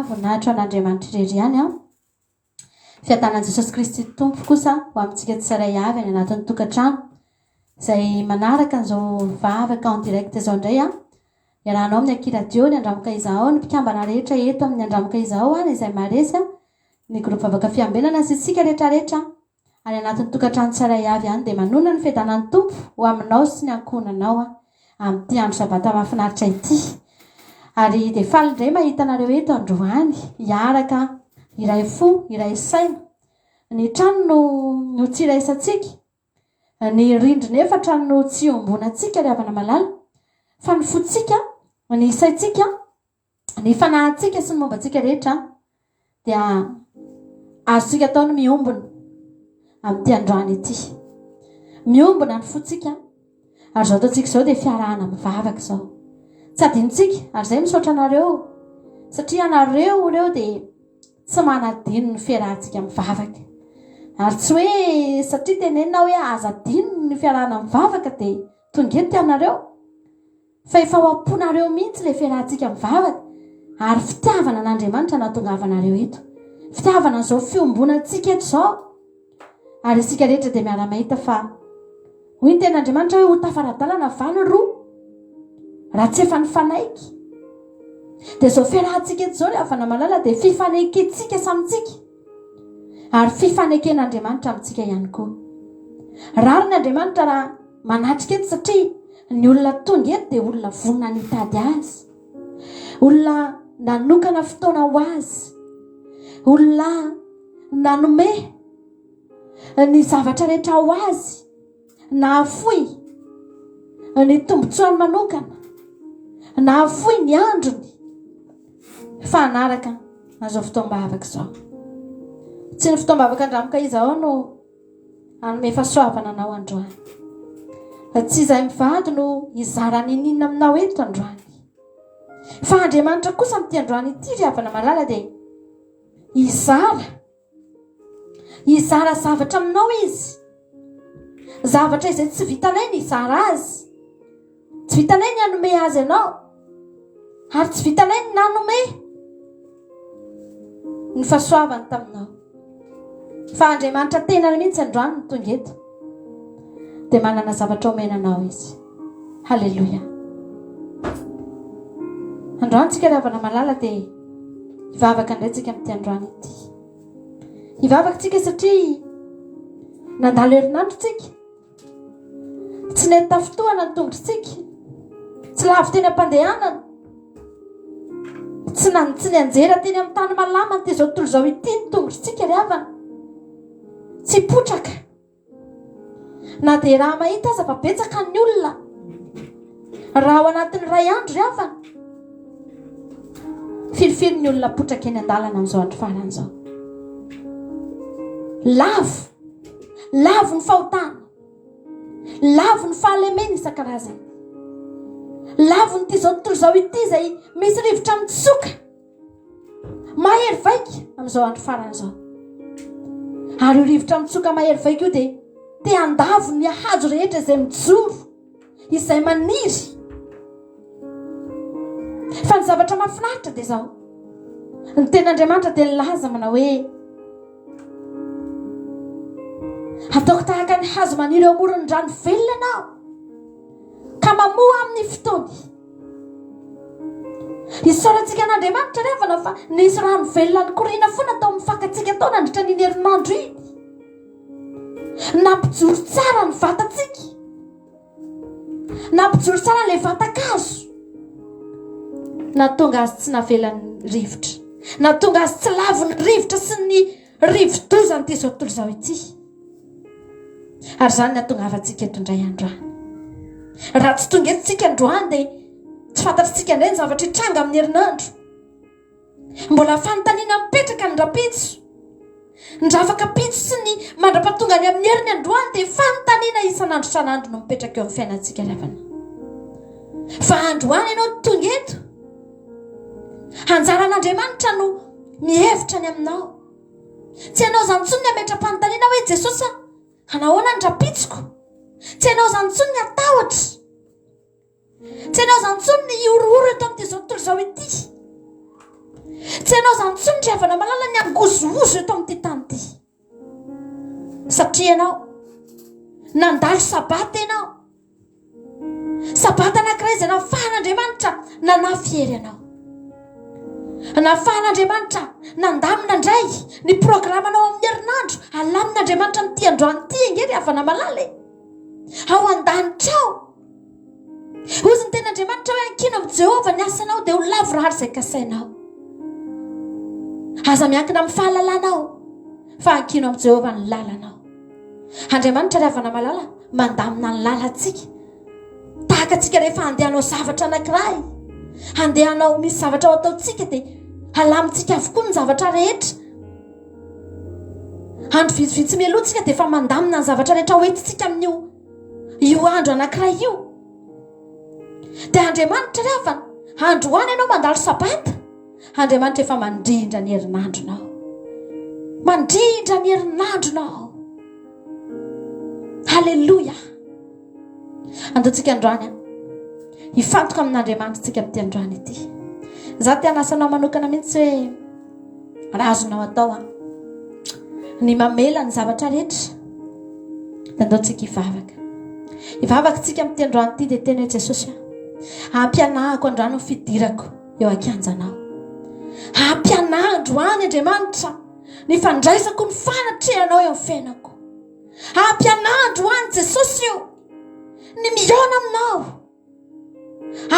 Voninahitra an'Andriamanitra irery ihany a fiatanan Jesosy Kristy tompo kosa ho amintsika tsirairay avy any anatin'ny tokantrano izay manaraka an'izao vavaka en direct izao indray a iarahanao amin'ny akiradio ny andramoka izao ny mpikambana rehetra eto amin'ny andramoka izao any izay maresy a ny groupe vavaka fiambelana sy tsika rehetrarehetra any anatin'ny tokantrano tsirairay avy any dia manona ny fiadanan'ny tompo ho aminao sy ny ankonanao a amin'ity andro sabata mahafinaritra ity. Ary dia faly indray mahita anareo eto androany hiaraka iray fo iray saina ny trano no tsy iraisantsika ny rindrina efatra no tsy ombonantsika ry havana malala fa ny fotsika ny saitsika ny fanahintsika sy ny mombantsika rehetra dia azontsika atao ny miombona amin'ity androany ity miombona ny fotsika ary zao ataontsika izao dia fiarahana mivavaka izao tsy adinontsika ary izay misaotra anareo satria anareo ireo dia tsy manadino ny fiarahantsika mivavaka ary tsy hoe satria tenenina hoe aza adino ny fiarahana mivavaka dia tonga eto ianareo fa efa ho amponareo mihitsy ilay fiarahantsika mivavaka ary fitiavana an'Andriamanitra nahatongavanareo eto fitiavana izao fiombonantsika eto izao ary isika rehetra dia miara-mahita fa hoy ny ten'Andriamanitra hoe ho tafaradalana valo roa raha tsy efa ny fanaiky dia izao fiarahantsika eto izao ry havana malala dia fifanaikentsika samintsika ary fifanaiken'Andriamanitra amintsika ihany koa rary ny Andriamanitra raha manatrika eto satria ny olona tonga eto dia olona vonona nitady azy olona nanokana fotoana ho azy olona nanome ny zavatra rehetra ho azy nahafoy ny tombotsoany manokana nahafoy ny androny fanaraka nazao fotoam-bavaka izao tsy ny fotoam-bavaka andramoka izao no anome fahasoavana anao androany fa tsy izay mivady no izarany ninina aminao eto androany fa Andriamanitra kosa amin'ity androany ity ry havana malala dia izara zavatra aminao izy zavatra izay tsy vitanay ny izara azy tsy vitanay ny anome azy ianao ary tsy vitanay ny nanome ny fahasoavany taminao fa Andriamanitra tenany mihitsy androany ny tonga eto dia manana zavatra omenanao izy. Halleluja. Androany tsika ry havana malala dia Ivavaka indray tsika amin'ity androany ity. Ivavaka tsika satria nandalo herinandro tsika. Tsy nahita fotoana ny tongotritsika. Tsy lavo teny am-pandehanana. Tsy nianjera teny amin'ny tany malama ty zao tontolo zao ity ny tongotritsika ry havana. Tsy potraka. Na dia raha mahita aza fa betsaka ny olona. Raha ao anatin'ny ray andro ry havana. Filifily ny olona potraka eny an-dalana amin'izao andro farany izao. Lavo ny fahotana. Lavo ny fahalemena isan-karazany. Lavo ny ty zao tontolo zao ity izay misy rivotra mitsoka. Mahery vaika amin'izao andro farany izao. Ary io rivotra mitsoka mahery vaika io dia te handavo ny hazo rehetra izay mijoro, izay maniry. Fa ny zavatra mahafinaritra dia izao. Ny ten'Andriamanitra dia nilaza manao hoe ataoko tahaka ny hazo maniry eo amoron'ny rano velona ianao, ka mamoa amin'ny fotoany. Isaorantsika an'Andriamanitra revana fa nisy rano velona ny korina foana atao mifankatsika tao nandritra ny herinandro iny. Nampijoro tsara ny vatantsika. Nampijoro tsara ilay vatan-kazo. Natonga azy tsy navelan'ny rivotra. Natonga azy tsy lavon'ny rivotra sy ny rivodozany ty zao tontolo zao ity. Ary zany natonga avantsika eto indray androany. Raha tsy tonga eto tsika androany dia tsy fantatritsika indray ny zavatra hitranga amin'ny herinandro. Mbola fanontaniana mipetraka ny rapitso. Ny ravaka pitso sy ny mandra-patongany amin'ny heriny androany dia fanontaniana isan'andro isan'andro no mipetraka eo amin'ny fiainantsika ravana. Fa androany ianao tonga eto. Anjaran'Andriamanitra no mihevitra ny aminao. Tsy ianao zany intsony ny ametra-panontaniana hoe Jesosy anahoana ny rapitsoko. Tsy ianao zany intsony ny atahotra. Tsy ianao zany intsony ny iorooro eto amin'ity zao tontolo zao ity. Tsy ianao zany intsony ny havana malala ny angozohozo eto amin'ity tany ity. Satria ianao nandalo sabata ianao. Sabata anankiray izay nafahan'Andriamanitra nanafy hery ianao. Nafahan'Andriamanitra nandamina indray ny programanao amin'ny herinandro. Alamin'Andriamanitra ny ty androany ty ingery havana malala. Ao an-danitrao. Hozy ny ten'Andriamanitra hoe ankina amin'ny Jehova ny asanao dia ho lavo raha izay kasainao. Aza miankina amin'ny fahalalanao fa ankina amin'ny Jehova ny lalanao. Andriamanitra ry havana malala mandamina ny lalantsika. Tahaka antsika rehefa handehanao zavatra anankiray. Handehanao misy zavatra ao ataontsika dia alamintsika avokoa ny zavatra rehetra. Andro vitsivitsy mialohantsika dia efa mandamina ny zavatra rehetra hoentintsika amin'io andro anankiray io. Dia Andriamanitra ry havana, androany ianao mandalo sabata. Andriamanitra efa mandrindra ny herinandronao. Mandrindra ny herinandronao. Halleluja. Andaontsika androany hifantoka amin'Andriamanitra tsika amin'ity androany ity. Za te hanasanao manokana mihitsy hoe raha azonao atao ny mamela ny zavatra rehetra. Andaontsika hivavaka. Hivavaka tsika amin'ity androany ity dia teny hoe Jesosy ampianahako androany ny fidirako eo ankianjanao. Ampianahy androany Andriamanitra ny fandraisako ny fanatrehanao eo amin'ny fiainako. Ampianahy androany Jesosy io ny mihaona aminao.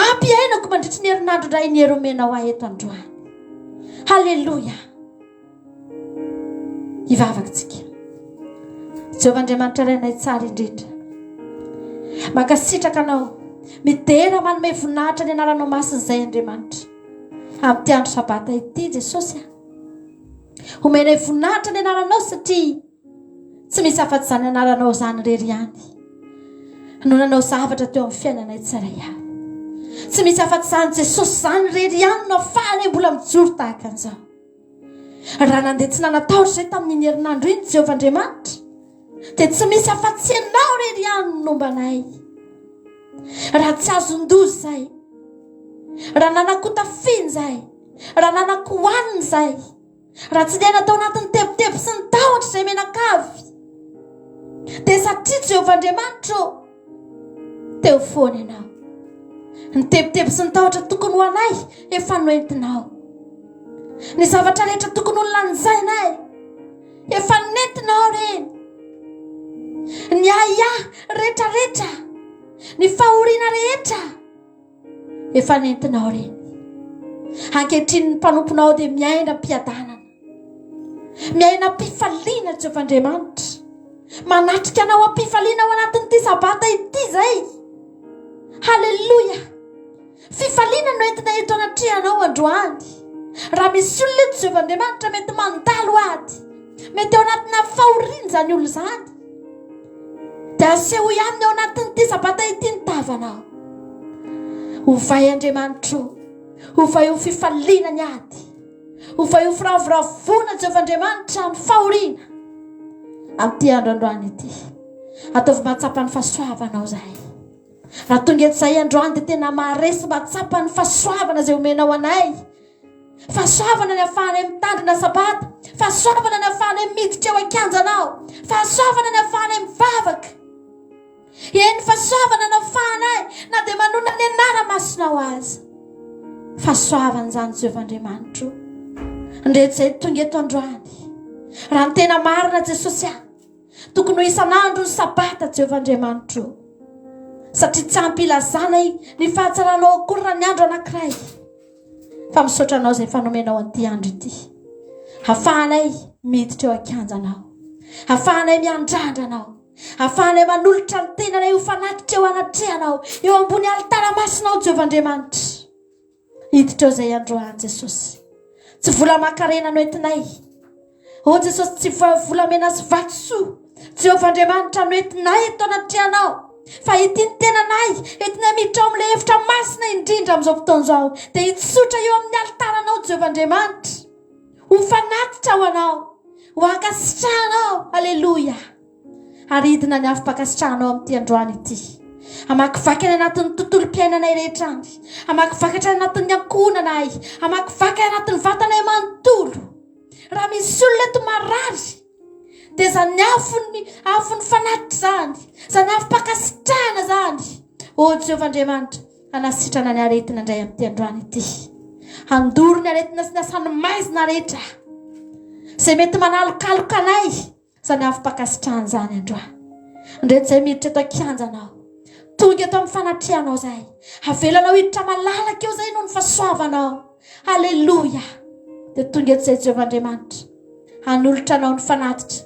Ampiainako mandritry ny herinandro indray ny heromenao ahy eto androany. Halleluja. Hivavaka tsika. Jehovah Andriamanitra iray tsara indrindra. Mankasitraka anao midera manome voninahitra ny anaranao masina izay Andriamanitra. Amin'ity andro sabata ity Jesosy. Omenay voninahitra ny anaranao satria tsy misy afa-tsy izany anaranao izany rery ihany. Nonanao zavatra teo amin'ny fiainanay tsara ihany. Tsy misy afa-tsy izany Jesosy izany rery ihany no ahafahany mbola mijoro tahaka an'izao. Raha nandeha tsy nanatahotra izay tamin'ny herinandro iny Jehovah Andriamanitra dia tsy misy afa-tsy ianao rery ihany no nombanay. Raha tsy azon-doza izay, raha nanakotafiny izay, raha nanakohanina izay, raha tsy dia natao anatin'ny tebotebo sy ny tahotra izay menakavy, dia satria Jehovah Andriamanitra teo foana ianao. Ny tebotebo sy ny tahotra tokony ho anay efa noentinao. Ny zavatra rehetra tokony ho lanjainay efa nentinao reny. Ny aya rehetrarehetra, ny fahoriana rehetra efa nentinao reny. Ankehitriny ny mpanomponao dia miaina mpiadanana, miaina mpifaliana Jehovah Andriamanitra. Manatrika anao am-pifaliana ao anatin'ity sabata ity zay. Halleluja. Fifaliana no entina eto anatrehanao androany. Raha misy olona eto Jehovah Andriamanitra mety mandalo ady, mety ao anatina fahoriana zany olo zany, dia aseho aminy ao anatin'ity sabata ity ny tavanao. Ovay Andriamanitra, ovay ho fifaliana ny ady, ovay ho firavoravoana Jehovah Andriamanitra ny fahoriana amin'ity androandroany ity. Ataovy mahatsapa ny fahasoavanao zahay. Raha tonga eto izay androany dia tena maharesy mahatsapa ny fahasoavana izay omenao anay. Fahasoavana ny ahafahanay mitandrina sabata, fahasoavana ny ahafahanay miditra eo an-kianjanao, fahasoavana ny ahafahanay mivavaka. Eny fahasoavana ny ahafahanay na dia manona ny anara-masonao azy. Fahasoavana izany Jehovah Andriamanitra. Ndreto izay tonga eto androany, raha ny tena marina Jesosy tokony ho isan'andro ny sabata Jehovah Andriamanitra, satria tsy ampilazana ny fahatsaranao akory raha ny andro anankiray. Fa misaotra anao izay fanomenao an'ity andro ity, hahafahanay miditra eo an-kianjanao, hahafahanay miandrandranao, hahafahanay manolotra ny tenanay ho fanatitra eo anatrehanao, eo ambony alitara masinao Jehovah Andriamanitra. Hiditra eo izay androany Jesosy. Tsy vola makarena no entinay, o Jesosy, tsy volamena sy vatosoa Jehovah Andriamanitra no entinay eto anatrehanao. Fa ity ny tenanay entinay miditra ao amin'ilay hevitra masina indrindra amin'izao fotoana izao, dia hitsotra eo amin'ny alitaranao Jehovah Andriamanitra, ho fanatitra ho anao, ho ankasitrahanao. Halleluja. Ary hidina ny afam-pakasitrahanao amin'ity androany ity. Hamakivaky any anatin'ny tontolo-piainanay rehetra any, hamakivakatra any anatin'ny ankohonanay, hamakivaky any anatin'ny vatanay manontolo. Raha misy olona eto marary, dia zany afony fanatitra zany, zany afam-pakasitrahana zany, o Jehovah Andriamanitra, anasitrana ny aretina indray amin'ity androany ity. Handoro ny aretina sy ny asany maizina rehetra izay mety manalokaloka anay, zany afam-pakasitrahana zany androany. Ndreto izay miditra eto an-kianjanao, tonga eto amin'ny fanatrehanao zay, havelanao hiditra malalaka eo zay no ny fahasoavanao. Halleluja. Dia tonga eto izay Jehovah Andriamanitra, hanolotra anao ny fanatitra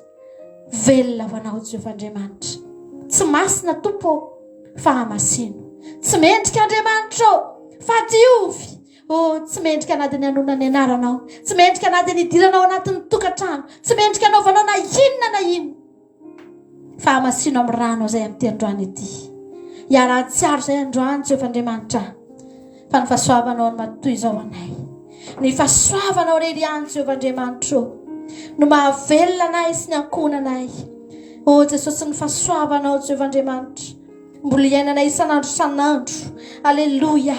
velona ho anao Jehovah Andriamanitra. Tsy masina tompo fa hamasino, tsy mendrika Andriamanitra fa diovy. Tsy mendrika na dia ny anona ny anaranao, tsy mendrika na dia nidiranao anatin'ny tokantrano, tsy mendrika anaovanao na inona na inona, fa hamasino amin'ny rano zay amin'ity androany ity. Iaratsiaro zay androany Jehovah Andriamanitra, fa ny fahasoavanao no matoy izao anay. Ny fahasoavanao rery any Jehovah Andriamanitra no mahavelona anay sy ny ankohonanay. O Jesosy, ny fahasoavanao Jehovah Andriamanitra mbola iainanay isan'andro isan'andro. Halleluja.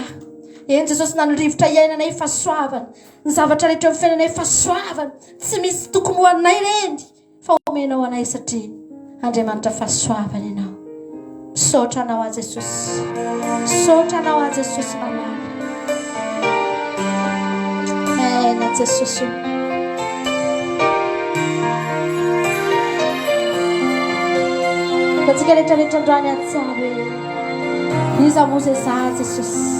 Eny Jesosy, na ny rivotra iainanay fahasoavana, ny zavatra rehetra amin'ny fiainanay fahasoavana, tsy misy tokony ho anay reny, fa omenao anay satria Andriamanitra fahasoavana ianao. Misaotra anao a Jesosy, misaotra anao a Jesosy manara. Ena Jesosy. Katika rehetrarehetra androany atsiaro hoe iza mo zay za Jesosy.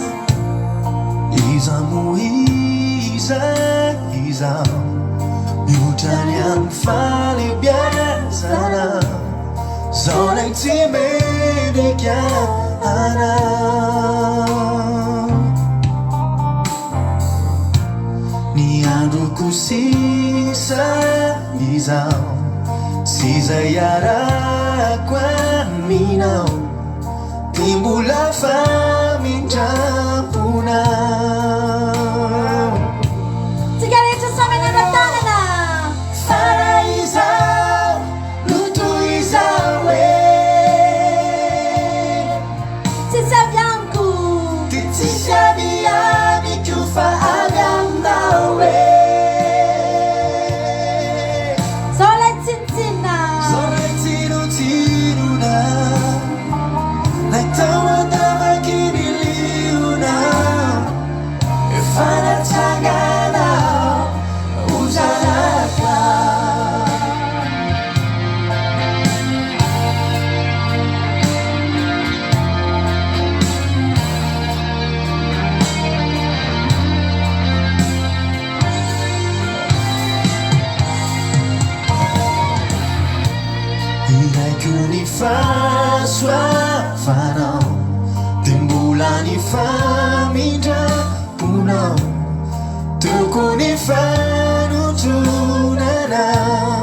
Iza mo iza mihotrany amin'ny falebiazana, zao nay tsy mendrika anao. Ny androko sisa izao sy zay arako aminao, ty mbola famindraponao. Tsika rehetra samy anaran-tanana. Fara izao no toy izao hoe tsisy avy amiko, ty tsisy avy amiko fa avy aminao hoe. zao lay tsinotsinona, Zao lay tsinotsinona, lay tao an-davaky ny liona, fasoavanao dia mbola ny famindraponao tokony fanotronanao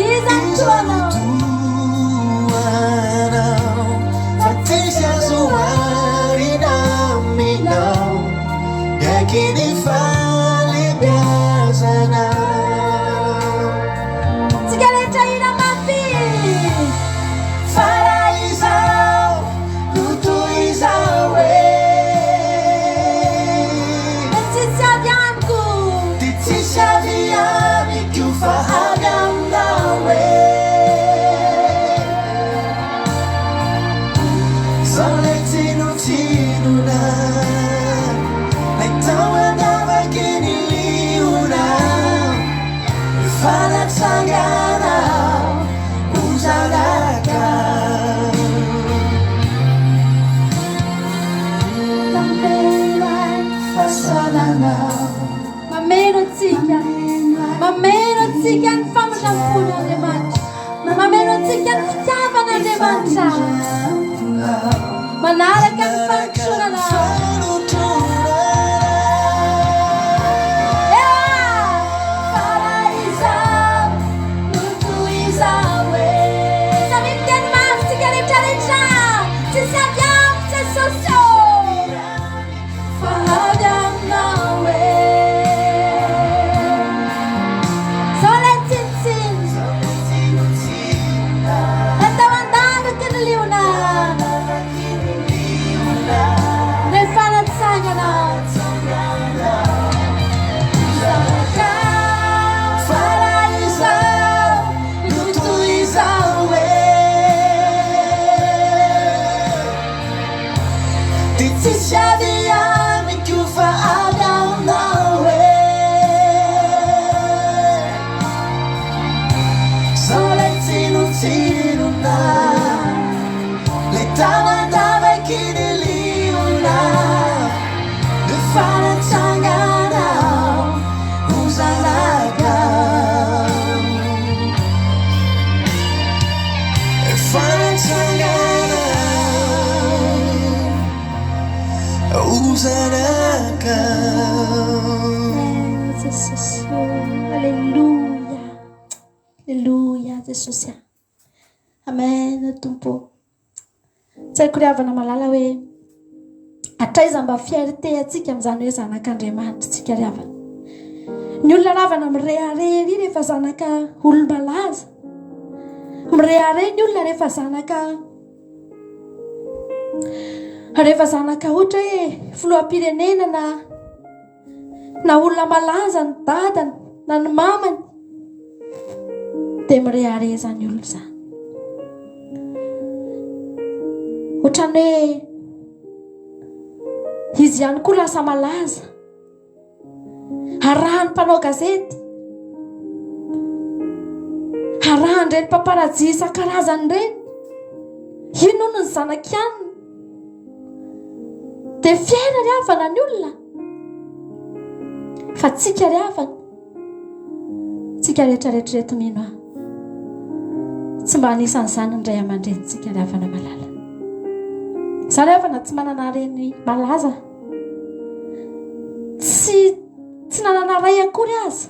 izatoanao fa tsisy azo arina aminao yakiny falebiazanao tsika rehetra ina mafy fara izao loto izao e tsisy avy amiko ty tsisy avy amiko fa avy aminao e zao lay tsinotsinona lay tao andavaky ny liona fanatsangana uzalaka mameno antsika ny famandrafon'Andriamanitra mameno antsika ny fitiavan'Andriamanitra manaraka ny fankosonana Alleluia Jesosy amen tompo tsaiko riavana malala hoe atraiza mba fierté atsika amin'izany hoe zanak'Andriamanitra tsika riavana ny olona ravana mireharery rehefa zanaka olo-malaza mireharery ny olona rehefa zanaka ohatra hoe filoham-pirenena na olona malaza ny dadany na ny mamany dia mireharery zany olona zany ohatrany hoe izy ihany koa lasa malaza arahany mpanao gazety arahany reny mpamparatsy isan-karazany reny ino ny zanakianina dia fiaina ry havana ny olona fa tsika ry havana tsika rehetrarehetra reto mino aho tsy mba anisan'izany indray aman-drenitsika ry havana malala za ry havana tsy manana reny malaza tsy nanana ray akory aza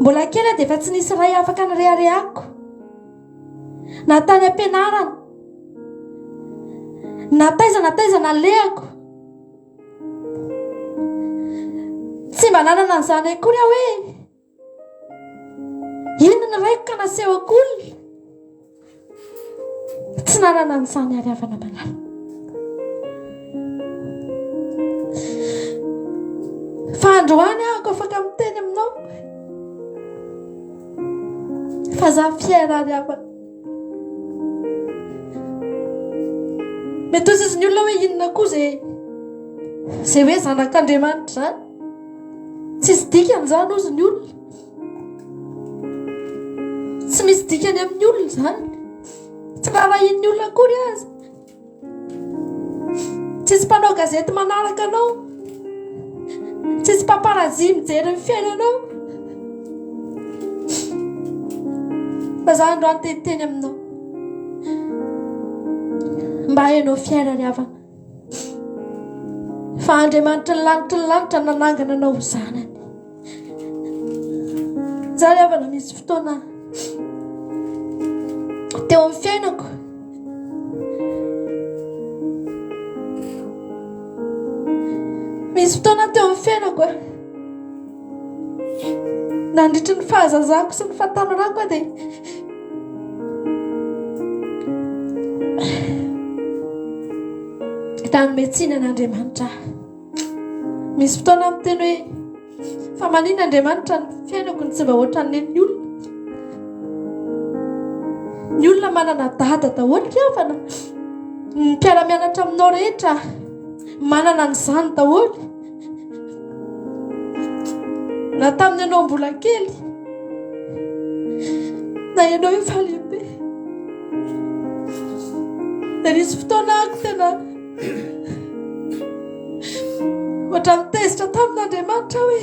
mbola kely dia efa tsy nisy ray afaka nyrehariako na tany am-pianarana na taizana lehako tsy mba nanana an'izany akory aho hoe ino ny raiko ka naseho akoly tsy nanana an'izany ary havana malala fa androany ahako afaka miteny aminao fa za fiera ary havana mety ozy izy ny olona hoe inona koa zay hoe zanak'Andriamanitra zany tsy misy dikan'izany ozy ny olona tsy misy dikany amin'ny olona zany tsy raharahin'ny olona akory azy tsisy mpanao gazety manaraka anao tsisy paparazzi mijery ny fiainanao Bazaha androany teteny aminao mba hainao fiaina ry havana fa Andriamanitra ny lanitra nanangana anao ho zanany. Za ry havana misy fotoana teo amin'ny fiainako nandritra ny fahazazako sy ny fahatanorako dia tany metsina n'Andriamanitra. Misy fotoana miteny hoe fa manina Andriamanitra ny fiainako ny tsy mba ohatran'ny ny olona manana dada daholo ry havana. Ny mpiara-mianatra aminao rehetra manana n'izany daholo. Na tamin'ny ianao mbola kely na ianao efa lehibe. Dia nisy fotoana ako tena ohatra mitezitra tamin'Andriamanitra hoe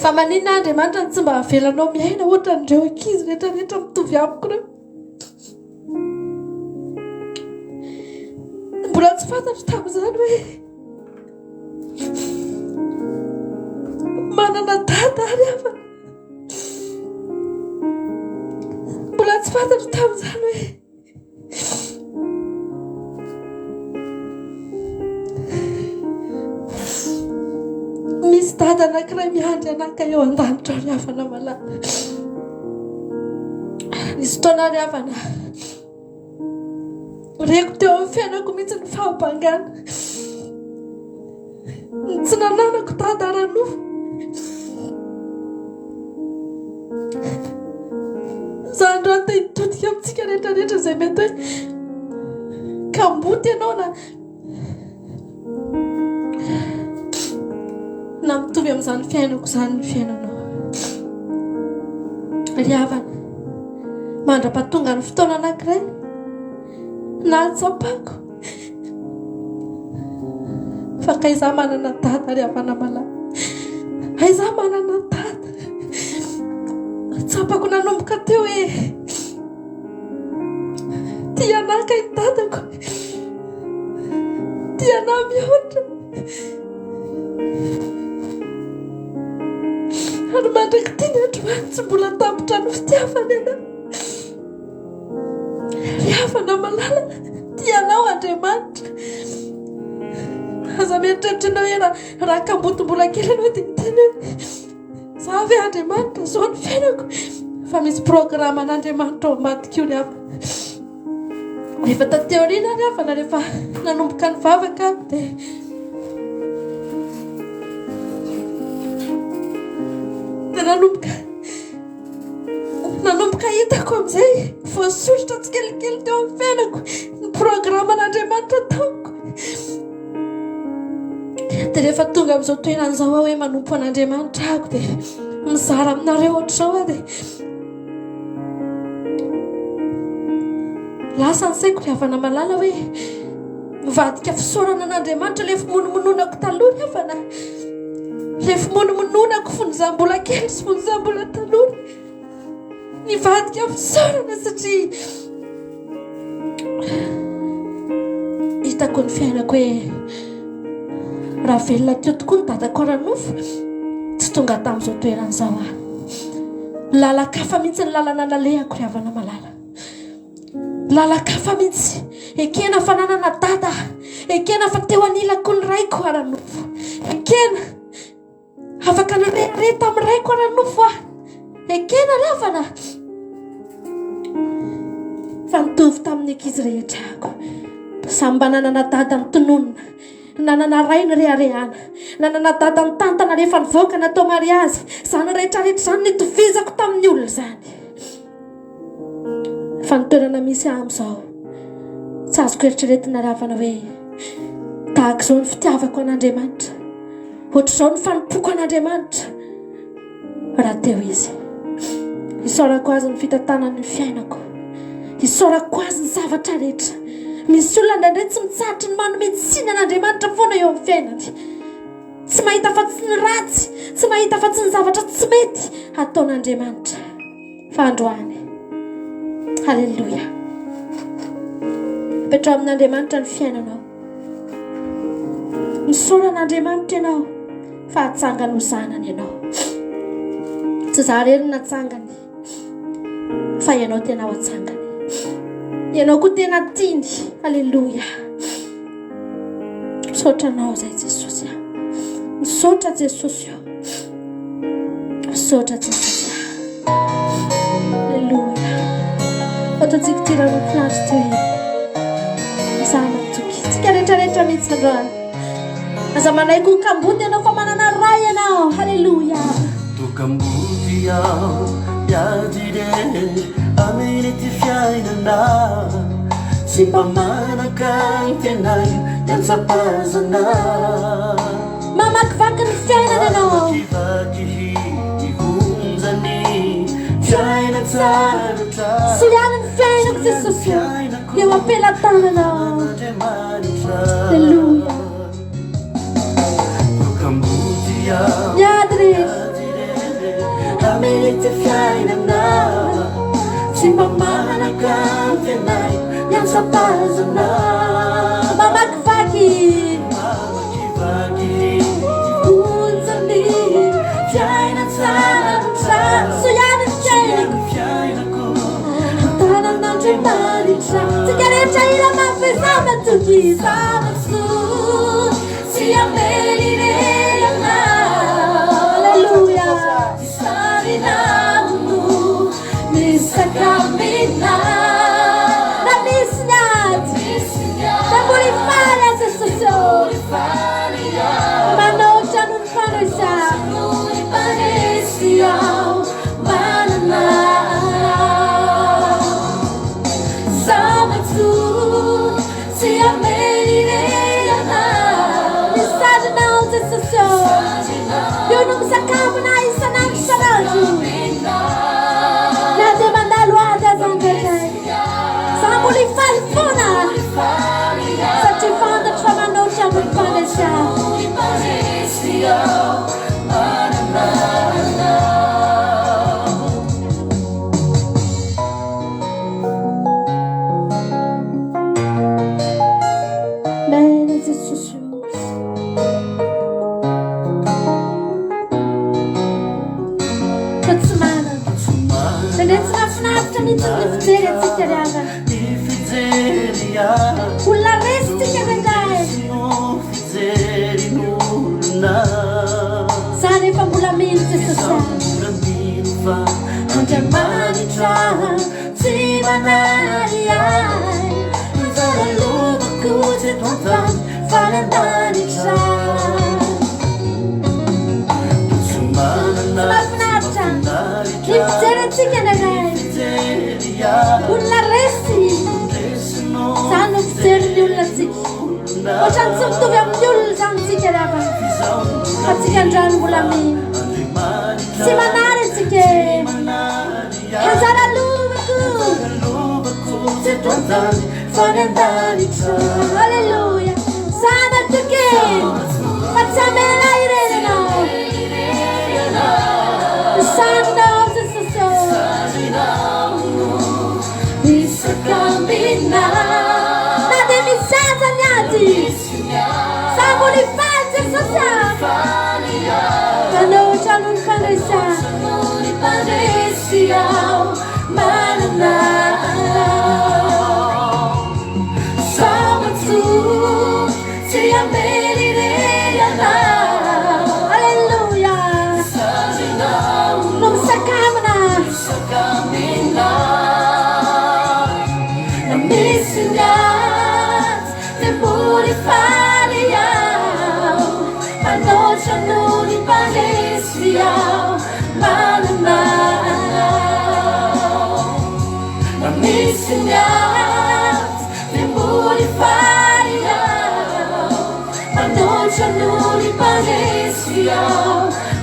fa maninona Andriamanitra ny tsy mba avelanao miaina ohatran'ireo ankizy rehetrarehetra mitovy amiko ireo. Mbola tsy fantatro tamin'izany hoe manana dada ry havana. Mbola tsy fantatro tamin'izany hoe misy dada anankiray miandry anaka eo an-danitra ry havana malala. Nisy fotoana ry havana reko teo amin'ny fiainako mihitsy ny fahabangana ny tsy nananako dada ranofo. Za androany te hitodika amintsika rehetrarehetra izay mety hoe kamboty ianao na mitovy amin'izany fiainako izany ny fiainanao ry havana. Mandra-pahatonga ny fotoana anankiray nahatsapako fa ka izaho manana dada ry havana malala. Izaho manana dada. Tsapako nanomboka teo hoe tia anaka i dadako, tia anahy mihoatra. Ary mandraky tiany androany tsy mbola tampotra ny fitiavana anahy. Ry havana malala, tianao Andriamanitra. Aza mieritreritrana hoe raha kamboty mbola kely anao dia miteny hoe za ve Andriamanitra zao ny fiainako. Fa misy programme an'Andriamanitra ao maty ry havana. Rehefa tateo aoriana ry havana rehefa nanomboka ny vavaka aho dia nanomboka hitako amin'izay voasoratra tsikelikely teo amin'ny fiainako ny programme an'Andriamanitra taoko. Dia rehefa tonga amin'izao toeran'izao aho hoe manompo an'Andriamanitra ahako dia mizara aminareo ohatr'izao aho dia lasa ny saiko ry havana malala hoe mivadika fisaorana an'Andriamanitra ilay fimonomononako taloha ry havana. Ilay fimonomononako fon'izaho mbola kely sy fon'izaho mbola taloha. Nivadika fisaorana satria hitako ny fiainako hoe raha velona teo tokoa ny dadako ranofo tsy tonga tamin'izao toeran'izao aho. Lalakafa mihitsy ny lalana nalehako ry havana malala. Lalakafa mihitsy. Ekena fa nanana dada, ekena fa teo anilako ny raiko ranofo, ekena afaka nirehireh tamin'ny raiko ranofo aho, ekena ry havana. Fa nitovy tamin'ny ankizy rehetra ako. Samy mba nanana dada mitononona, nanana ray ny reharehana, nanana dada ny tantana rehefa nivoaka natao mariazy. Izany rehetrarehetra izany nitovizako tamin'ny olona izany. Fa ny toerana misy aho amin'izao tsy azoko eritreretina ry havana hoe tahaka izao ny fitiavako an'Andriamanitra, ohatr'izao ny fanompoko an'Andriamanitra raha teo izy. Isaorako azy ny fitantanany ny fiainako, isaorako azy ny zavatra rehetra. Misy olona indraindray tsy mitsahatra ny manome tsiny an'Andriamanitra foana eo amin'ny fiainany. tsy mahita fa tsy ny ratsy tsy mahita fa tsy ny zavatra tsy mety ataon'Andriamanitra fa androany. Halleloia. Petrao amin'Andriamanitra ny fiainanao, misaoran'Andriamanitra ianao fa hatsangany ho zanany ianao, tsy zareny natsangany fa ianao tena ho hatsangany, ianao koa tena tiany. Halleloia. Misaotra anao zay Jesosy, misaotra Jesosy, misaotra Jesosy. Halleloia. Otatsika tirana finandry teo izanatoky tsika rehetrarehetra mihitsy androany. Aza manaiky ho kamboty ianao fa manana ray ianao. Halleloia. Tokamboty aho miadire amin'ny ty fiainana, tsy mba manaka ny tenay niantsapazana, mamakivaky ny fiainana ianao, mamakivaky ihonjany fiaina tsarotra, soiany ny fiainako Jesosy, eo ampelantananao. Halleluia. Tokamboty aho miady rehetra amin'ny ty fiainana, tsy mba manaka ny tenay niantsapazana, mamakivaky ihonjany fiaina tsarotra, soiany ny fiainako tanan'Andriamanitra. Tsika rehetra ila mafezana toky zava-tsoa sy amelirelana. Halleluia. Sarinamo misakamina na misy niady da mbola ifaly aza Jesosy, manoatra no ny Parecia manana Zamatu si amelirelana, misadinao Jesosy, io no misakambona isanandro isanandro, na dia mandalo ady aza andraindray za mbola ifaly foana satria fantatro fa manoatra no ny Parecia. Bene Jesosy, fa tsy manana nandre tsy mahafinaritra mihitsy ny fijery atsika ry avana, olona resy tsika rengae za rehefa mbola mino Jesosy. Andriamanitra tsy manary ahy, mivalalobako teto antany falandanitra, tsy manana mahafinaritra ny fijery atsika rengae, olona resy za no fijery ny olona tsika, ohatrany tsy mitovy amin'ny olona zany tsika ry avana, fa tsika andrano mbola mino tsy manary atsika anjara lobako teto antany falandanitra. Halleluia. Sana toke fa tsy amela irenanao, sanao Jesosy, Misakamina na dia misaza niady za mbola ifaly Jesosy, manoatra no ny Parecia manana Zamatu si amelirelana. Halleluia. No misakamina na misinat te mbola ifaly aho, manoatra no ny Parecia manana na misinat te mbola ifaly aho, manoatra no ny Parecia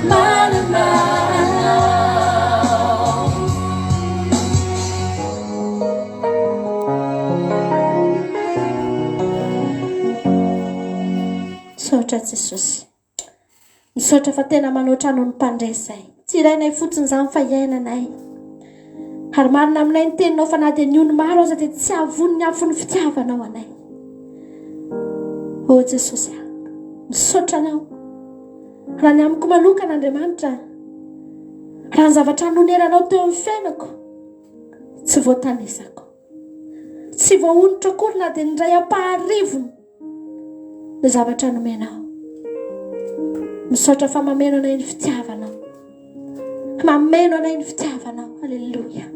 manana. Misaotra Jesosy. Misaotra fa tena manoatra noho ny mpandresay. Tsy irainay fotsiny izany fa iainanay. Ary marina aminay ny teninao fa na dia ny olo maro aza dia tsy havony ny afo ny fitiavanao anay. O Jesosy, misaotra anao. Raha ny amiko manokana Andriamanitra, raha ny zavatra noneranao teo amin'ny fiainako, tsy voatanisako. Tsy voaonitra akory na dia ny ray ampaharivony ny zavatra nomenao. Misaotra fa mameno anay ny fitiavanao. Mameno anay ny fitiavanao. Halleluja.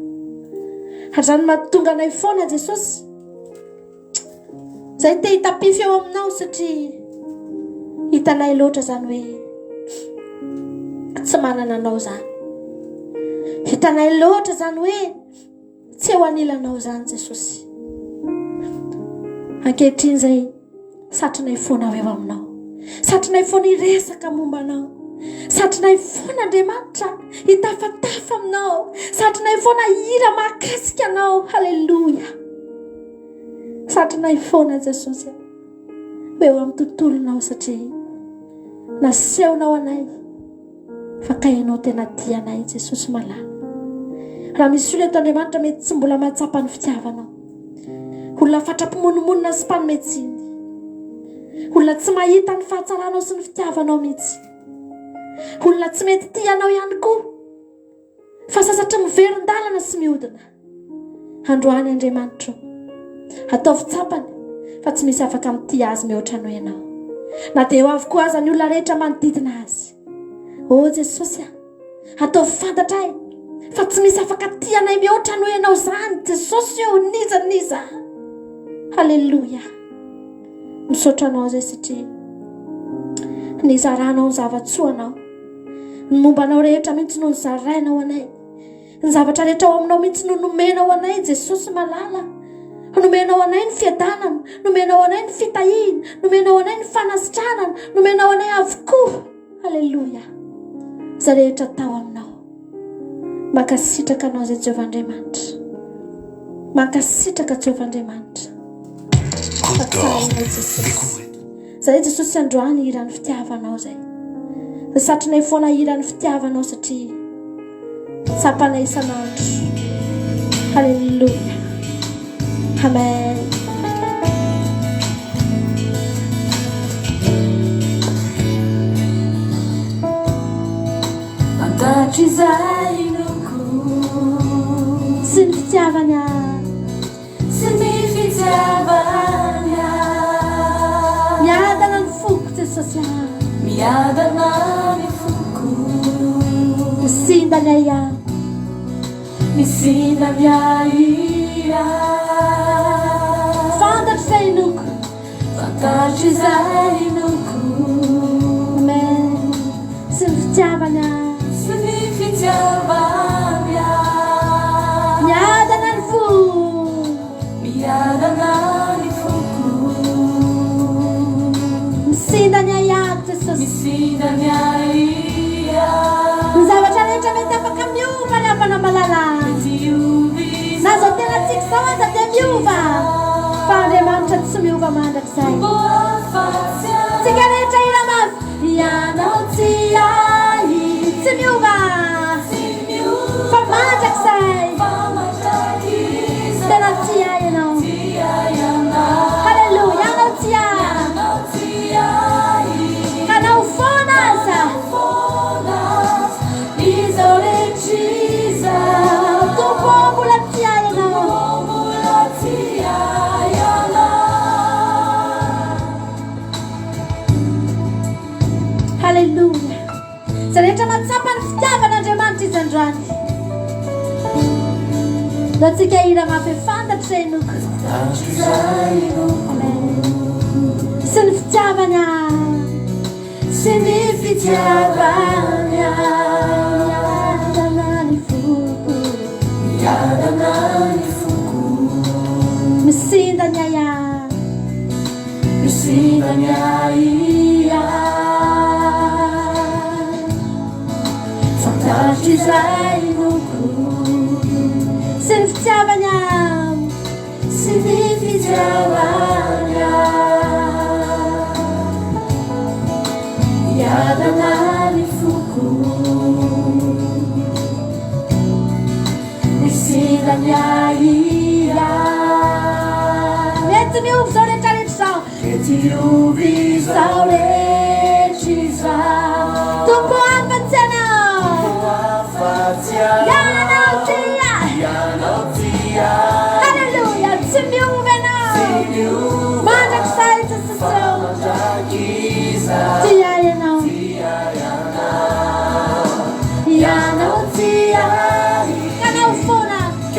Ary zany mahatonga anay foana Jesosy. Zay te hitapify eo aminao satria hitanay loatra zany hoe tsy manana anao zany. Hitanay loatra zany hoe tsy eo anilanao zany Jesosy. Ankehitriny zay satrinay foana eo aminao. Satrinay foana hiresaka momba anao. Satrinay foana Andriamanitra hitafatafa aminao. Satrinay foana hira mahakasika anao. Halleluja. Satrinay foana Jesosy eo amin'ny tontolonao satria nasehonao anay fa kainao tena tia anay Jesosy malala. Raha misy olona eto Andriamanitra mety tsy mbola mahatsapa ny fitiavanao, olona fatrapo-monomonina sy mpanometsiny, olona tsy mahita ny fahatsaranao sy ny fitiavanao mihitsy, olona tsy mety tianao ihany koa fa sasatra miverin-dalana sy mihodina. Androany Andriamanitra, ataovy tsapany fa tsy misy afaka mitia azy mihoatra noho ianao, na dia eo avokoa aza ny olona rehetra manodidina azy. O Jesosy, ataovy fantatra'ay fa tsy misy afaka tianay mihoatra noho ianao zany Jesosy. Eo niza. Halleluja. Misaotra anao zay satria nizaranao ny zavatsoanao, ny mombanao rehetra mihitsy no nizarainao anay, ny zavatra rehetra ao aminao mihitsy no nomenao anay Jesosy malala. Nomenao anay ny fiadanana, nomenao anay ny fitahina, nomenao anay ny fanasitranana, nomenao anay avokoa. Halleluja. Zay rehetra tao aminao. Mankasitraka anao zay Jehovah Andriamanitra. Mankasitraka Jehovah Andriamanitra. Zay Jesosy androany hiran'ny fitiavanao zay. Satrinay foana hiran'ny fitiavanao satria tsapanay isanandro. Halleluja. Amen. Fantatry izay loko sy ny fitiavana, sy ny fitiavana, miadana ny foko Jesosy, miadana ny foko, misinda ny aia, misinda ny aia. Fantatry izay loko, fantatry izay loko, amen. Sy ny fitiavana, sy ny fitiavana, miadana ny foko, miadana ny foko, misinda ny aia Jesosy, misinda ny aia. Ny zavatra rehetra mety afaka miova ny avana malala, na zao tena tsika zao aza dia miova, fa Andriamanitra tsy miova mandrakizay. Tsika rehetra ira mavy ianao tsy ahy, tsy miova fa mandrakizay, tena tia ianao. Halleluja. Ianao tia, kanao foana aza izao rehetriza, tompo mbola tia ianao. mbola tia ianao. Halleluja. Zay rehetra mahatsapa ny fitiavan'Andriamanitra izy androany. Da tsika hira mafy fantatra izay loko, sy ny fitiavana, Sy ny fitiavana, miadana ny foko, miadana ny foko, misinda ny aia, misinda ny aia. Fantatry izay loko, sy ny fitiavana, sy ny fitiavana, miadana Daniaia mety miovy zao rehetrarehetra zao mety miovy zao rehetra zao tompo afatsy ianao tia halleluja tsy miovy ianao mandrakizay Jesosy tia ianao ianao tia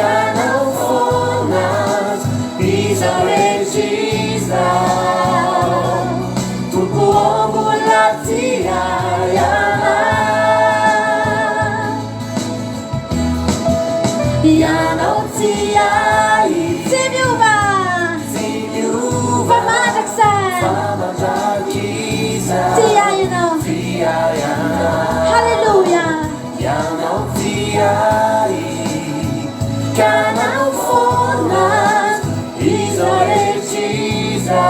kanao fona izao rehetra tompo mbola tia ianao tia tsy miova fa mandrakizay tia ianao halleluja ianao tia kanao fona izao rehetra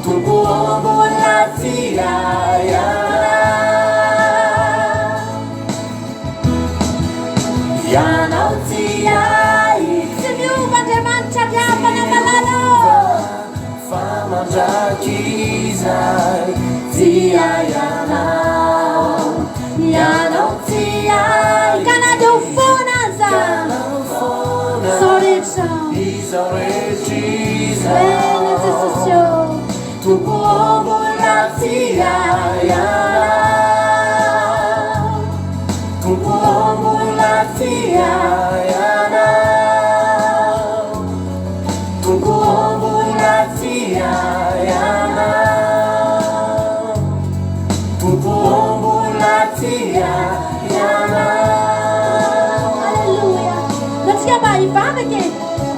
tompo mbola tia ianao tia tsy miova Andriamanitra miavana malala fa mandrakizay tia ianao tia kanadeo fona zao rehetra ena Jesosy tompo mbola tia tompo mbola tia tompo mbola tia tompo mbola tia halleluja natsika mba hivavaka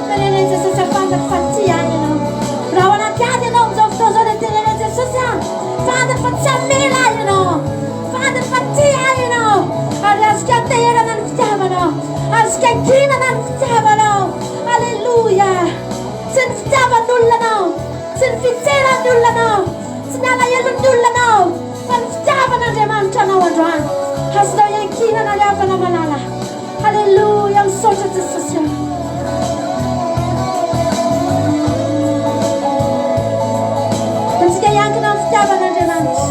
teneneny Jesosy afantako fa tia ianao raha ho anakiady ianao amizao fotoa zao dia teneneny Jesosy fantako fa tsy amela ianao fantako fa tia ianao ary azoko aterana ny fitiavanao azoko ankinana ny fitiavanao halleluja tsy ny fitiavan'olona anao tsy ny fitseran'ny olona anao tsy ny alahelo-ny olona anao fa ny fitiavan'Andriamanitra anao androany azonao iankinana ny havana malala halleluja misaotra Jesosy antsika iankina amin'ny fitiavan'Andriamanitra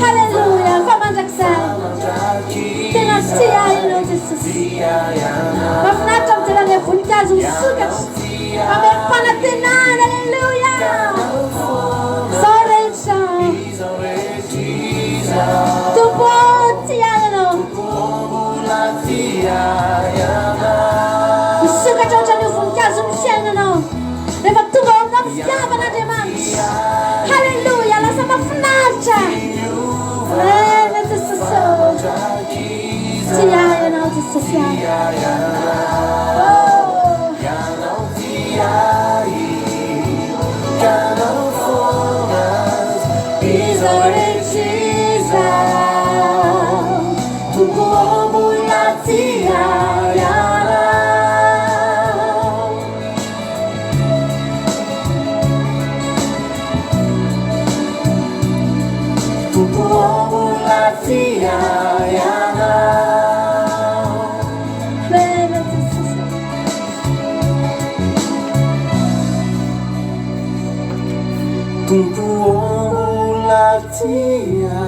halleluja fa mandrakizay tena tia ianao Jesosy mahafinaritra mijery ilay voninkazo misokatra mamerim-panantenana halleluja zao rehetra tompo tia ianao misokatra ohatran'io voninkazo ny fiainanao rehefa tonga ao aminao fitiavan'Andriamanitra halleluja lasa mahafinaritra ena Jesosy tia ianao Jesosy izao rehetra tompo mbola tia tompo mbola tia bene Jesosy tompo mbola tia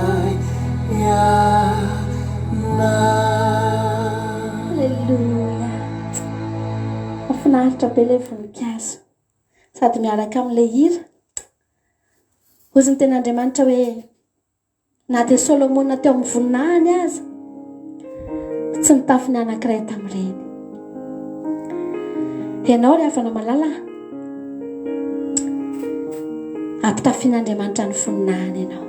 halleluja mahafinaritra be ilay voninkazo sady miaraka amin'ilay hira ozy ny ten'Andriamanitra hoe na dia Solomona teo amin'ny voninahiny aza tsy nitafiny anankiray tamin'ireny ianao ry havana malala ampitafian'Andriamanitra ny voninahiny ianao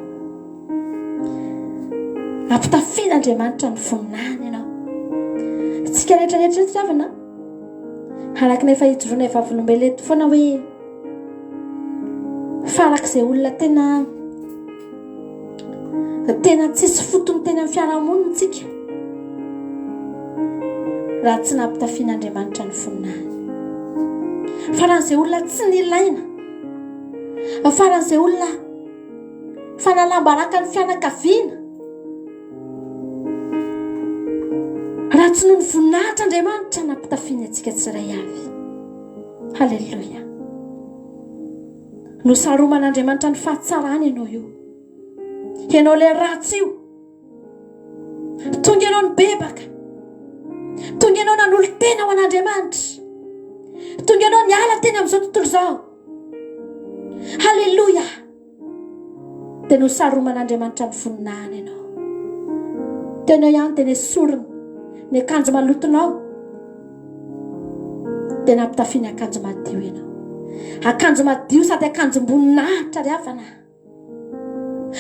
ampitafian'Andriamanitra ny voninahiny ianao tsika rehetrarehetra tsy havana araka ny efa hijoroana efa volombelona eto foana hoe farak'izay olona tena tsisy fotony tena amin'ny fiarahamonina tsika raha tsy nampitafian'Andriamanitra ny voninahiny fa raha izay olona tsy nilaina faran'izay olona fanalambaraka ny fianakaviana raha tsy noho ny voninahitryandriamanitra nampitafiana antsika tsiray avy. Halleloia. No saroman'andriamanitra ny fahatsarany ianao io, ianao ilay ratsy io, tonga ianao ny bebaka, tonga ianao nanolo tena ho an'andriamanitra, tonga ianao ny ala teny amin'izao tontolo izao. Halleloia. Dia no saroman'andriamanitra ny voninahiny ianao. Tenao ihany dia ny esoriny ny akanjo malotonao dia nampitafiana akanjo madio ianao. Akanjo madio sady akanjo mboninahitra ry havana.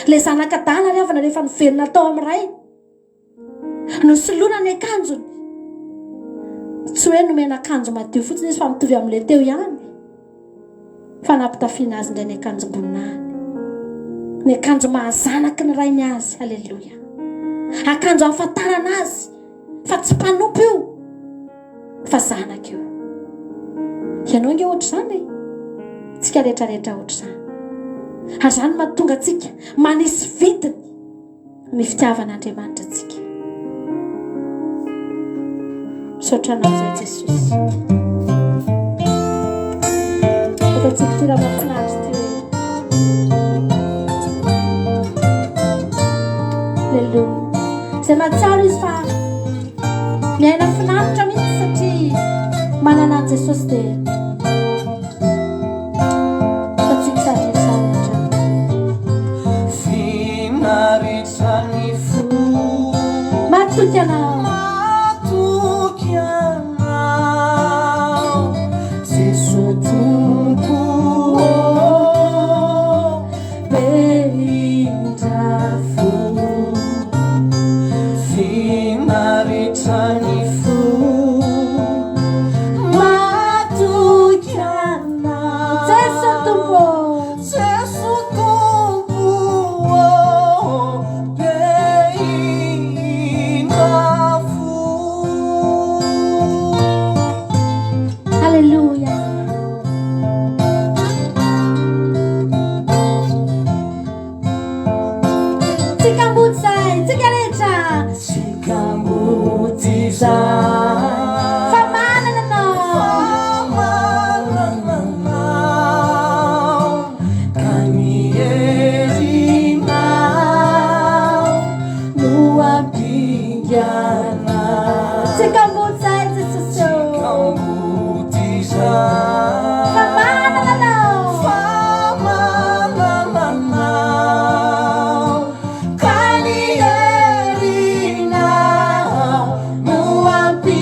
Ilay zanak'Adana ry havana rehefa niverina tao amin'iray no soloina ny akanjony. Tsy hoe nomena akanjo madio fotsiny izy fa mitovy amin'ilay teo ihany, fa nampitafiana azy indray ny akanjo mboninahiny, ny akanjo mahazanaky ny rainy azy. Halleloia. Akanjo ahafantarana azy fa tsy mpanompo io fa zanaka io. Ianao nge ohatra izany, tsika rehetrarehetra ohatra izany. Ary izany mahatonga antsika manisy vidiny ny fitiavan'Andriamanitra antsika. Misaotranao izay Jesosy. Ataontsika tira mahafinaritra ty hoe. Halleloia. Izay mahatsiaro izy fa miaina finaritra mihitsy satria manana an'i Jesosy dia ataontsika sarisaritra. Finaritra ny fo matoky anao, matoky anao Jesosy tompo be-indrafo. Finaritra ny fo matoky anao Jesosy tompo, Jesosy tompo be-indrafo. Halleluia. Tsika mboty zay, tsika rehetra, tsika mboty zay, fa manana anao, ka mierinao no ampingana. Tsika mboty zay Jesosy, tsika mboty zay, fa manana anao, fa manana anao, ka mierinao no ampingana.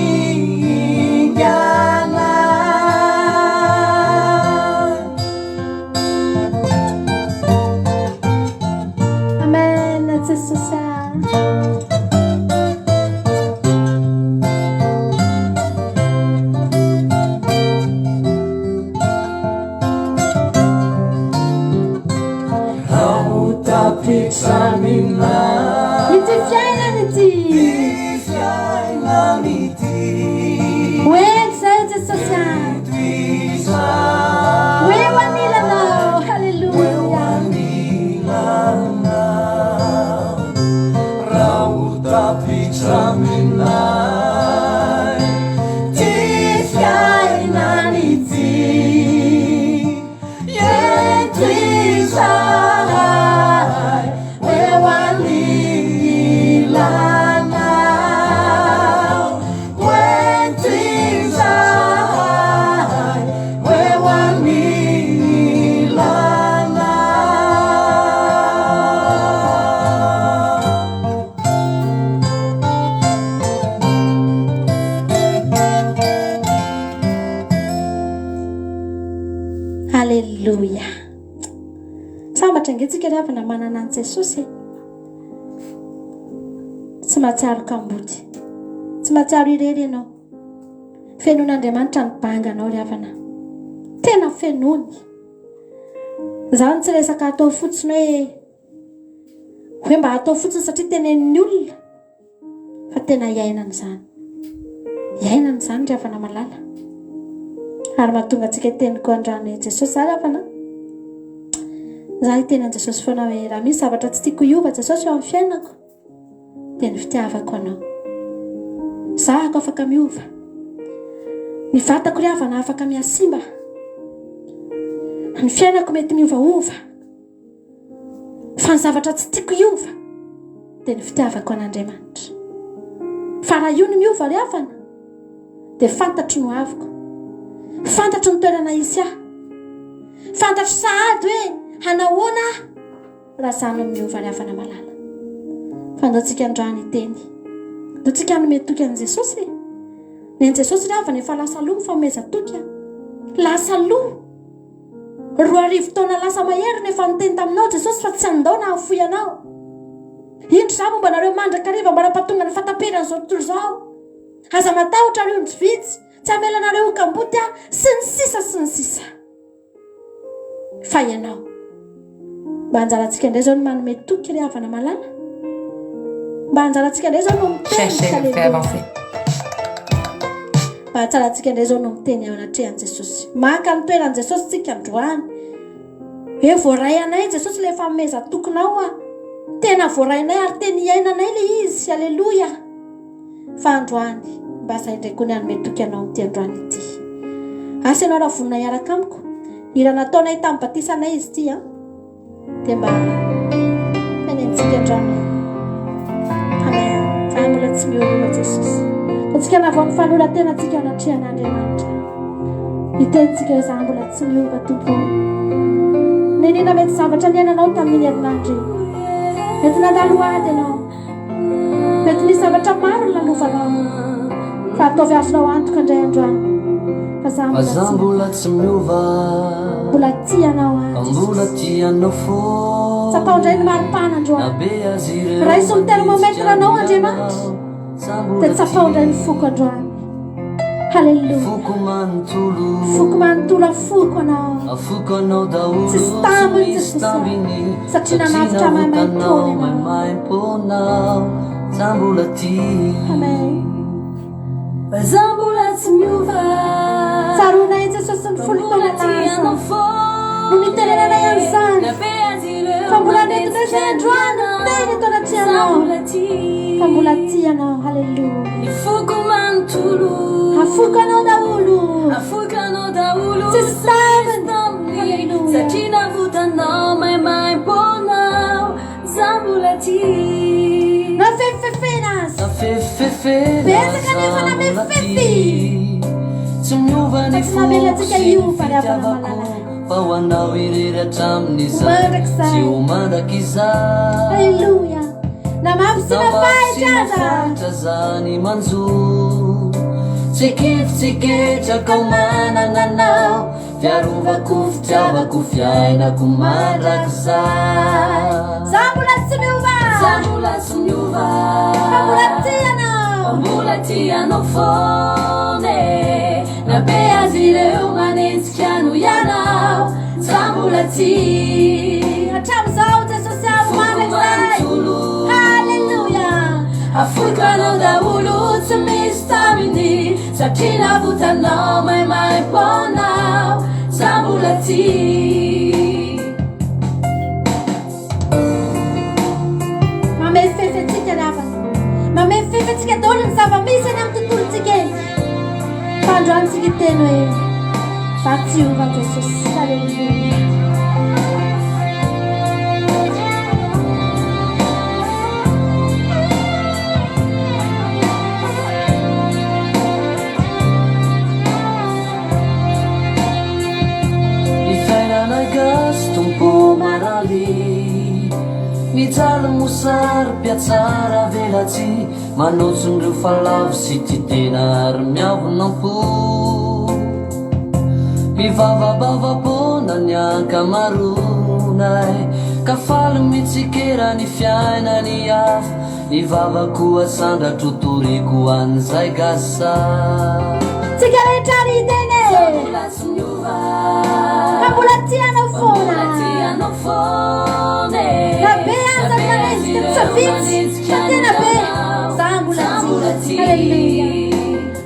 Amen Jesosy. Examinar ity fiainana ity, fiainana ity, oeny zay Jesosy, hoe ho anilanao. Halleluia. Raha ho tapitraminay ty fiainana ity, eto izahay eo anilanao, oento izahay eo anilanao. Halleluia. Sambatra angetsika ravana manana an'i Jesosy. Tsy mahatsiaro kamboty, tsy mahatsiaro irery ianao. Fenon'Andriamanitra ny banganao ry havana, tena fenony. Izany tsy resaka atao fotsiny hoe mba atao fotsiny satria tenenin'ny olona, fa tena iainana izany, iainana izany ry havana malala. Ary mahatonga antsika teniko andrano Jesosy ry havana. zaho tena Jesosy foana hoe raha misy zavatra tsy tiako hiova Jesosy eo amin'ny fiainako dia ny fitiavako anao. Zahako afaka miova, ny vatako ry havana afaka miasimba, ny fiainako mety miovaova, fa ny zavatra tsy tiako hiova dia ny fitiavako an'Andriamanitra. Fa raha io ny miova ry havana dia fantatro no aviko, fantatro ny toerana isy aho, fantatro sahady hoe hanahoana raha zaho no miova ry havana malala. Fa andaontsika androany teny, andaontsika hanome toky an' Jesosy. Ny an' Jesosy ry havana efa lasa loha mifameza toky, lasa loha 2 taona lasa mahery nefa niteny taminao Jesosy fa tsy andao na hafoy anao. Indro za momba nareo mandrakariva mba rapatonga ny fataperana zao tontolo zao, aza matahotra reo ny vitsy, tsy amela nareo kamboty sy ny sisa fa ianao mba anjarantsika indray zao no manome toky ry havana malala, mba anjarantsika indray zao no miteny mba anjarantsika indray zao no miteny ao anatrehan' Jesosy. Maka ny toeran' Jesosy tsika androany hoe voaray anay Jesosy le efa meza tokonao tena voarainay ary teny iainanay le izy. Alleluia. Fa androany mba zay indray koa ny hanome toky anao amin'ity androany ity. Asa ianao raha vonina hiaraka amiko ira nataonay tamin'ny batisanay izy ity dia mba menentsika androany. Amen. Fa mbola tsy miova Jesosy, antsika navao fanola tena antsika ao anatrehan'Andriamanitra. Itentsika hoe za mbola tsy miova Tompo. Nenina mety zavatra niainanao tamin'ny herinandro, mety nandalo ady ianao, mety nisy zavatra maro ny lalovanao, fa ataovy azonao antoka indray androany. Fa za mbola tsy miova, mbola tianao mbola tianao fo. Tsapao indray ny maripana androany. Raha iso ny termometra anao Andriamanitra dia tsapao indray ny foko androany. Halleluja. Foko manontolo afoko anao, tsy stambiny Jesosy satria nanavitra maimaimpona. Amen. Za mbola tsy miova, tsaronay Jesosy ny folo taona lasa no niterenanay an'izany, fa mbola nentinay zay androany teny eto anatrehanao, fa mbola tianao. Halleluja. Afoko anao daholo, tsy stambiny. Halleluja. Satria navotanao maimaimpona, za mbola tia. Na fefefena betsaka nefa namefefy, tsy miova ny foko fa ho anao irery hatramin'izany tsy ho mandraky izany. Halleluja. Namafy sy nafahitra zany manjo, tsikefitsiketsaka ao manana anao, fiarovako fitiavako fiainako mandraky zany. Za mbola tsy miova, fa mbola tianao fone, na be azy ireo manentsika no ianao, za mbola tia. Hatramin'izao Jesosy aho mandraky zay. Halleluja. Afoko anao daholo tsy misy taminy, satria navotanao maimaimpona, za mbola tia. Mamefefetsika ry havana, mamefefetsika daholo ny zava-misy any amin'ny tontolontsika eny, fa androantsika teny hoe za tsy hiova Jesosy. Halleluja. Tompo marali mijaly mosary piatsara velatsy, manotson'ireo falavo sy ty tena ary miavonampo, mivavabavapona ny ankamaronay, ka faly mitsikera ny fiainany hafa, ny vavako asandratra toriko an'izay gasa. Tsika rehetra ry teny mbola tianao fona, na be aza manenjika tsavitsy fa tena be, za mbola tia. Halleluja.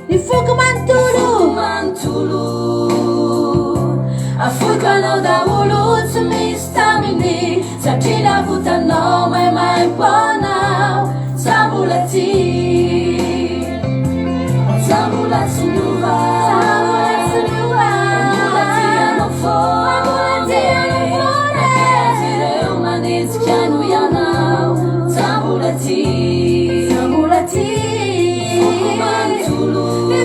Ny foko manontolo, afoko anao daholo tsy misy taminy, satria votanao maimaiponao sambolati sambolatsunova sambolatianao fone zireo manetsikano ianao sambolati sambolati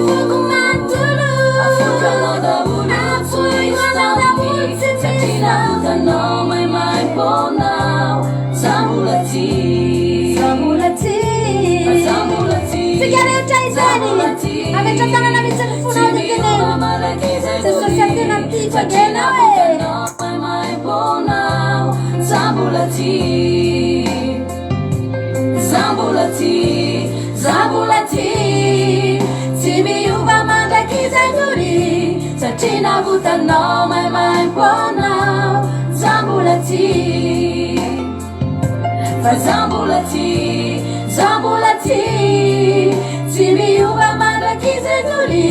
fokomantolo afokanao daholo satria votanao maimaiponao sambolati sambolati sambolati Sigaretra izany ametratanana mitsiny fonao dikene Jesosy atena tiako agenao maimaiponao sambolati sambolati sambolati tsy miova mandrakizanori satria navotanao maimaiponao sambolati fa sambolati sambolati tsy miova mandrakizanori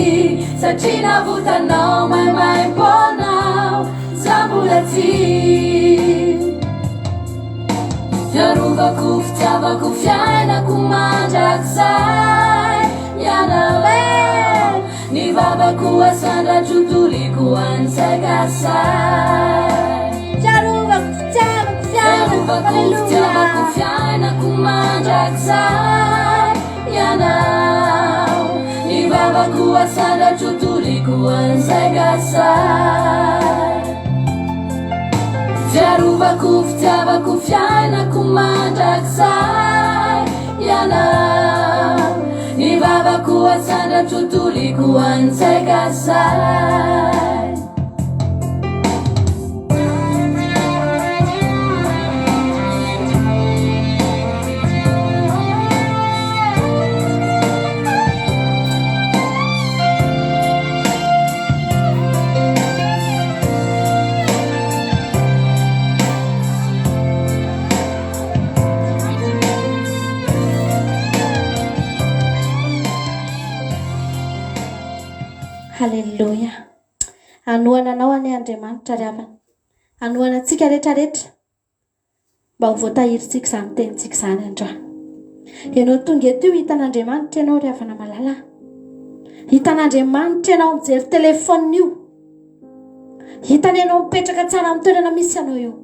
satria navotanao maimaiponao sambolati fiarovako fitiavako fiainako mandrakizay ianao ny vavako asandratro toliko ansakasay Fiarovako fitiavako fiarovako fiainako mandrakizay ianao ny vavako asandratro toliko ansakasay fiarovako fitiavako fiainako mandrakizay ianao ny vavako asandratro toliko ansakasay Halleluja. Anoana anao any Andriamanitra riavana. Anoana antsika rehetrarehetra mba ho voatahiritsika izany tenintsika izany androany. Ianao tonga eto hitan'Andriamanitra ianao riavana malala. Hitan'Andriamanitra ianao mijery telefonina io. Hitany ianao mipetraka tsara amin'ny toerana misy ianao io.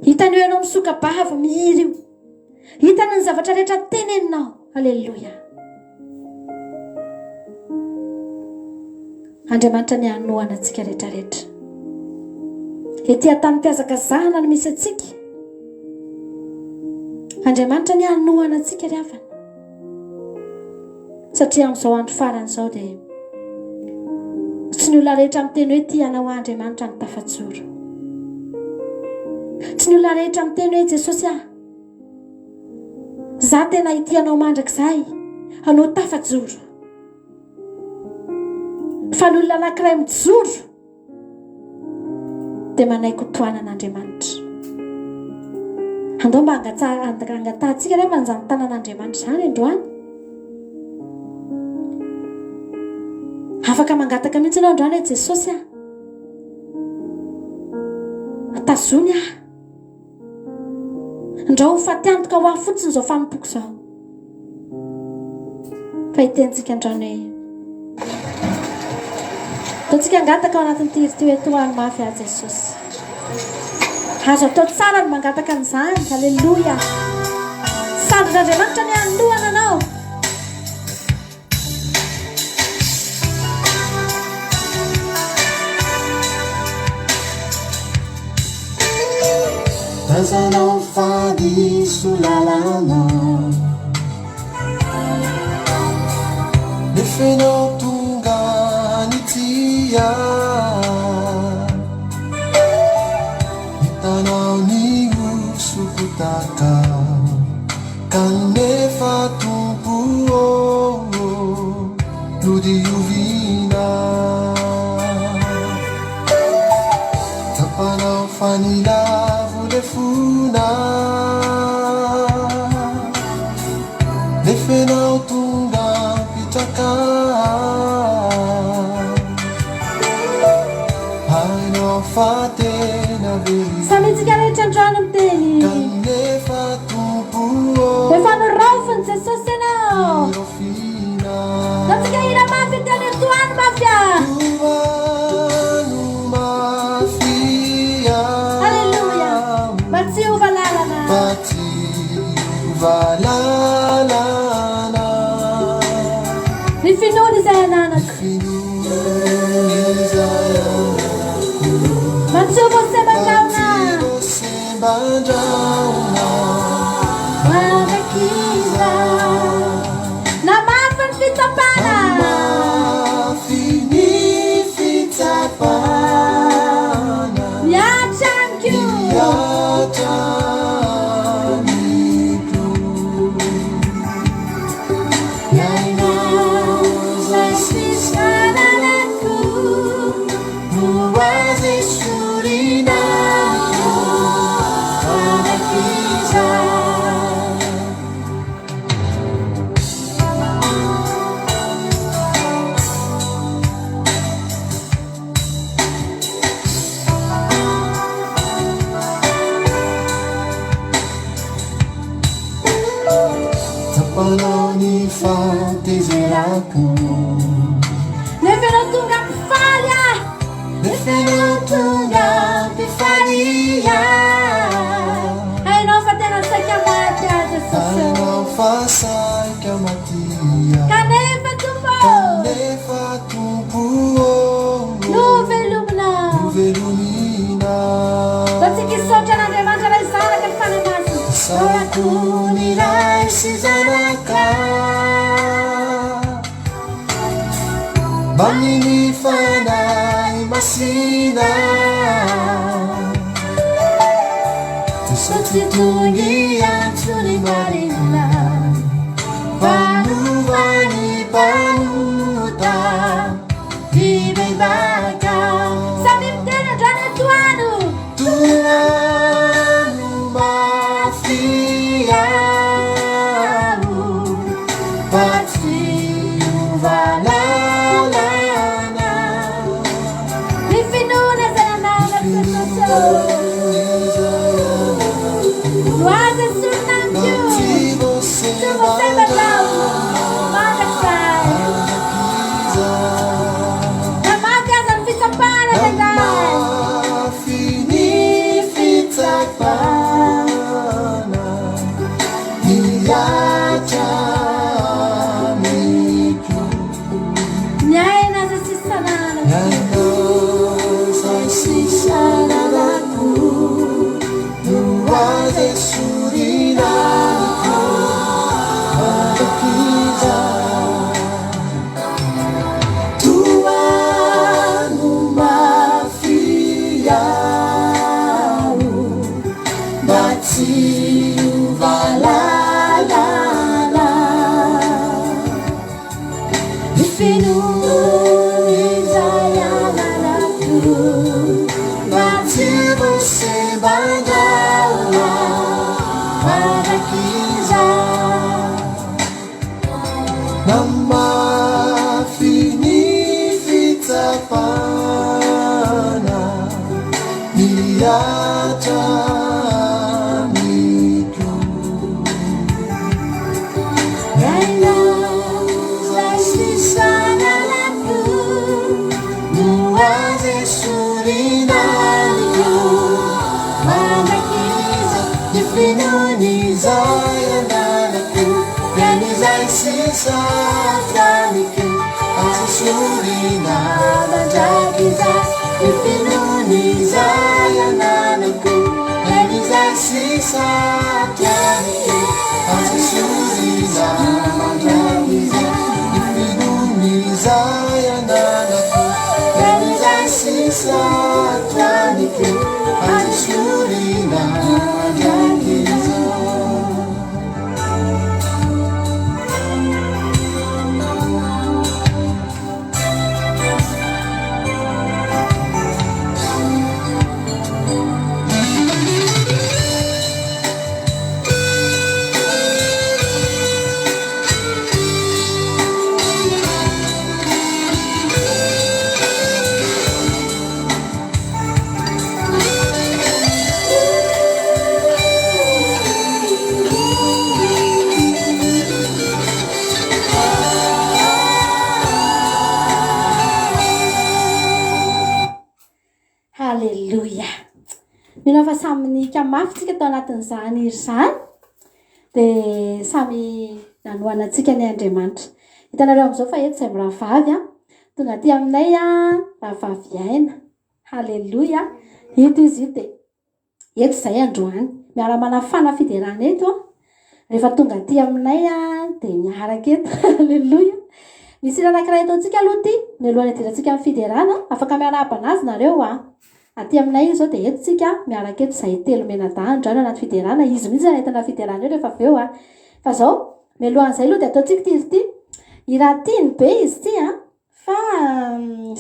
Hitany ianao misoka-bava mihiry io. Hitany ny zavatra rehetra teneninao. Halleluja. Andriamanitra ny anoana antsika rehetrarehetra. Ety an-tany-piazakazahana no misy atsika. Andriamanitra ny anoana antsika riavana. Satria amin'izao andro farany izao dia tsy ny olona rehetra miteny hoe tia anao Andriamanitra ny tafajoro. Tsy ny olona rehetra miteny hoe Jesosy za tena itianao mandrakizay, anao tafajoro. Fa ny olona anankiray mijoro dia manaiky ho toanan'Andriamanitra. Andao mba angatantsika rehefa nyzany tanan'Andriamanitra izany androany. Afaka mangataka mihitsy ianao androany hoe Jesosy tazony andao ho fatiantoka ho aho fotsiny izao fanompoko izao. Fa hitentsika androany hoe ataontsika angataka ao anatin'ity izy ty hoe toany mafy a Jesosy. Azo atao tsara ny mangataka an'izany. Halleluja. Sandrin'Andriamanitra ny anoana anao. Tazanao fadiso lalana nefenao tonga nitia hitanao ny usukutaka kanefa tumpu ludi uvina tapanao fanila funa nefenao tonga pitaka hainao fatena veli Samitsika rehetra androany miteny jesosy anao natsika ira mafy teny toany mafya alleluia mba tsy ova lalana ny finony izay ananako mba tsy ova sembandraona manakiza namafy ny fitsapana Bamini fanai masina Tusotitungi antuni marina Vanuvani panuta Vive baka Samim tena jane tuanu Tuanu mafia Pati uvala Quase surnampio Se você bateu Manda sai Na minha casa não fiz para verdade Fini fiz pana Iacha miku Nyai nasa sisanana Nyai nasa sisanana mino fa samynika mafy tsika tao anatin'izany iry zany dia samy nanoanatsika ny Andriamanitra. Hitanareo amin'izao fa eto zay miravavy a tonga aty aminay a ravavy aina. Halleloia. Ito izy io dia eto zay androany miara-manafana fiderana eto a rehefa tonga aty aminay a dia miaraka eto. Halleloia. Misy anankiray ataontsika aloha ty ny alohan'ny hidirantsika amin'ny fiderana afaka miarahaba anazy nareo a aty aminay io zao dia eto tsika miaraka eto zay telo menadahany drano anaty fiderana izy mihitsy anentana fiderana eo rehefa avy eo a fa zao mialohan'izay aloha dia ataontsika ty izy ty iratiny be izy ty a fa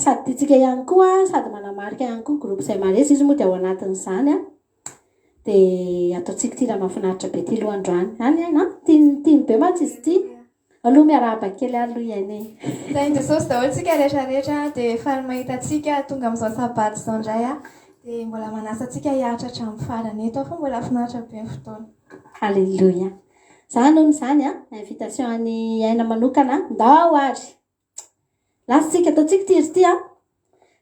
sady tiantsika ihany koa sady manamarika ihany koa groupe izay maresy izy moa dia ao anatin'izany a dia ataontsika ty raha mahafinaritra be ty lohandroany any na tiany be mantsy izy ty aloha miarahaba kely aloha iany Zay Jesosy daholo tsika rehetrarehetra dia faly mahitatsika tonga amin'izao sabaty izao indray a dia mbola manasantsika hiaritra hatramin'ny farany eto fa mbola finaritra be ny fotoana. Halleloia. Zany noho izany a invitation any aina manokana ndao ary lasitsika ataontsika ty izy ty a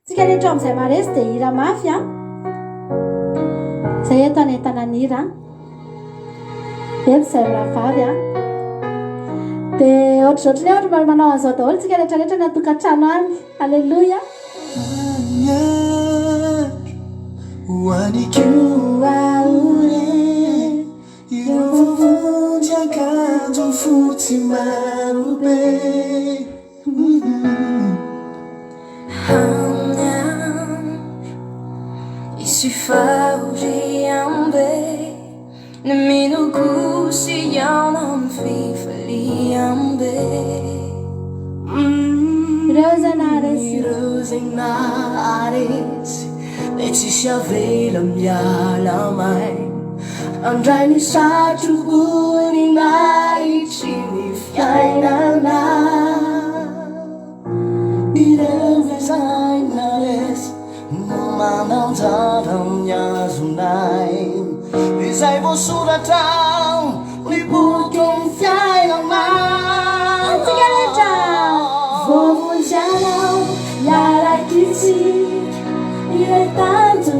tsika rehetra amin'izay maresy dia hira mafy a zay eto anentana ny hira eto zay miravavy a dia ohatraohatrany ohatra manao an'izao daholo tsika rehetrarehetra ny atokantrano any. Halleloia. Ireo fotsy marobe Isi fauriambe Na minukusi yanam fifaliambe Rosanares Letícia vela miala mai Andrai ni satrubuni naiti ni fiainana Irevezainales Mamandaram yazunai Izai vosuratau Libutum fiainana Tigaleta Vovunjanau Yarakisi Iretantu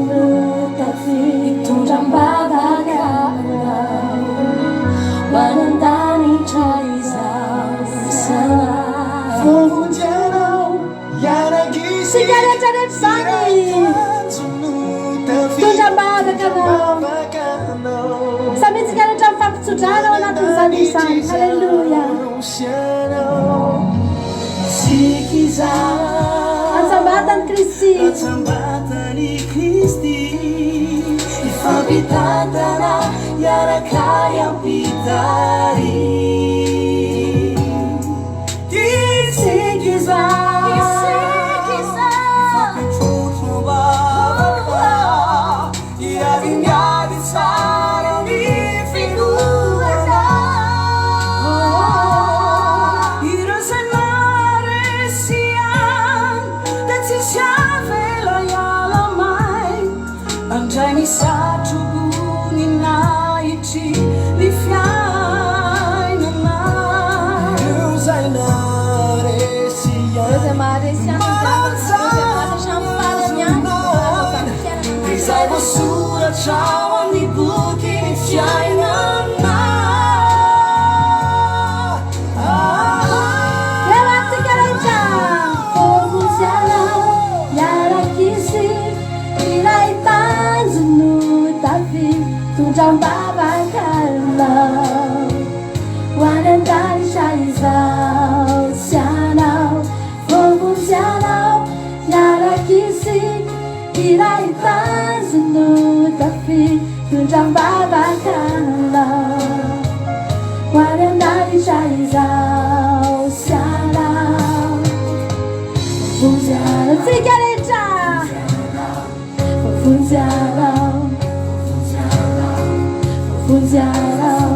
Tafi Tunjambabagana Wanandani Chaisa Sana Vovunjanau Yarakisi Tigaleta Sani Tunjambabagana Sami tigaleta mfampitsodrana ao anatin'izany izany. Halleluia. Atsambatany Kristy Ifampitantana yarakay ampitary Tisikiza Ifampitotro mababaka Iavingavi tsara ny finoana Ireo zanaresian Da tsisy avela iala mai Andray misatrobony nahitry ny fiainana Ireo zay naresian Izay voasoratra ao amin'ny boky ny fiainana Eo atsika rehetra Vovunjanao Yarakisi Iray tanjony Davi Tondram-babakana Hoan'an-danitra izao sianao Vovunjanao Yarakisi Iray tanjony Davi Tondram-babakana Hoan'an-danitra izao sianao Vovunjanao Tsika rehetra Vovunjanao Vovunjanao Vovunjanao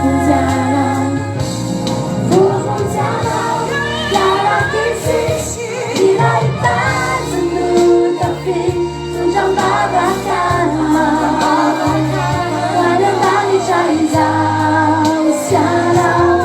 Vovunjanao Vovunjanao Yarakisi Iray tanjony Davi Tondram-babakana Hoan'an-danitra izao sianao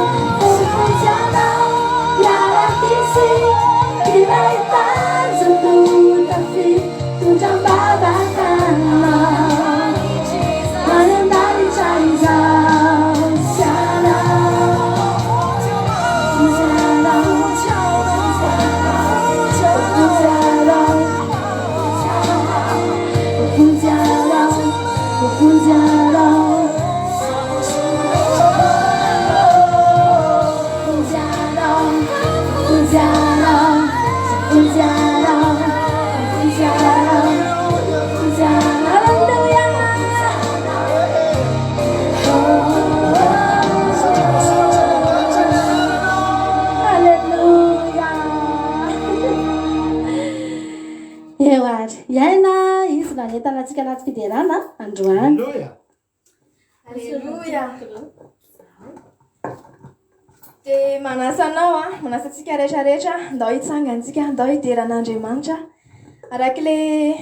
iaina izy nanentana antsika anaty fiderana androany. Alleluia. Dia manasanao manasa antsika rehetrarehetra ndao hitsangantsika ndao hideran'Andriamanitra arak'ilay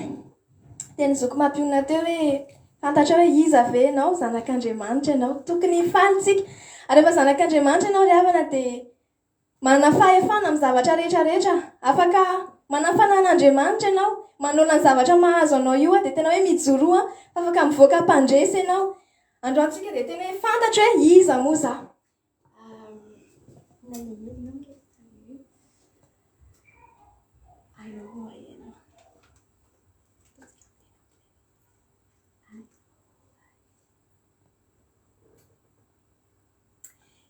teny zoko mampionona teo hoe fantatra hoe iza ve ianao zanak'Andriamanitra ianao tokony hifalintsika ary rehefa zanak'Andriamanitra ianao ry havana dia manana fahefana amin'ny zavatra rehetrarehetra afaka manafana an'Andriamanitra ianao manona ny zavatra mahazo anao io dia tena hoe mijoroa afaka mivoaka mpandresy ianao androantsika dia tena hoe fantatra hoe iza moa za.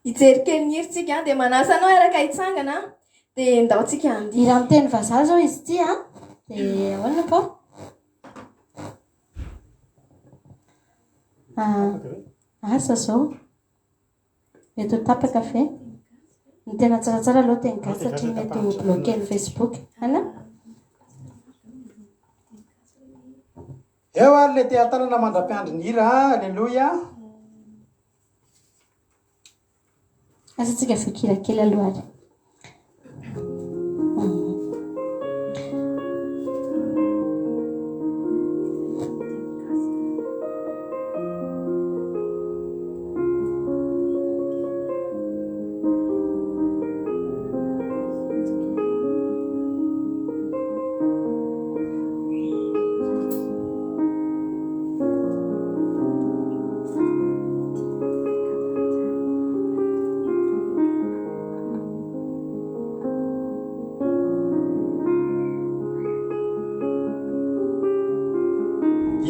Hijery ny hiritsika dia manasa anao araka hitsangana dia ndaotsika andia. Ira miteny vazaha zao izy ity dia ahoana po? Asa zao mety ho tapaka fe ny tena tsaratsara aloha teny gasy satria mety ho bloqué ny Facebook ana eo ary le tia tanana mandra-piandry ny hira. Alleluia. asatsika fikirakely aloha ary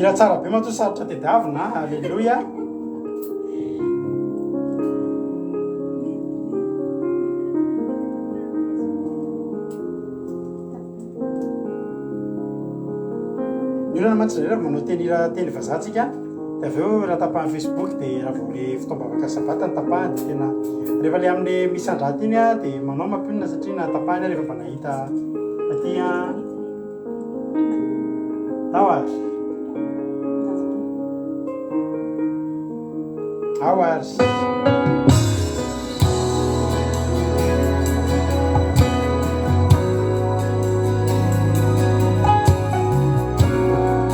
Ira tsara be mato sarotra tediavina. Alleluia. Milona mantsy manao teny vazahantsika dia avy eo raha tapahany Facebook dia raha vao le fitaombavaka sabata ny tapahany dia tena rehefa le amin'le misy andraty iny dia manao mampionina satria na tapahany rehefa mba nahita aty ao ary ao ary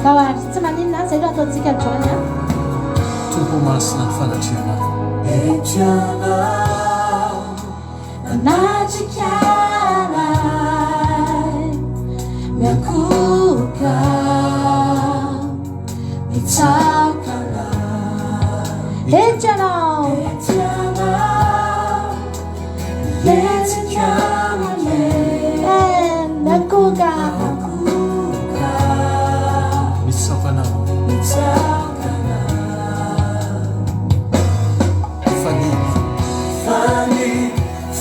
kawary tsy maninona zay aloha ataontsika androany tompo masina ny fanatriana najikianay miakuka mitsaukana hetjanao yetsikamane miakuka mitsaokanao mitsaukana fani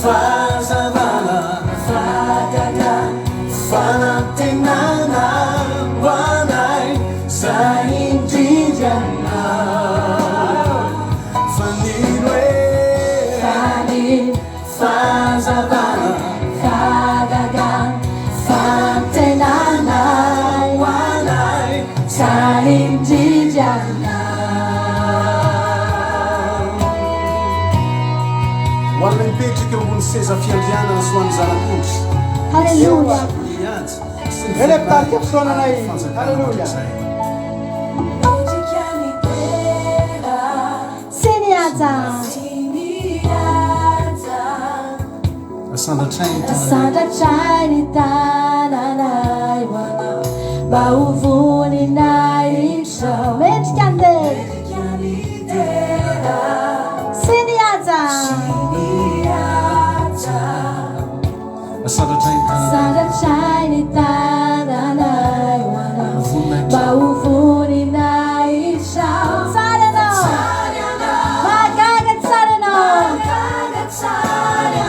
fazavana fagaga fanatenana wanai saindrijana fanirwe fani fazavana fagaga fantenana wanai saindrijana wala mipetraka eo ambony seza fiandriana ny soany zanak'ondry halleluja iantsy ele mpitarika mpisaonanay. Alleluia. siniaja asandratrainy sandratrainy tananay wana baovoninay itrao metrika andeha siniaja asandratrainy sandratrainy tananay wana baovoninay itrao tsara anao mahagaga tsara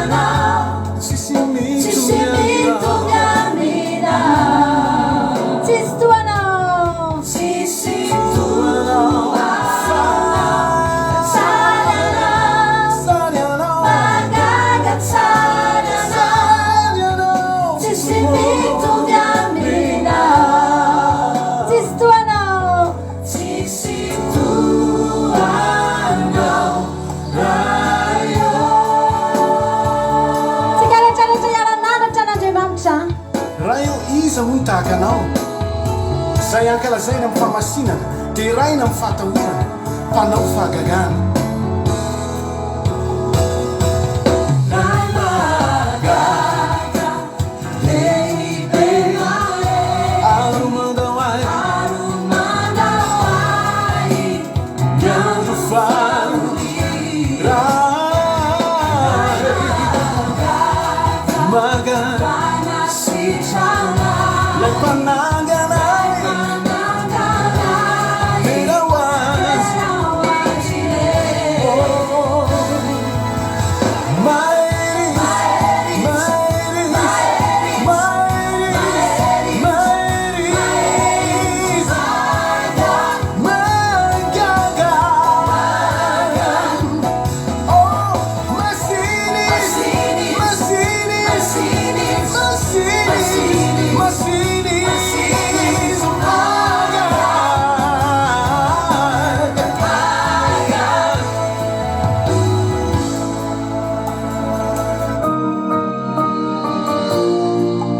anao tsisy tsisy mitovy aminao tsisy toanao tsisy toa iza moa nitahaka anao zay ankalazaina amin'ny famasinana dia raina amin'ny fahatahorana mpanao fahagagana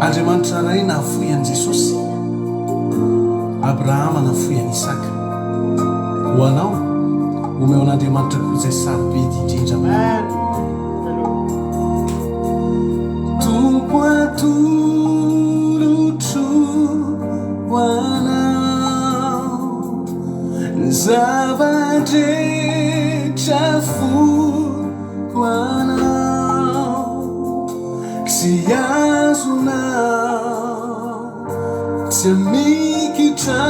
andriamanitra ray nahafoy an' jesosy abrahama nahafoy an' isaka ho anao omeo an'andriamanitra koa zay sarobe indrindra tompo atolotro ho anao zavadretra fo ho anao sy azonao tsy mikitra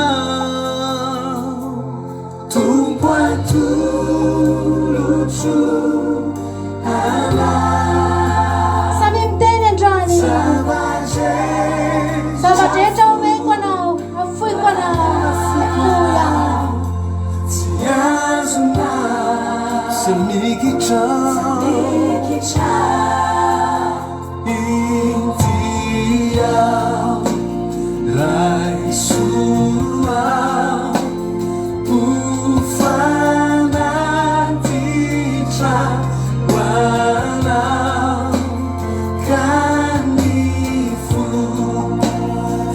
tompo atolotro anao samy miteny androany zavadretra omeko anao afoiko anao tsy azonao tsy mikitra Intiao Rai Sua Ufanatitra Wanau Kanifu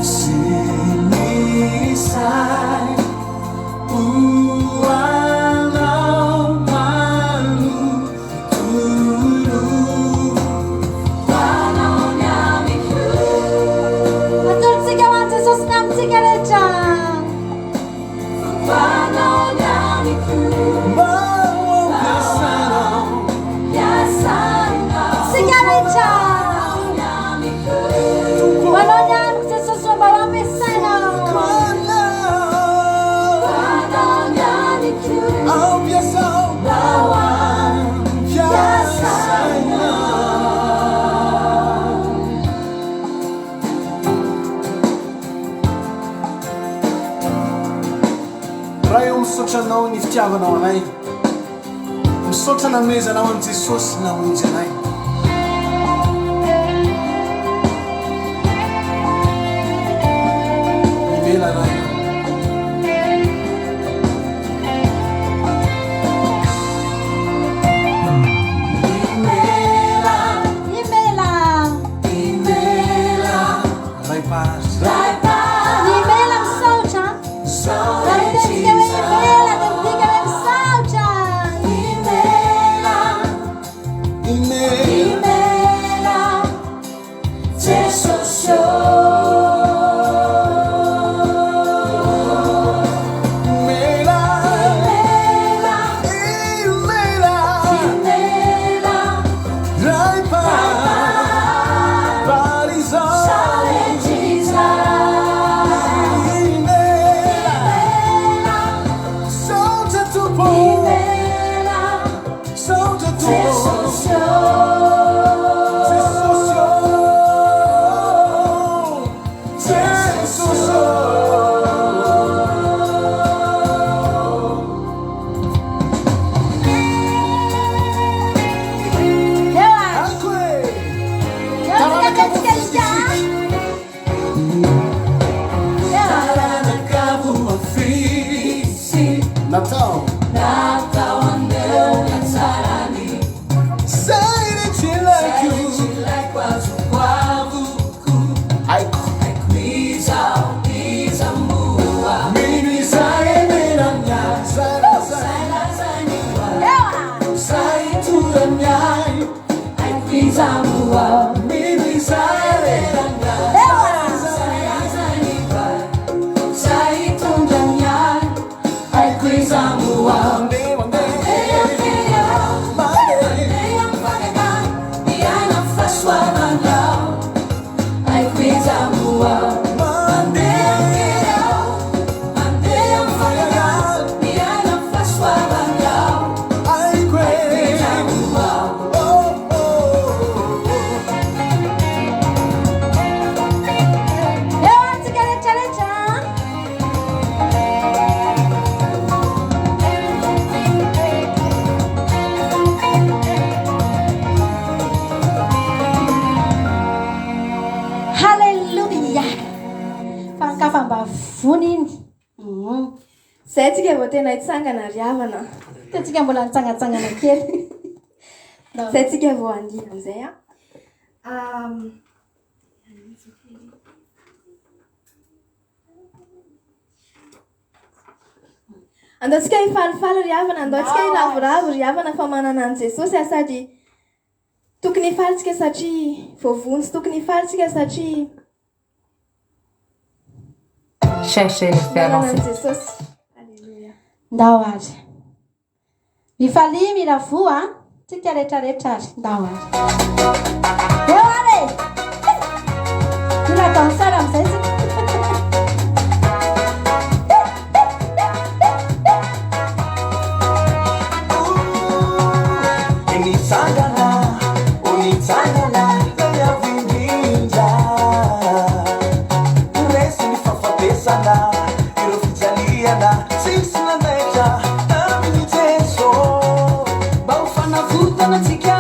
Sinisai Uanau Manu Tulu misaotranao ny fitiavanao anay misaotra namezanao an' jesosy namonjy anay mivela ray ray pazy Ai kafa mba vony iny zay tsika vao tena hitsangana riavana tsika mbola nitsangatsangana kely zay tsika vao andina amizay a andaotsika hifalifaly riavana andaotsika hiravoravo riavana fa manana an' jesosy sady tokony hifalitsika satria voavonsy tokony hifalitsika satria manana an' jesosy alleluia ndao ary mifaly miravoa tsika rehetrarehetra ary ndao ary eo ary mila danseur amizay tsika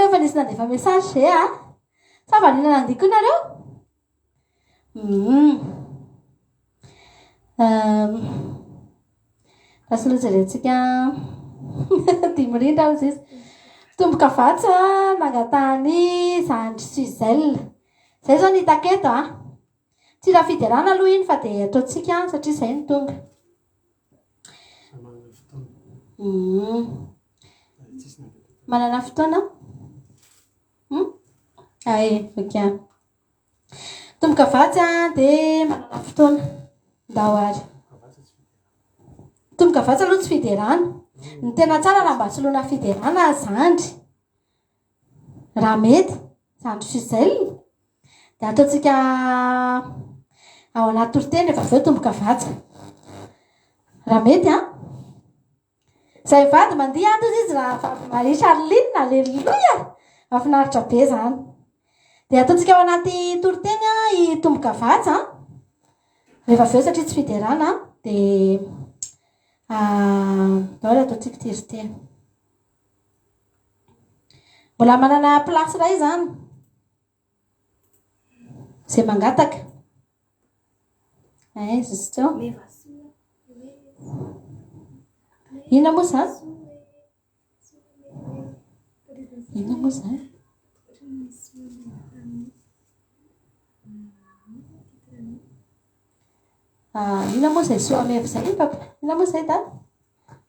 efa nisy nandefa message zay a sa valina nandiko nareo rasolo jerentsika dimorindra ao zizy tomboka vatsa nangatany zandry Suzelle zay zao nitaketo a tsy raha fiderana aloha iny fa de ataotsika satria zay ny tonga manana fotoana ay oka tomboka vatsy a de manana fotoana dahoary tomboka vatsy aloha tsy fiderana ny tena tsara raha mba soloana fiderana zandry raha mety zandry Suzelle de ataotsika ao anaty toriteny efa aveo tomboka vatsy raha mety a zay vady mandiha ato izy raha Marie Charline na aleluia mahafinaritra be zany de ataotsika ao anaty toriteny i tomboka vatsy a rehefa aveo satria tsy fiderana de daholy ataotsika tiriteny mbola manana plasy ray zany zay mangataka juste ina moa zany ina moa zany ina moa zay soa meva zay papa ina moa zay da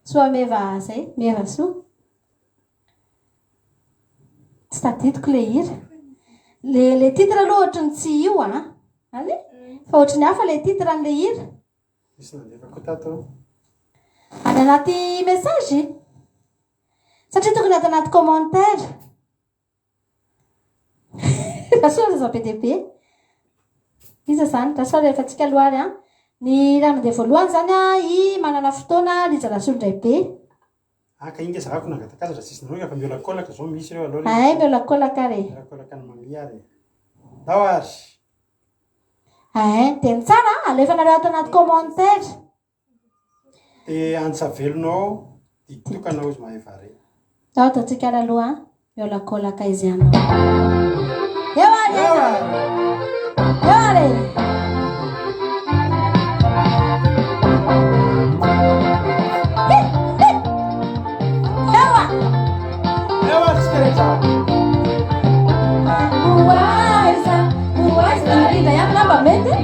soa meva zay meva soa tsy tadidiko le hira le titre aloha ohatrany tsy io a ale fa ohatrany hafa le titre an'le hira misy nandefako tato any anaty message satria tokony ato anaty commentaire rasoa za be deaibe iza zany rasoa rehefa tsika loary a ny rano de voalohany zany a i manana fotoana liza rasolondray be aka inga zahako nangatakazy raha sisy nareo fa miolakolaka zao misy reo aloha ay miolakolaka re miolakolaka ny mamiary dahoary de ny tsara alefa nareo ato anaty commentaire de antsavelonao ditokanao izy mahevare zao ataotsika aloha miolakolaka izy anao eoare eoare Marina, ya novamente.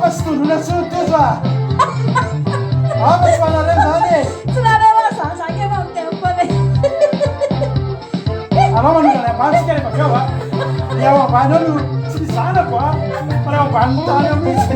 Mas tu não é seu Deus lá. Tsy nareo zazaka efa mitempone. Anao manokana ambany tsika rehefa avy eo a. Ny ao ambany ao no tsy zanako a. Fa ny ao ambany no tany ao mihitsy.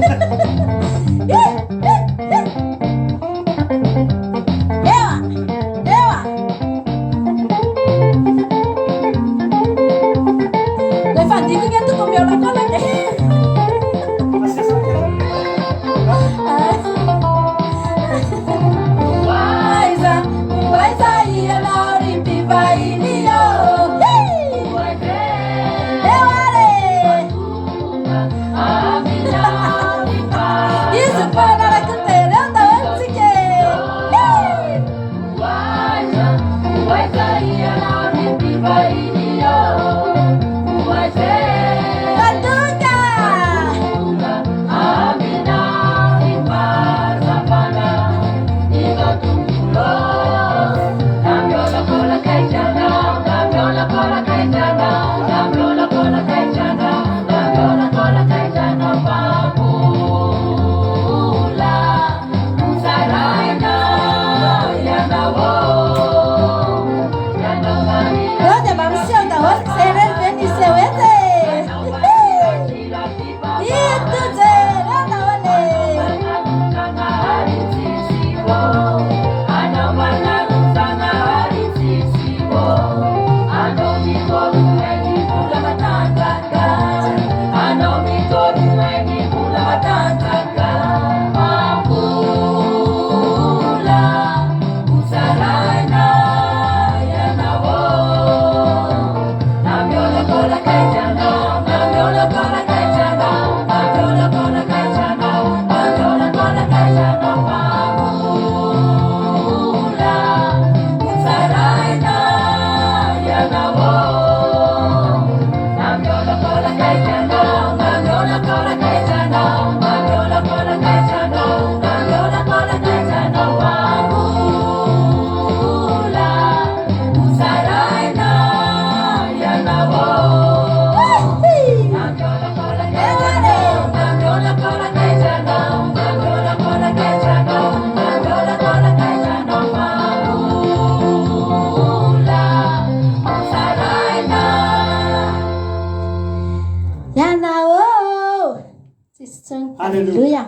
Alleluia.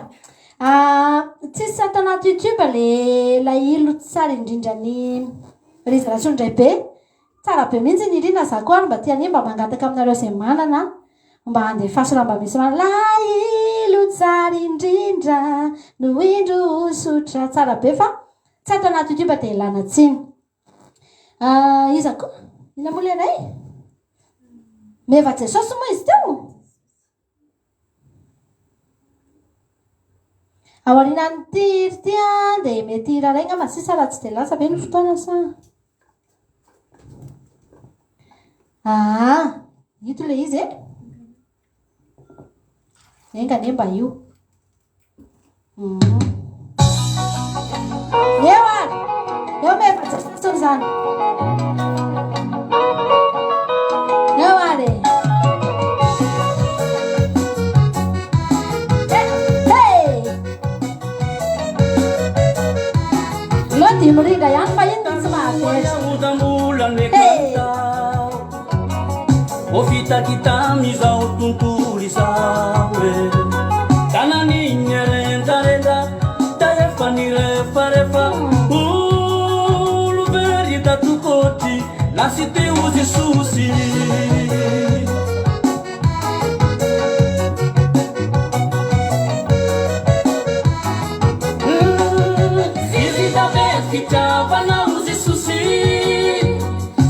Tsisy atao anaty YouTube la ilo tsara indrindra ny réservation indray be. Tsara be mihitsy ny irina za koa mba tiany mba mangataka aminareo izay manana mba handefasy raha mba misy mana la ilo tsara indrindra no indro sotra tsara be fa tsy atao anaty YouTube dia ilana tsiny. Iza koa ina moa lenay meva Jesosy moa izy teo. Aorianan'ny tiry ty a dia mety raray ngamba sisa raha tsy dia lasa be ny fotoana sa. Ito le izy engane mba io. Eo ary eo mefa Jesosy zany. Eo ary Mirindra ihany fa iny tsy mahavery. O fitaky tamizao tontolo izao tanan'igny rendrarendra da efa nirefarefa olo very da tokotry lasy teo Jesosy. Fitiavanao Jesosy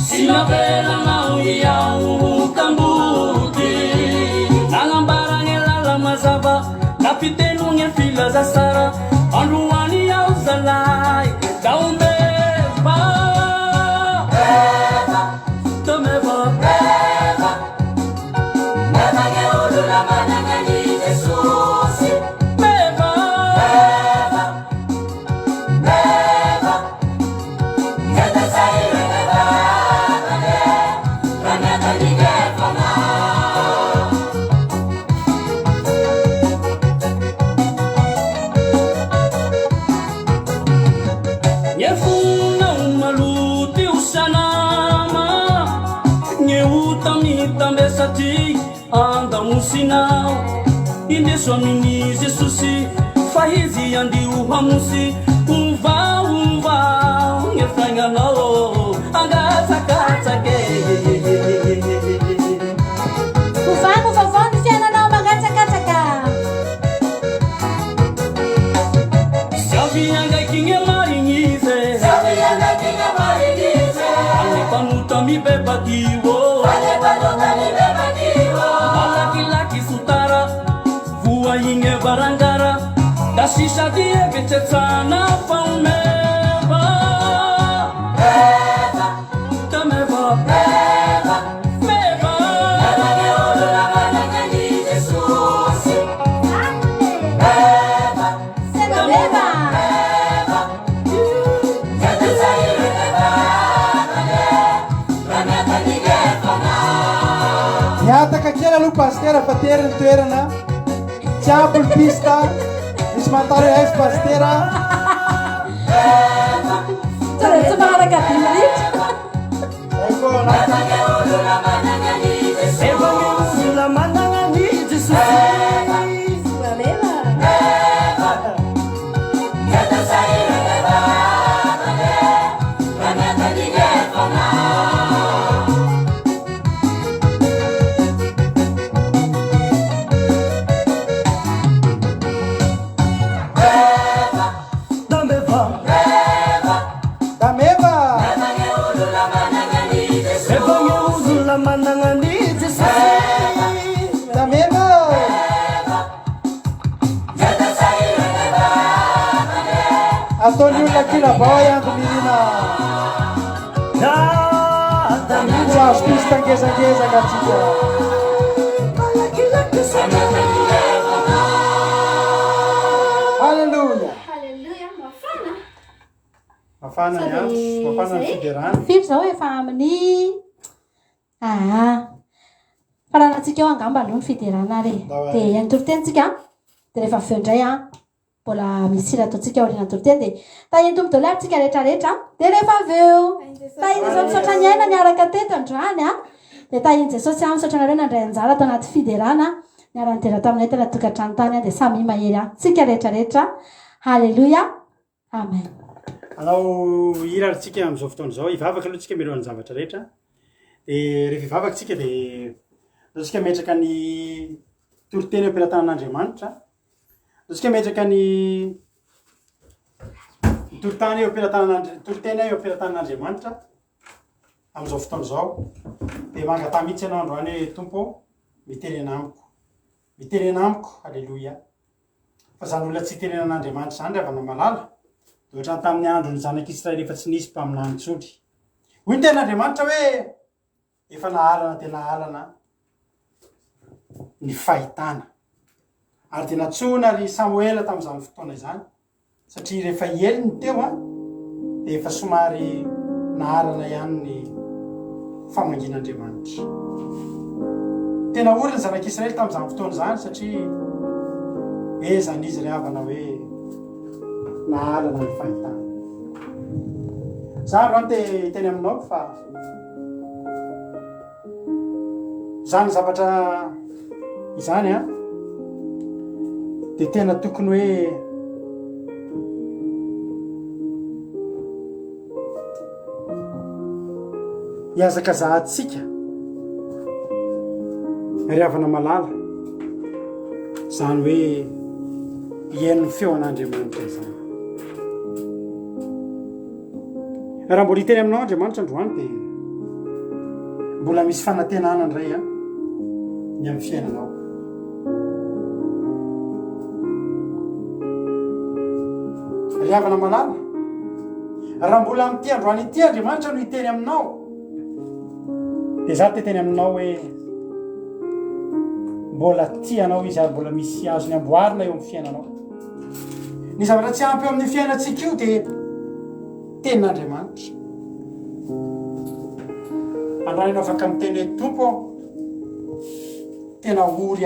sy navelanao iao tamboty nagnambaragny lala mazava napitenogny filaza sara androany ao zalay da omeva tomeva mevagne olo namanagny Jesosy meva satria andamosinao indeso aminy jesosy fa izy andio hamosy ovaovao ngefagnanao angatsakatsake ovano vavao ny fiainanao mangatsakatsaka savy angaiky marignize anepanota mibebadio malakilaky sotara voa igny varangara da sisady evetsetsana faomeva tameva meva miataka kely aloha pastera fa tery ny toerana tsy ampy ny pista misy mataro aizy pastera tsy maharaka dimritra evangeolona manana ny jesosy ataony olona kilavao iandomihina tsy azo pista ngezangezaka atsika halleluia mafana ny andro mafana ny fiderana firy zao efa amin'ny faranatsika eo angamba aloha ny fiderana re dia antoritentsika dia rehefa aveo indray mbola misy hira ataontsika aoriana toroteny dia tahiny tombo daholo atsika rehetrarehetra dia rehefa aveo tahiny zao misaotra ny aina niaraka teto androany dia tahiny jesosy misaotra nareo nandray anjara atao anaty fiderana niara-nidera taminay tena tokantrano tany dia samy mahery tsika rehetrarehetra halleloia amen anao hirarytsika amin'izao fotoana izao hivavaka aloha tsika miroan'ny zavatra rehetra dia rehefa hivavaka tsika dia zao tsika metraka ny toroteny ampilatanan'Andriamanitra tsika metraka ny torotany eo toroteny eo ampilatanan'Andriamanitra amin'izao fotoana izao dia mangatà mihitsy ianao androany hoe tompo miterena amiko halleloia fa zany olona tsy hiterenan'Andriamanitra zany ravana malala dia ohatrany tamin'ny andro ny zanak'Israely efa tsy nisy mpaminany tsody hoy ny ten'Andriamanitra hoe efa nahalana dia nahalana ny fahitana ary dia natsona ry Samoela tamin'izany fotoana izany satria rehefa ely ny teo dia efa somary nahalana ihany ny famangin'Andriamanitra tena ory ny zanak'Israely tamin'izany fotoana izany satria ezany izy ry havana hoe nahalana ny fahitana za androany dia teny aminao fa zany zavatra izany dia tena tokony hoe hiazakazahantsika ry havana malala zany hoe hiaino ny feo an'Andriamanitra izany raha mbola hiteny aminao Andriamanitra androany dia mbola misy fanantenana indray ny amin'ny fiainanao ry havana malala raha mbola amin'ity androany ity Andriamanitra no hiteny aminao dia za teteny aminao hoe mbola tianao izy ary mbola misy azony amboarina eo amin'ny fiainanao ny zavatra tsy ampy eo amin'ny fiainantsika io dia tenin'Andriamanitra androany anao afaka miteny hoe tompo tena ory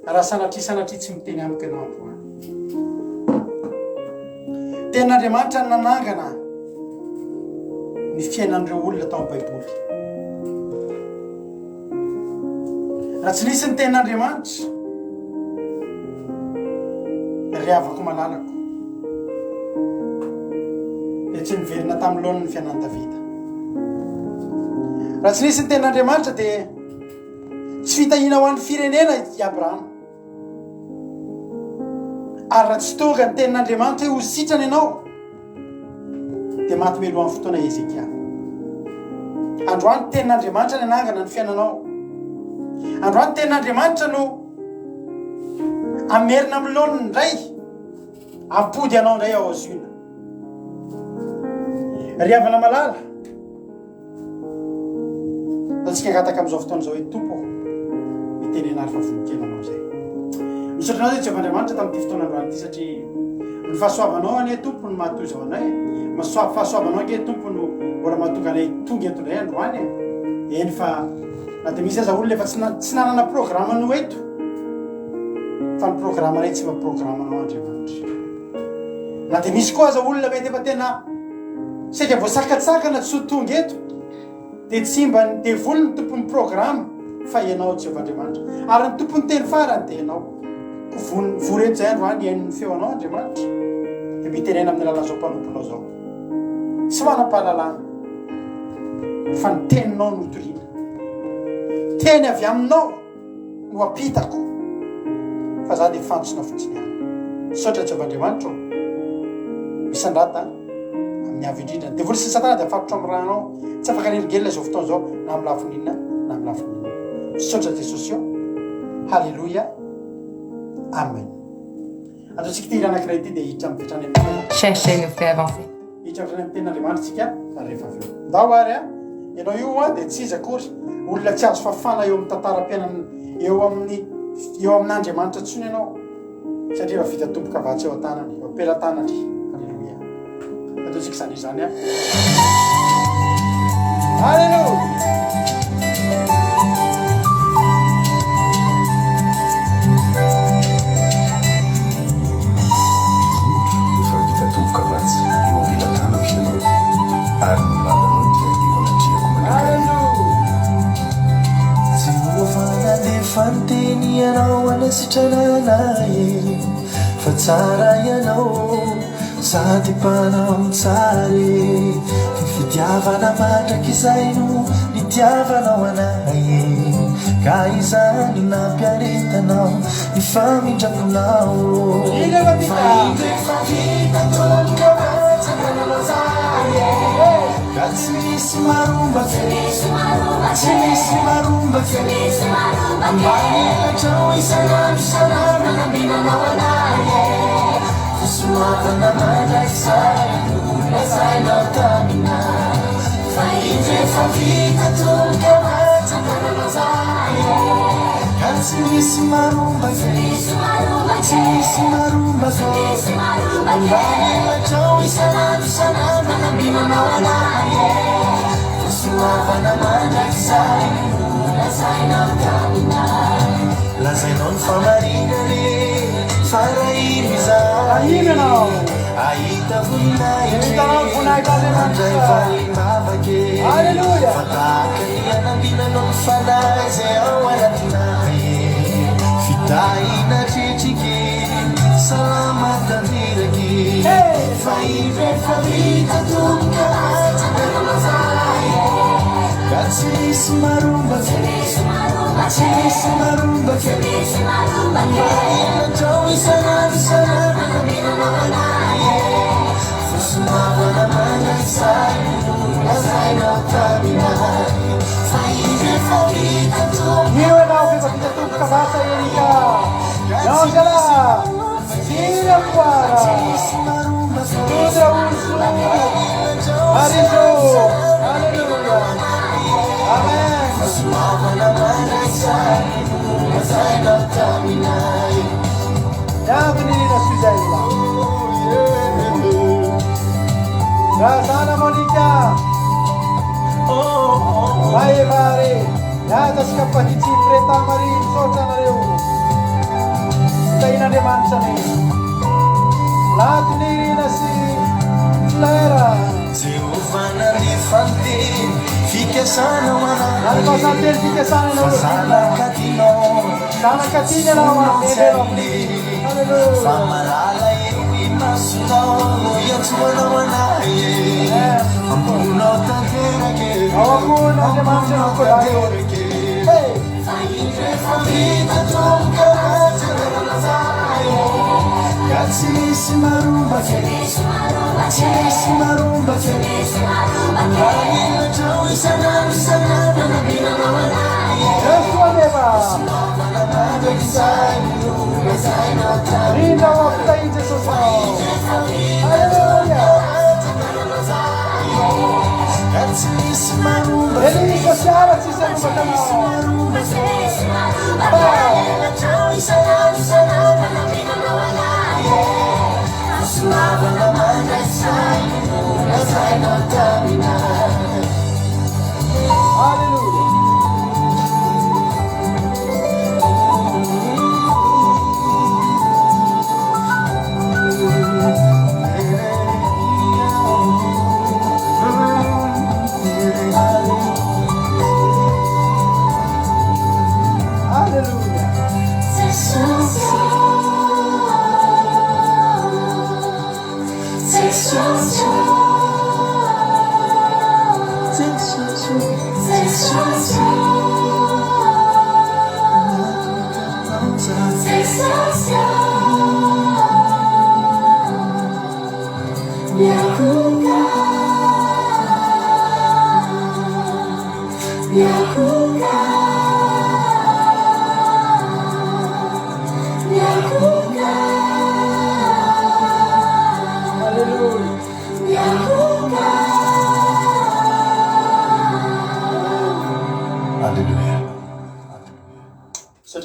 raha sanatria tsy miteny amiko ianao androany tenin'Andriamanitra ny nanangana ny fiainan'ireo olona tao baiboly. Raha tsy nisy ny ten'Andriamanitra riavako malalako dia tsy niverina tamin'ny lohan'ny ny fiainan'i Davida. Raha tsy nisy ny ten'Andriamanitra dia tsy fitahina ho an'ny firenena i Abrahama. Ary raha tsy tonga ny ten'Andriamanitra ho sitrany ianao dia maty melohan'ny fotoana Ezekia. Androany ten'Andriamanitra ny anangana ny fiainanao. Androany ten'Andriamanitra no amerina amin'ny lohan'ny indray ampody ianao indray ao azoina. Riavana malala atsika angataka amin'izao fotoana izao hoe tompo mitenena ary fa vonikely anao izay. Misaotranao zay Jehovah'Andriamanitra tamin'ity fotoana androany ity satria ny fahasoavanao ane tompo no mahatoy izao anay. Fahasoavanao ange tompo no mbola mahatonga anay tonga eto indray androany. Eny fa na dia misy aza olona efa tsy nanana programma no eto fa ny programma anay tsy maprogramanao Andriamanitra. Na dia misy koa aza olona mety efa tena saika voasakatsakana tsy ho tonga eto dia tsy mba ny devoly ny tompon'ny programma fa ianao Jehovah'Andriamanitra. Ary ny tompon'ny teny farany dia ianao. Voreto izay androany iain'ny feo anao Andriamanitra dia mitenena amin'ny alalan'izao mpanomponao izao. Tsy manam-pahalalana fa ny teninao no toriana. Teny avy aminao no apitako fa za dia fantsona fotsiny ihany. Saotra Jehovah'Andriamanitra misandrata amin'ny avy indrindra. Dia voly sy satana dia afakotra amin'ny ranao tsy afaka nerigelina izao fotoana izao na amin'ny lafininna na amin'ny lafininna. Saotra Jesosy io. Halleluja. Amen. Ataontsika ity anankiray ity dia hiditra mipetrany amin'ny Cherchez le fait avancer. hiditra mipetrany amin'ny ten'Andriamanitra rehefa avy eo. Ndao ary ianao io dia tsy izy akory olona tsy azo fafana eo amin'ny tantaram-piainana eo amin'Andriamanitra tsony ianao satria efa vita tomboka avatsy eo an-tanany eo am-pelantanany. Halleluja. Ataontsika izany izany Halleluja. Fanteny ianao anasitrananae fa tsara ianao sady mpanamtsary ny fitiavana mandraky izay no nitiavanao anaye ka izany nampiaretanao ny famindrakonao Tsy misy maromba tsy misy maromba ambanelatrao isanandro isanandro nambinanao anaye fisoavana mandrakizay lazainao tamina fa izy efa vita tonga matsangananao zaye ka tsy misy maromba tsy misy maromba ambanelatrao isanandro isanandro nambinanao anaye fisoavana mandrakizay lazainao tamina lazainao ny famarinany farahino izay ahita voninahitandray vary mavake fataka ny anambinanao ny fanahy izay ao anatinaye fitahina tretriky salama tandiraky fa irefa vita tomboka atsangananao zaye ka tsy misy maromba ambailatrao isanandro isanandro nambinanao anaye fosomavana mandrakizay lazainao taminaye fa irefa vita tomboka io ianao efa vita tomboka vasa Erika. Não, Gela! Tira fora! Tudo uso! Marido! Aleluia! Amém! Ya menina Suzaila. Razana Monica. Vai Mari. Ya das kapatiti preta Mari sorta na reu. Taina de manchane. La tunirina si Flera. fanalefante fikasana Alfazantely fikasana anao. zanakatinao Zanakatiny anao fa malala eny masonao iantsoanao anahy ambonao tanterake ao ambon'Andriamanitra no tanterake Kasi si marumba che si marumba che Chau sana sana na bina na wala Yesu ameva. Linda wakta in Jesus name. Hallelujah. Ele sociala ci siamo battanati. Hallelujah.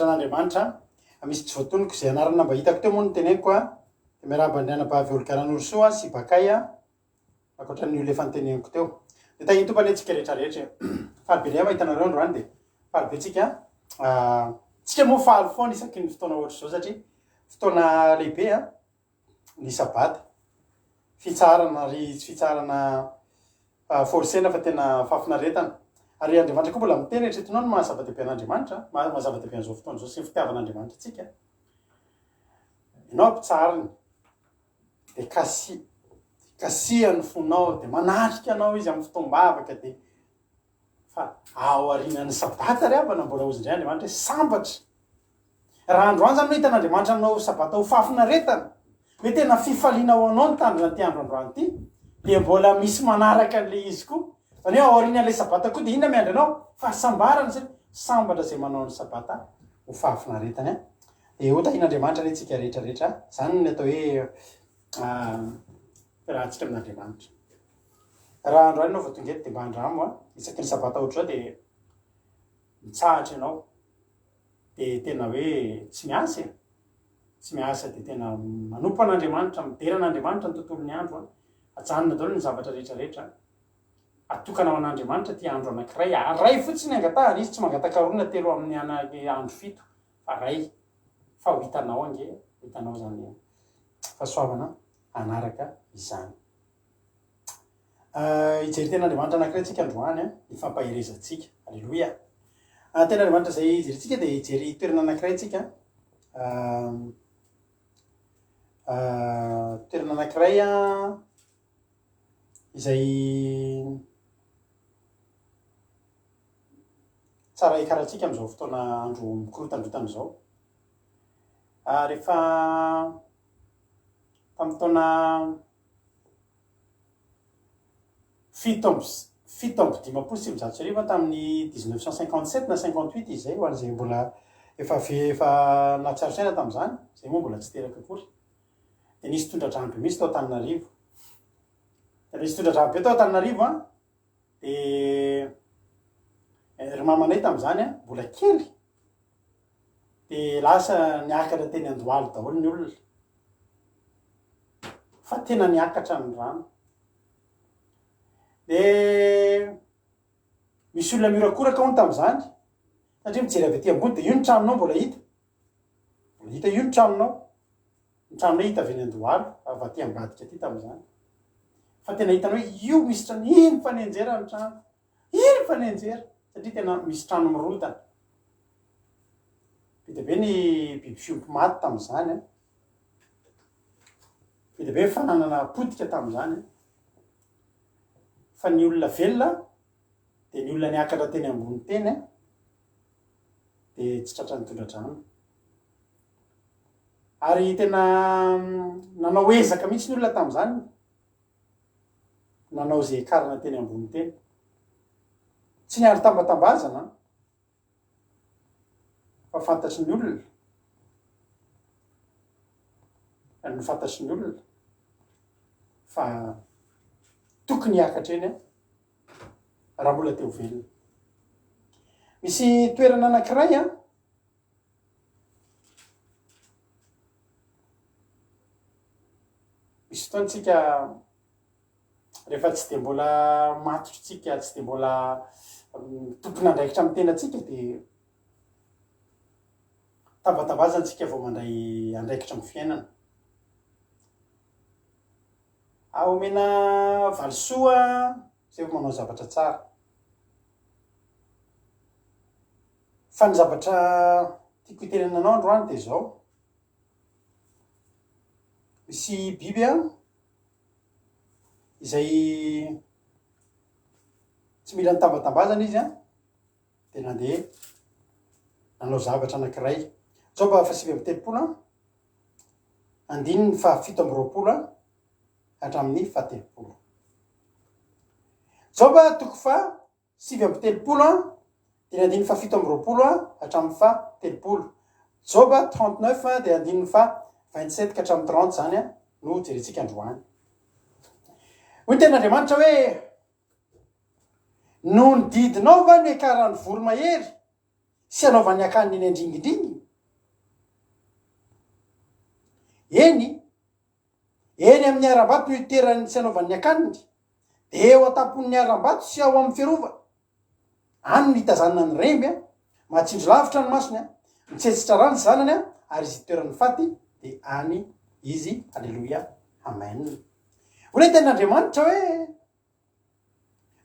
Andriamanitra misy tsy voatonoko izay anarana mba hitako teo moa no teneniko a de miarahaba andrianabavy olo-karan'olo soa sy bakay a ankoatran'io le fanteneniko teo de tahiny tompany antsika rehetrarehetra faly be le mahitanareo androany de faly be tsika tsika moa faly foana isaky ny fotoana ohatry zao satria fotoana lehibe a ny sabata fitsarana ry tsy fitsarana forsena fa tena fafinaretana ary Andriamanitra koa mbola miteny retretinao no mahazava-dehibe an'Andriamanitra mahazava-dehibe an'izao fotoana zao sy fitiavan'Andriamanitra tsika ianao ampitsarany de kasihany fonao de manatrika anao izy amin'ny fotoam-bavaka de fa ao arinan'ny sabata ry avana mbola ozindray Andriamanitra hoe sambatra raha androany zany no hitan'Andriamanitra anao sabata ho fafinaretana hoe tena fifaliana ho anao ny tandrona ty andro androany ty de mbola misy manaraka an'le izy koa zany hoe ao aorian'le sabata koa de inona miandry anao fahasambarana sy sambatra zay manao ny sabata ho fafinaretany a de ho tahin'Andriamanitra re tsika rehetrarehetra zany ny atao hoe rahantsika amin'Andriamanitra raha androany anao vao tonga eto de mba andramo a isaky ny sabata ohatr'izao de mitsahatra ianao de tena hoe tsy miasa de tena manompo an'Andriamanitra mideran'Andriamanitra ny tontolon'ny andro a ajanona daholo ny zavatra rehetrarehetra atokanao an'Andriamanitra ty andro anankiray ray fotsiny angatahana izy tsy mangatakarona telo amin'ny andro fito fa ray fa ho hitanao ange hitanao zany fahasoavana anaraka izany ijery ten'Andriamanitra anankiray tsika androany a ifampaherezantsika alleloia ten'Andriamanitra zay ijerytsika de ijery toerana anankiray tsika toerana anankiray a izay tsara ikarahantsika am'izao fotoana andro mikorotandrotana zao rehefa tamin'ny taona fito amby dimapolo sy mizato sy arivo tamin'ny 1957 na 58 izy zay ho an'izay mbola efa natsarosaina tamin'izany zay moa mbola tsy teraka akory de nisy tondra-dramby misy tao Antananarivo nisy tondra-dramby tao Antananarivo a de ry mamanay tamin'izany a mbola kely de lasa niakatra teny Andohalo daholo ny olona fa tena niakatra ny rano de misy olona miorakoraka hono tamin'izany satria mijery avy aty ambony de io ny tranonao mbola hita io ny tranonao hita avy any Andohalo avy aty ambadika aty tamin'izany fa tena hitana hoe io misy trano iny fanenjera ny trano iny fanenjera satria tena misy trano mirotana be ny biby fiompy maty tamin'izany be fananana potika tamin'izany fa ny olona velona dia ny olona niakatra teny ambony teny dia tsy tratra nytondradrano ary tena nanao ezaka mihitsy ny olona tamin'izany nanao zay karina teny ambony teny tsy niary tambatambazana fa fantatry ny olona ny fantatry ny olona fa tokony hiakatra eny raha mbola teo velona misy toerana anankiray misy fotoantsika rehefa tsy de mbola matotritsika tsy de mbola tompony andraikitra amin'ny tenatsika dia tambatambazansika vao mandray andraikitra amin'ny fiainana omena valisoa zay vao manao zavatra tsara fa ny zavatra tiako hitenenanao androany dia zao misy biby izay tsy mila ny tambatambazana izy dia nandeha nanao zavatra anankiray zao mba fa 8 andiny fa 7 hatramin'ny 70 zao mba toko fa 7 dia andiny fa 7 hatramin'ny fa 70 zao mba 39 dia andiny fa 27 ka hatramin'ny 30 zany no jerentsika androany hoy ny ten'Andriamanitra hoe no ny didinao va ny akarany voromahery sy anaovany akaniny eny andringindringy eny amin'ny aram-bato no iterany sy anaovan'ny akaniny dia eo atapon'ny aram-bato sy ao amin'ny fiarova any ny hitazanana ny remby matsindro lavitra ny masony mitsetsitra rano zanany ary izy toeran'ny faty dia any izy alleloia amen hoy ny ten'Andriamanitra hoe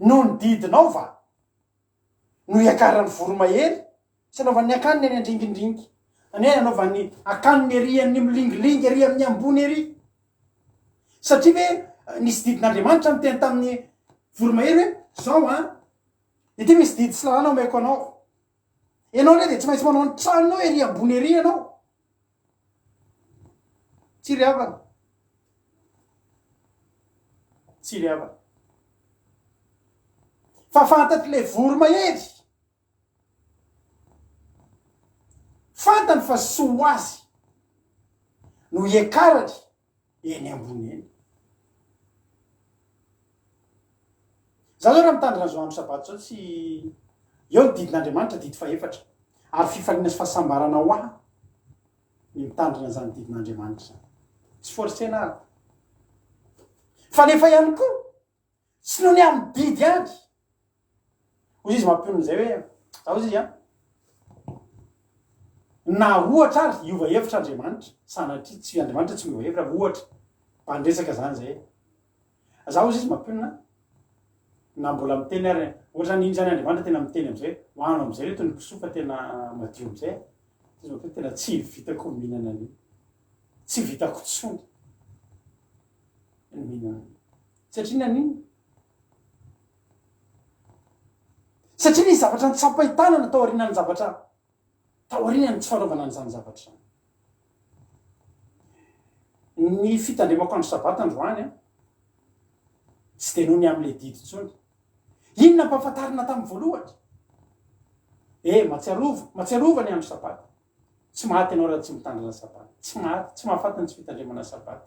no ny didinao va no hiakaran'ny voromahery sy anaovan'ny akaniny eny andringindringy any anaovan'ny akaniny ery amin'ny milingilingy ery amin'ny ambony ery satria hoe nisy didin'Andriamanitra ny teny tamin'ny voromahery hoe zao ity misy didy sy lalàna omeko anao ianao le dia tsy maintsy manao ny tranonao ery ambony ery ianao tsy ryavana tsy ryavana fa fantatry le voromahery fantany fa so azy no hiakaratry eny ambony eny za zao raha mitandrina zo andro sabato zao tsy eo ny didin'Andriamanitra didy fa 4 ary fifaliana sy fahasambarana ho ny mitandrina zany didin'Andriamanitra zany tsy forcena ary fa nefa ihany koa tsy no ny amin'ny didy any hozy izy mampion'izay hoe zao izy na ohatra ary iova hevitra Andriamanitra sanatria tsy Andriamanitra tsy miova hevitra ohatra mpandresaka zany zay zao izy mampionina na mbola miteny ary ohatra n'iny zany Andriamanitra tena miteny am'izay hoano am'izay reto ny mpisofa tena madio am'izay izy mampio tena tsy vitako mihinana an'iny tsy vitako tsony mihinana satria naniny satria ny zavatra ny tsapahitanana tao aoriana ny zavatra tao aoriana ny tsy fanaovana an'izany zavatra zany ny fitandremako andro sabata androany tsy de noho ny am'le didy tsony inona mpahafantarina tamin'ny voalohatra matsiarova ny andro sabata tsy maty ianao raha tsy mitandrina sabata tsy maty tsy mahafatany tsy fitandremana sabata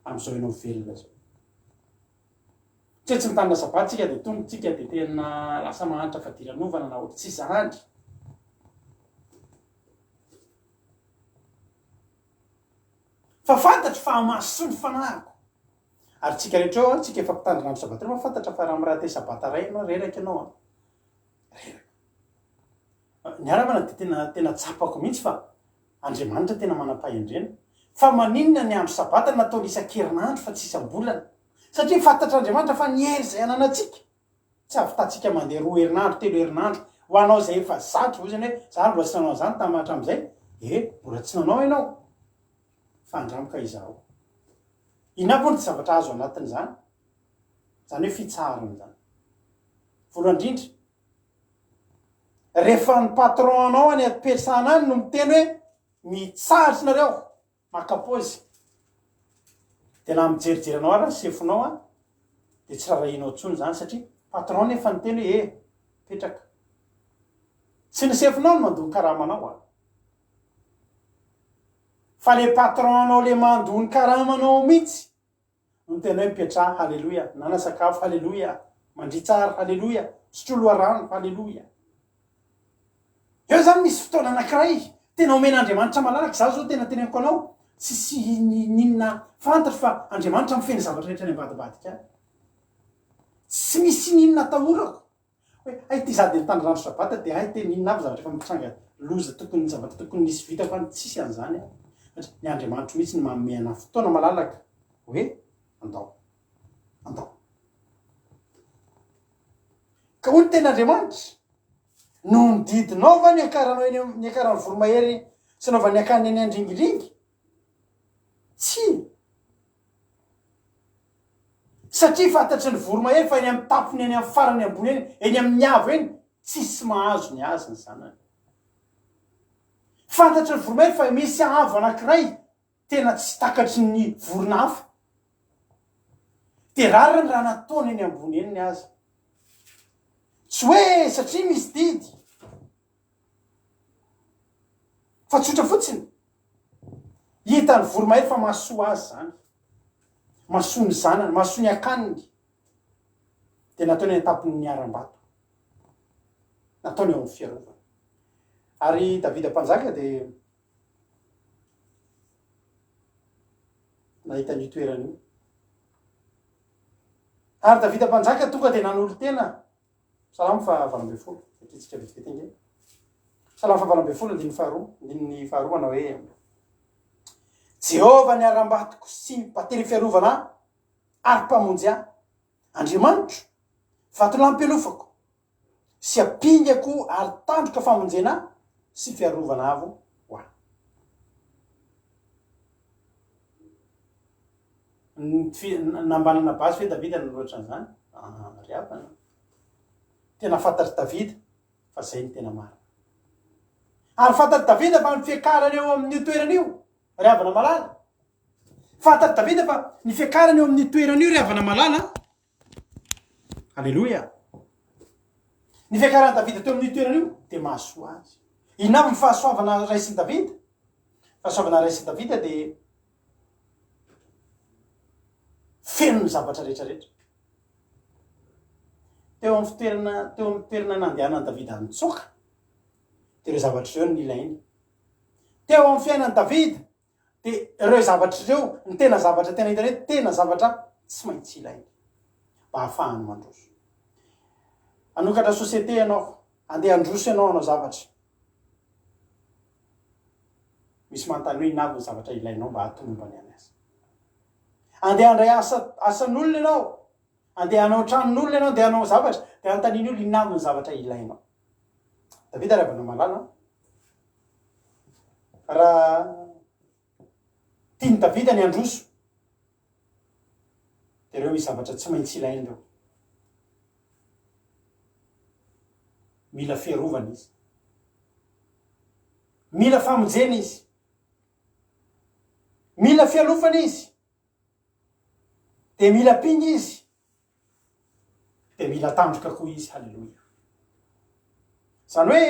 am'izao ianao velona zao tsy mitandrina sabata tsika dia tongotsika dia tena lasa mahanitra fadiranovana na ohatry tsy zahantry fa fantatry fa maso ny fanahiko ary tsika rehetra eo tsika efa mpitandrina andro sabata reo mafantatra fa raha miraha te sabata ray ianao reraka ianao reraka ny aravana dia tena tsapako mihitsy fa Andriamanitra tena manam-pahendrena fa maninona ny andro sabata nataony isan-kerinandro fa tsy isam-bolana satria fantatr'andriamanitra fa niery zay ananatsika tsy avytatsika mandeha 2 herinandro 3 herinandro ho anao zay efa zatro zany hoe za mbola tsy nanao zany tamatra am'izay mbola tsy nanao ianao fa andramika izao inapony ty zavatra azo anatin' zany hoe fitsarany zany voalohany indrindra rehefa ny patron anao any am-piasana any no miteny hoe mitsarotsy nareo makapozy de na mijerijery anao ara sefonao de tsy rarahinao tsony zany satria patron nefa niteny hoe petraka tsy ny sefonao no mandony karamanao fa le patron anao le mandony karamanao mihitsy no tena hoe mipetra halleloia nana sakafo halleloia mandry tsara halleloia sotroloa rano halleloia eo zany misy fotoana anankiray tena omen'andriamanitra malalaky za zao tena teneniko anao tsisy ninona fantatry fa andriamanitra mifeny zavatra rehetra any ambadibadika tsy misy ninona tahorako hoe ay ty za de nitandry rano sabata de ay te ninona avy zavatra efa mitranga loza tokony zavatra tokony nisy vita fa tsisy an'izany satria ny andriamanitra mihitsy ny mameana fotoana malalaka hoe andao ka hoy ny ten'andriamanitra no nididinao va ny akaranao eny ny akaran'ny voromahery sy naova ny akany eny andringiringy tsy satria fantatry ny voromahery fa eny amin'ny tapony eny amin'ny farany ambony eny amin'ny avo eny tsisy mahazo ny azy ny zanany fantatry ny voromahery fa misy avo anankiray tena tsy takatry ny vorona hafa de rariny raha nataony eny ambony eny ny azy tsy hoe satria misy didy fa tsotra fotsiny hitany voromahery fa mahasoa azy zany mahasoa ny zanany mahasoa ny akaniny de nataony antapony ny aram-bato nataony eo amin'ny fiarovana ary Davida mpanjaka de nahita ny toerany ary Davida mpanjaka tonga de nanolo tena Salamo fa 20 satria tsika vetivety inge Salamo fa 20 andiny faharoa manao hoe Jehova ny aram-batoko sy mpatery fiarovana ary mpamonjy ahy Andriamanitro vatolampelofako sy apingako ary tandroka famonjena sy fiarovana avo ho ahy nambanana basy fe Davida naloatra an'izany riavana tena fantatry Davida fa zay ny tena marina ary fantatry Davida fa ny fiakarany eo amin'ny toerana io riavana malala fantatry Davida fa ny fiakarany eo amin'ny toerana io riavana malala halleloia ny fiakarany Davida teo amin'ny toerana io de mahasoa azy inavy ny fahasoavana raisiny Davida fahasoavana raisiny Davida de feno ny zavatra rehetrarehetra teo amin'ny toerana nandehanany Davida nitsoka de ireo zavatra ireo ny ilainy teo amin'ny fiainany Davida de ireo zavatra ireo ny tena zavatra tena hitany hoe tena zavatra tsy maintsy ilainy mba hahafahany mandroso anokatra société ianao andeha androso ianao zavatra misy manontany hoe inavy ny zavatra ilainao mba hatombany any azy andeha andray asan'olona ianao andeha hanao tranon'olona ianao andeha hanao zavatra de antaniny olo inavy ny zavatra ilainao Davida riavana malala raha tiany Davida ny androso de ireo misy zavatra tsy maintsy ilainy reo mila fiarovana izy mila famonjena izy mila fialofana izy de mila pingy izy de mila tandroka koa izy halleloia zany hoe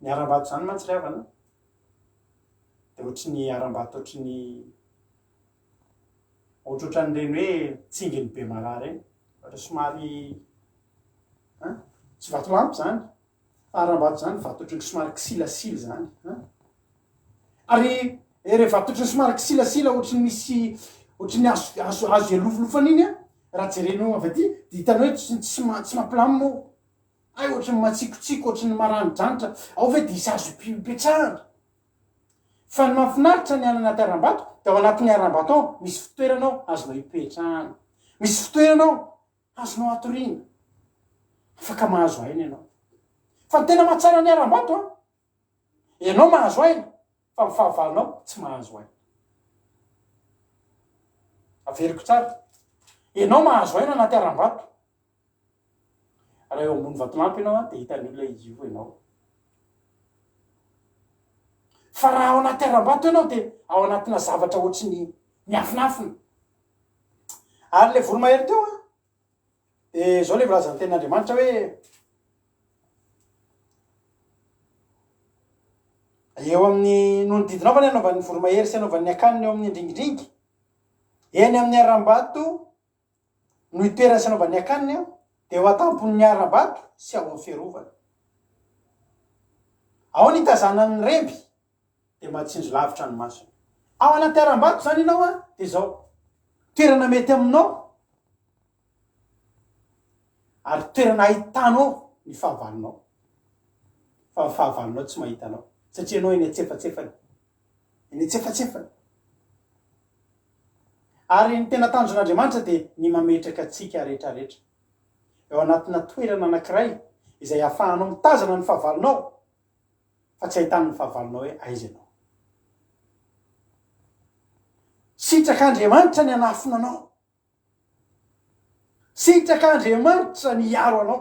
ny aram-bato zany mantsy riavana de ohatry ny aram-bato ohatrohatran'ireny hoe tsinginy be marary eny ohatra somary tsy vatolampy zany aram-bato zany vato ohatrany somary kisilasila zany ary re vato ohatrany somary kisilasila ohatrany misy ohatrany azo ialofolofana iny raha jerenao avy aty de hitanao hoe tsy mampilamina ay ohatrany matsikotsiko ohatrany maranodranitra ao ve de isy azo ipetrahana fa ny mahafinaritra ny any anaty aram-bato de ao anatin'ny aram-bato ao misy fitoeranao azonao ipetrahana, misy fitoeranao azonao atoriana, afaka mahazo aina ianao. Fa ny tena mahatsara ny aram-bato a ianao mahazo aina fa mifahavalinao tsy mahazo aina. Averiko tsara, ianao mahazo aina anaty aram-bato, raha eo ambony vatolampy ianao a de hitan'ny olona ivo ianao. Fa raha ao anaty aram-bato ianao de ao anatina zavatra ohatry ny miafinafina. Ary le voromahery teo a de zao le volazan'ny tenin'Andriamanitra hoe eo amin'ny noho ny didinaovany anaovan'ny voromahery sy anaovan'ny akaniny eo amin'ny andringidringy, eny amin'ny aram-bato no itoerany sy anaovan'ny akaniny a de eo atampon'ny aram-bato sy ao amin'ny fiarovana. Ao ny tazanan'ny remby de matsinjo lavitra ny masony. Ao anaty aram-bato zany ianao a de zao toerana mety aminao ary toerana ahitanao ny fahavalonao, fa fahavalonao tsy mahitanao satria anao eny antsefatsefany, eny antsefatsefany. Ary ny tena tanjon'Andriamanitra de ny mametraka atsika rehetrarehetra eo anatina toerana anankiray izay ahafahanao mitazana ny fahavalonao fa tsy ahitan'ny fahavalonao hoe aiza ianao. Sitrak'Andriamanitra ny anafina anao, sitrak'Andriamanitra ny hiaro anao,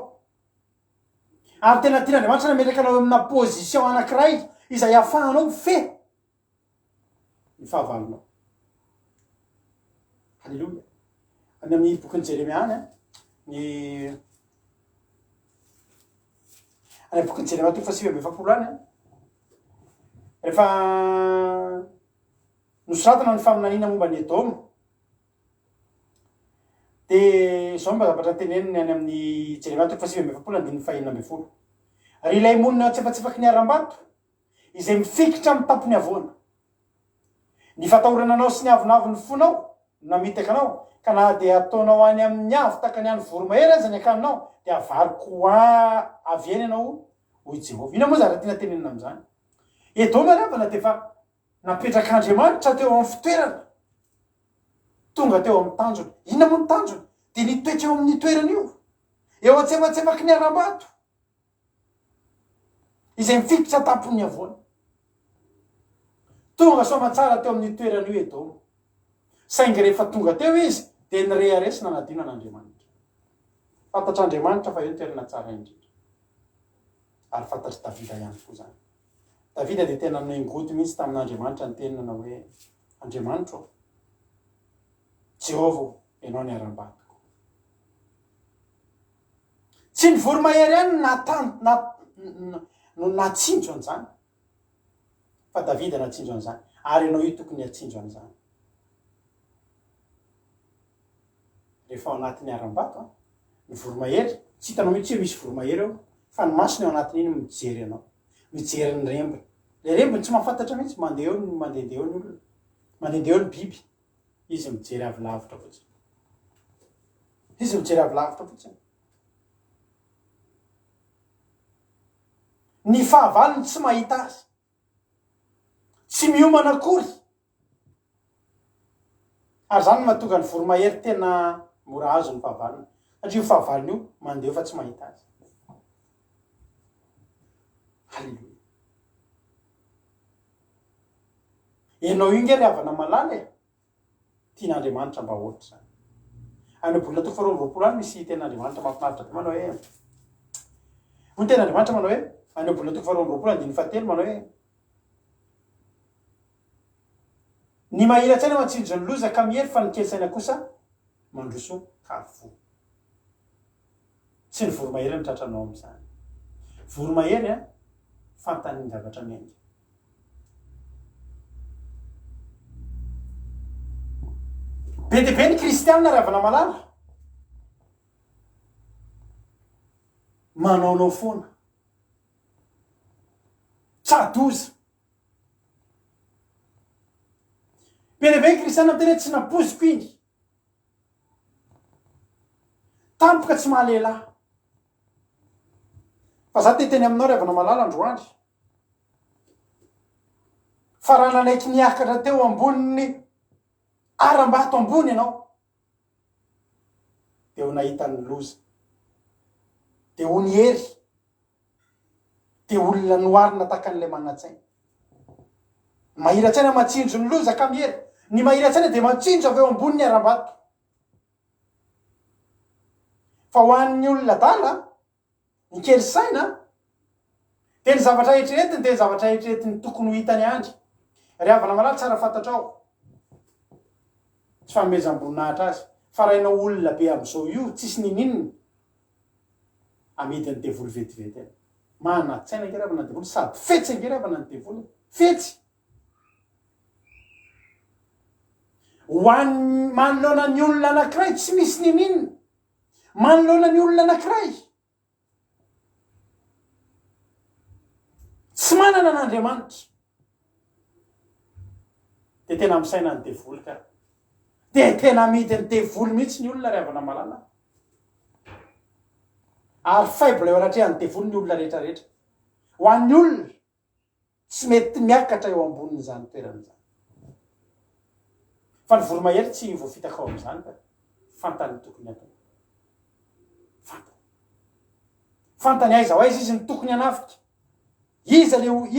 ary tena tian'Andriamanitra nametraka anao amina position anankiray izay ahafahanao fe ny fahavalonao. Halleloja. Any amin'ny bokin'ny Jeremia any a ny any bokin'ny Jeremia toko 7:20 any a rehefa nosoratana ny faminaniana momba ny Edôma de zao mba zavatra teneniny any amin'ny Jeremia toko 7:20 ary ilay monina tsefatsefaky ny aram-bato izay mifikitra amin'ny tampony avoana, ny fatahorananao sy ny avinaviny fonao namitaka anao ka na de ataonao any amin'ny avy takany any voromahery aza ny akaninao de avariko avy eny ianao hoy Jehovah. Ina moa zara tiana tenenina amin'izany? Edôma ravana de fa napetrak'Andriamanitra teo amin'ny fitoerana tonga teo amin'ny tanjony. Inona moa ny tanjony? De nitoetra eo amin'ny toerana io eo antsefatsefaky ny aram-bato izay mifikitra tampony avoana. Tonga soamatsara teo amin'ny toerana io Edôma, saingy rehefa tonga teo izy de nireharesy nanadina an'Andriamanitra. Fantatr'Andriamanitra fa eo ny toerana tsara indrindra. Ary fantatry Davida ihany koa zany. Davida de tena noingoty mihitsy tamin'Andriamanitra ny tenana hoe Andriamanitra ô, Jehovah ianao ny aram-batoko. Tsy ny voromahery ihany natsinjo an'izany, fa Davida natsinjo an'izany ary ianao io tokony hatsinjo an'izany. Rehefa ao anatin'ny aram-bato ny voromahery tsy hitanao mihitsy hoe misy voromahery eo fa ny masony ao anatin'iny mijery anao, mijery ny rembony. Le rembony tsy mahafantatra mihitsy mandeha eo ny mandehandeha eo ny olona, mandehandeha eo ny biby, izy mijery avy lavitra fotsiny, izy mijery avy lavitra fotsiny. Ny fahavalony tsy mahita azy, tsy miomana akory, ary zany mahatonga ny voromahery tena mora azo ny fahavalony satria io fahavalony io mandeha fa tsy mahita azy. Halleluja. Ianao io nge ry havana malala e, tian'Andriamanitra mba ohatra zany. Any bolina toko 2:20 any misy ten'Andriamanitra mahafinaritra be manao hoe ny ten'Andriamanitra manao hoe any bolina toko 2:20 manao hoe ny mahila-tsaina matsinjo ny loza ka mihery fa ny kely-saina kosa mandroso kafo. Tsy ny voromahery ny tratranao amin'izany. Voromahery a fantany ny zavatra miainga. Be dia be ny kristianina ravana malala manaonao foana tsadoza. Be dia be ny kristianina miteny hoe tsy napoziko iny, tampoka tsy mahalehilahy. Fa za te teny aminao ravana malala androany fa raha nanaiky niakatra teo amboniny aram-bato ambony ianao de ho nahitany loza de ho ny hery de olona noarina takan'le manatsaina mahira-tsaina matsinjo ny loza ka mihery ny mahira-tsaina de matsinjo avy eo amboniny aram-bato fa ho an'ny olona dala ny kely saina de ny zavatra eritreretiny de ny zavatra eritreretiny tokony ho hitany andry ry havana malala tsara fantatrao tsy fanomezam-boninahitra azy fa rahainao olona be am'izao io tsisy ninininy amidiny devoly vetivety any manatsaina ngeravana ny devoly sady fetsy ngeravana ny devoly fetsy hoan'ny manoloana ny olona anankiray tsy misy ninininy manoloana ny olona anankiray tsy manana an'Andriamanitra de tena misaina ny devoly ka de tena amidy ny devoly mihitsy ny olona ry havana malala ary faible eo anatrehan'ny devoly ny olona rehetrarehetra ho an'ny olona tsy mety miakatra eo ambonin' zany toeran'izany fa ny voromahery tsy voafitaka ao am'izany ka fantany tokony atao fantany aiza ho aiza izy ny tokony anafika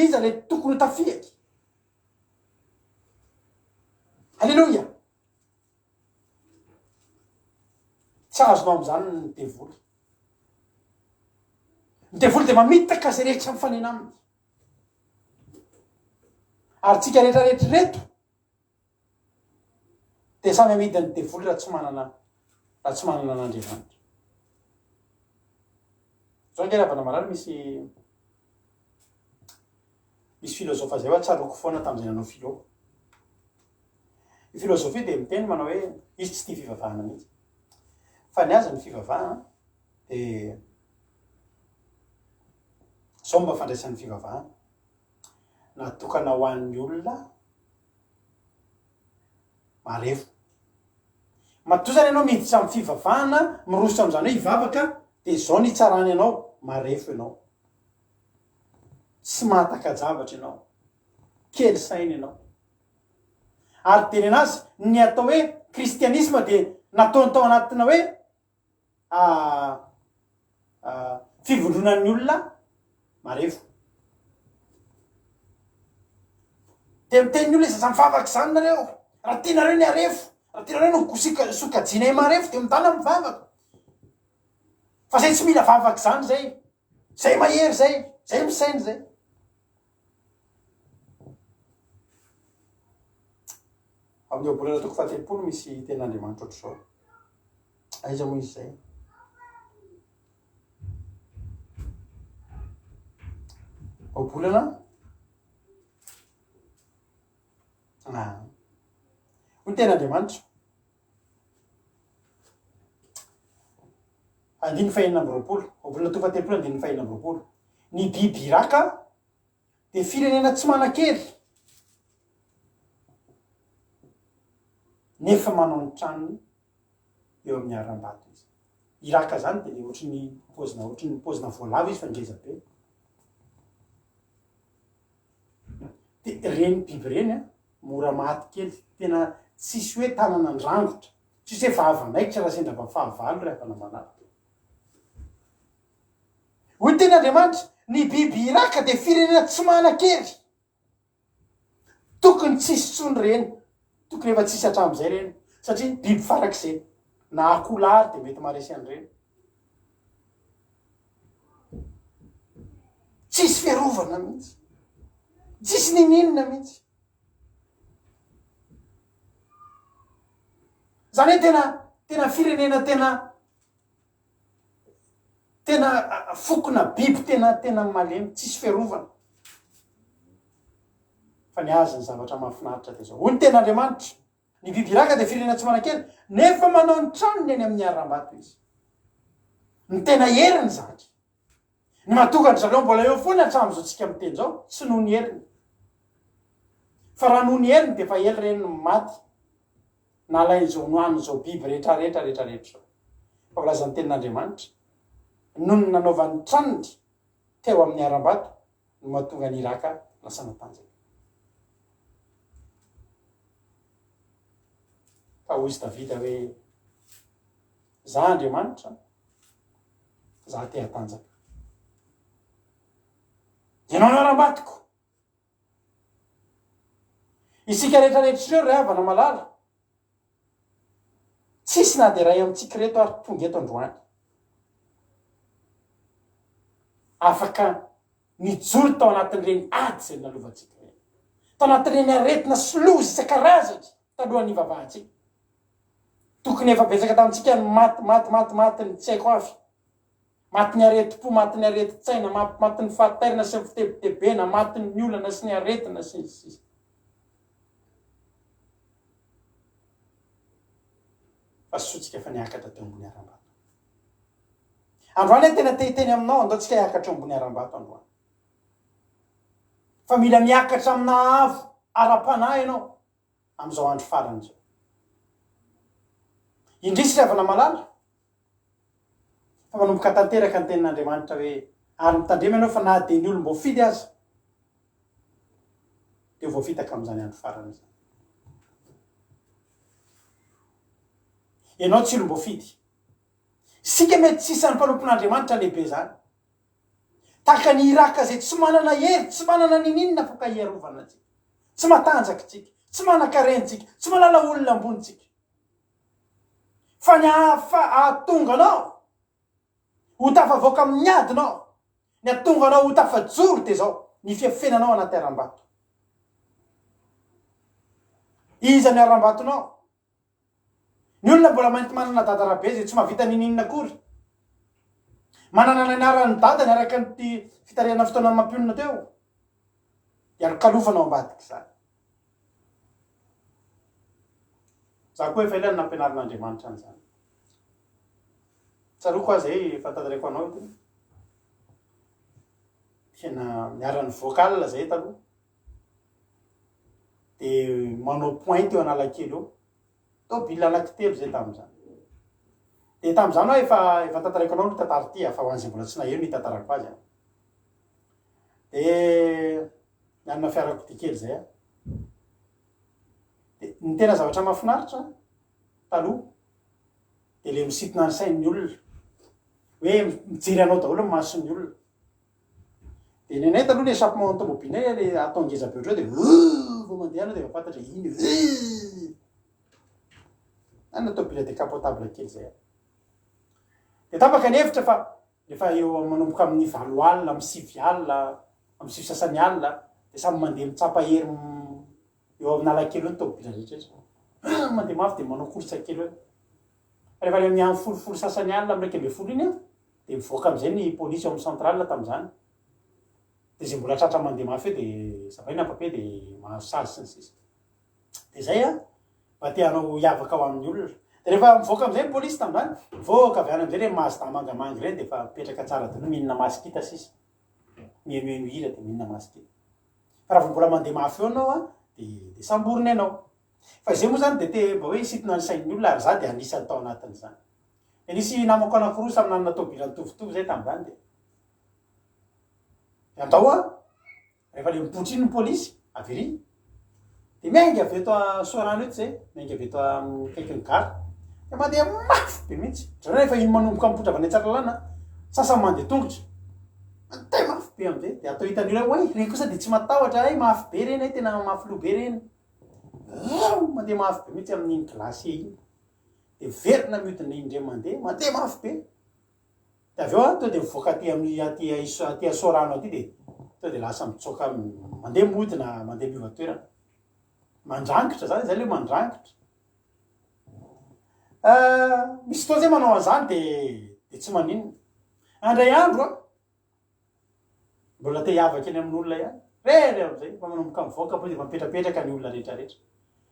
iza le tokony tafiaky alleloia tsy azonao am'izany ny devoly ny devoly de mamitaka zay rehetra mifanena aminy ary tsika rehetrarehetra reto de samy amidiny devoly raha tsy manana an'Andriamanitra zao nge ravana marary misy filozofa zay hoa tsaroko foana tam'izay nanao filo ny filozofia de miteny manao hoe izy tsy tia fivavahana mihitsy fa ny azy ny fivavahana de zao mba fandraisan'ny fivavahana natokana ho an'ny olona marefo matoa zany ianao miditra amin'ny fivavahana mirosotra am'izany hoe hivavaka de zao ny tsarany ianao marefo ianao tsy mahataka-javatra ianao kely saina ianao ary teny anazy ny atao hoe kristianisma de nataonatao anatina hoe fivondronan'ny olona marefo de miteny olona iza samy vavaky zany nareo raha tianareo ny arefo raha tianareo no sokajinay marefo de mitana mivavaka fa zay tsy mila vavaky zany zay mahery zay misainy zay amin'ny obolana toko fahatelopolo misy ten'Andriamanitra ohatr' zao aiza moa izy zay obolana ny ten'Andriamanitra andiny fahenina amby roapolo obolana toko fahatelopolo andiny fahenina amby roapolo ny biby iraka de firenena tsy manan-kery nefa manao ny tranony eo amin'ny aram-bato izy iraka zany de le ohatry ny pozina voalavo izy fa ngeza be de reny biby reny mora maty kely tena tsisy hoe tanana andrangotra tsisy hoe vahava-naikitra raha sendra mba fahavalo rehefa namanata hoy ten'Andriamanitra ny biby iraka de firenena tsy manan-kery tokony tsisy tsony reny tokony efa tsisy hatram'izay reny satria biby farak'izay na akolary de mety maresy an'ireny tsisy fiarovana mihitsy tsisy nininina mihitsy zany hoe tena firenena tena fokona biby tena malemy tsisy fiarovana fa ny azy ny zavatra mahafinaritra de zao hoy ny ten'Andriamanitra ny biby iraka de firenena tsy manan-kery nefa manao ny tranony eny amin'ny aram-bato izy ny tena heriny zany ny mahatokany zareo mbola eo foana hatram'izao tsika miteny zao tsy noho ny heriny fa raha noho ny heriny de fa hely reny maty nalain'izao nohan'izao biby rehetrarehetra zao fa volazan'ny ten'Andriamanitra noho ny nanaovan'ny tranony teo amin'ny aram-bato no mahatonga ny iraka lasa natanjaka hoy izy Davida hoe za Andriamanitra za te hatanjaka ianao niara-batiko isika rehetrarehetra ireo ray havana malala tsisy na de ray amintsika reto ary tonga eto androany afaka nijoro tao anatin'ireny ady zay nalovantsika reny tao anatin'ireny aretina sy loza isan-karazany talohan'ny vavahantsika tokony efa betsaka tamintsika ny maty ny tsy haiko avy maty ny areti-po maty ny areti-tsaina maty ny fahatairana sy ny fitebitebena maty ny olana sy ny aretina sy ny sisa fa sotsika efa niakatra teo ambony aram-bato androany tena tehiteny aminao andao tsika hiakatra ambony aram-bato androany fa mila miakatra amina avo ara-panahy ianao am'izao andro farany zao indrisy ravana malala fa manomboka tanteraka ny tenin'Andriamanitra hoe ary mitandrema ianao fa na de ny olo mbo fidy azy de voafitaka am'izany andro farany zany ianao tsy olo mbo fidy sika mety tsisy ny mpanompon'Andriamanitra lehibe zany taka ny iraka zay tsy manana hery tsy manana nininona foka iarovana tsika tsy matanjaka tsika tsy manan-karentsika tsy malala olona ambonitsika fa ny ahatonga anao ho tafavoaka amin'ny adinao ny ahatonga anao ho tafajoro de zao ny fiafenanao anaty aram-bato iza ny aram-batonao ny olona mbola mainty manana dadarabe zay tsy mahavita nininona akory manana ny anarany dada ny araka nyty fitariana fotoanany mampionina teo iary kalofanao ambadiky zany za koa efa ilany nampianarin'Andriamanitra an'izany tsaroko azy fantatrako anao ty tena miara-ny vocal zay taloha de manao point eo Analakely eo tobila anankitelo zay tam'izany de tam'izany aho efa tantarako anao ny tantara ty fa ho an'izay mbola tsy naheno ny tantarako azy de mianina fiarako ty kely zay de ny tena zavatra mahafinaritra taloha de le misitona ny sain'ny olona hoe mijery anao daholo mason'ny olona de nenay taloha le échappement tomobile le atao ngeza be otreo de vo mandeha anao de mafantatra iny ana tobile décapotable kely zay de tapaka ny hevitra fa efa eo manomboka amin'ny 20 alina amin'ny 6 alina amin'ny 6 sasany alina de samy mandeha mitsapa hery eo amin'ny Analakely eo tobile rehetra mandeha mafy de manao course kely hoe rehefa le amin'ny folofolo sasany alina amin'ny 120 iny de mivoaka am'izay ny polisy eo amin'ny centrale tam'izany de zay mbola tratra mandeha mafy eo de zavaina papier de mahazo sazy sy ny sisa de zay mba te hanao hiavaka ao amin'ny olona de rehefa mivoaka am'izay ny polisy tam'izany mivoaka avy any am'izay re mazda mangamanga reny de fa mipetraka tsara daholo mihinana masikita sisa miemeno hira de mihinana masikita fa raha mbola mandeha mafy eo anao de samborony ianao fa zay moa zany de te mba hoe hisitona ny sain'ny olona ary za de anisany tao anatin'izany de nisy namako anankiroa samy nanana tobila mitovitovy zay tam'izany de andao rehefa le mipotry iny ny polisy avery de miaingy avy eto Sorano eto zay miaingy avy eto kaiky ny gare de mandeha mafy be mihitsy dra rehefa iny manomboka mipotra avy any Tsaralalàna sasany mandeha tongotra mandeha mafy be am'izay de atao hitan'olo hoe reny kosa de tsy matahotra ay mafy be reny ay tena mafy lo be reny mandeha mafy be mihitsy amin'iny glasy iny de verina mihodina iny ndre mandeha mafy be de avy eo to de mivoaka aty amin'ny aty Sorano aty de to de lasa mitsoka mandeha modina mandeha miova toerana mandrangitra zany zay le mandrangitra misy fotoa zay manao an'izany de tsy maninona andray andro mbola te hiavaka eny amin'olona ihany rery am'izay fa manomboka mivoaka po de mampetrapetraka ny olona rehetrarehetra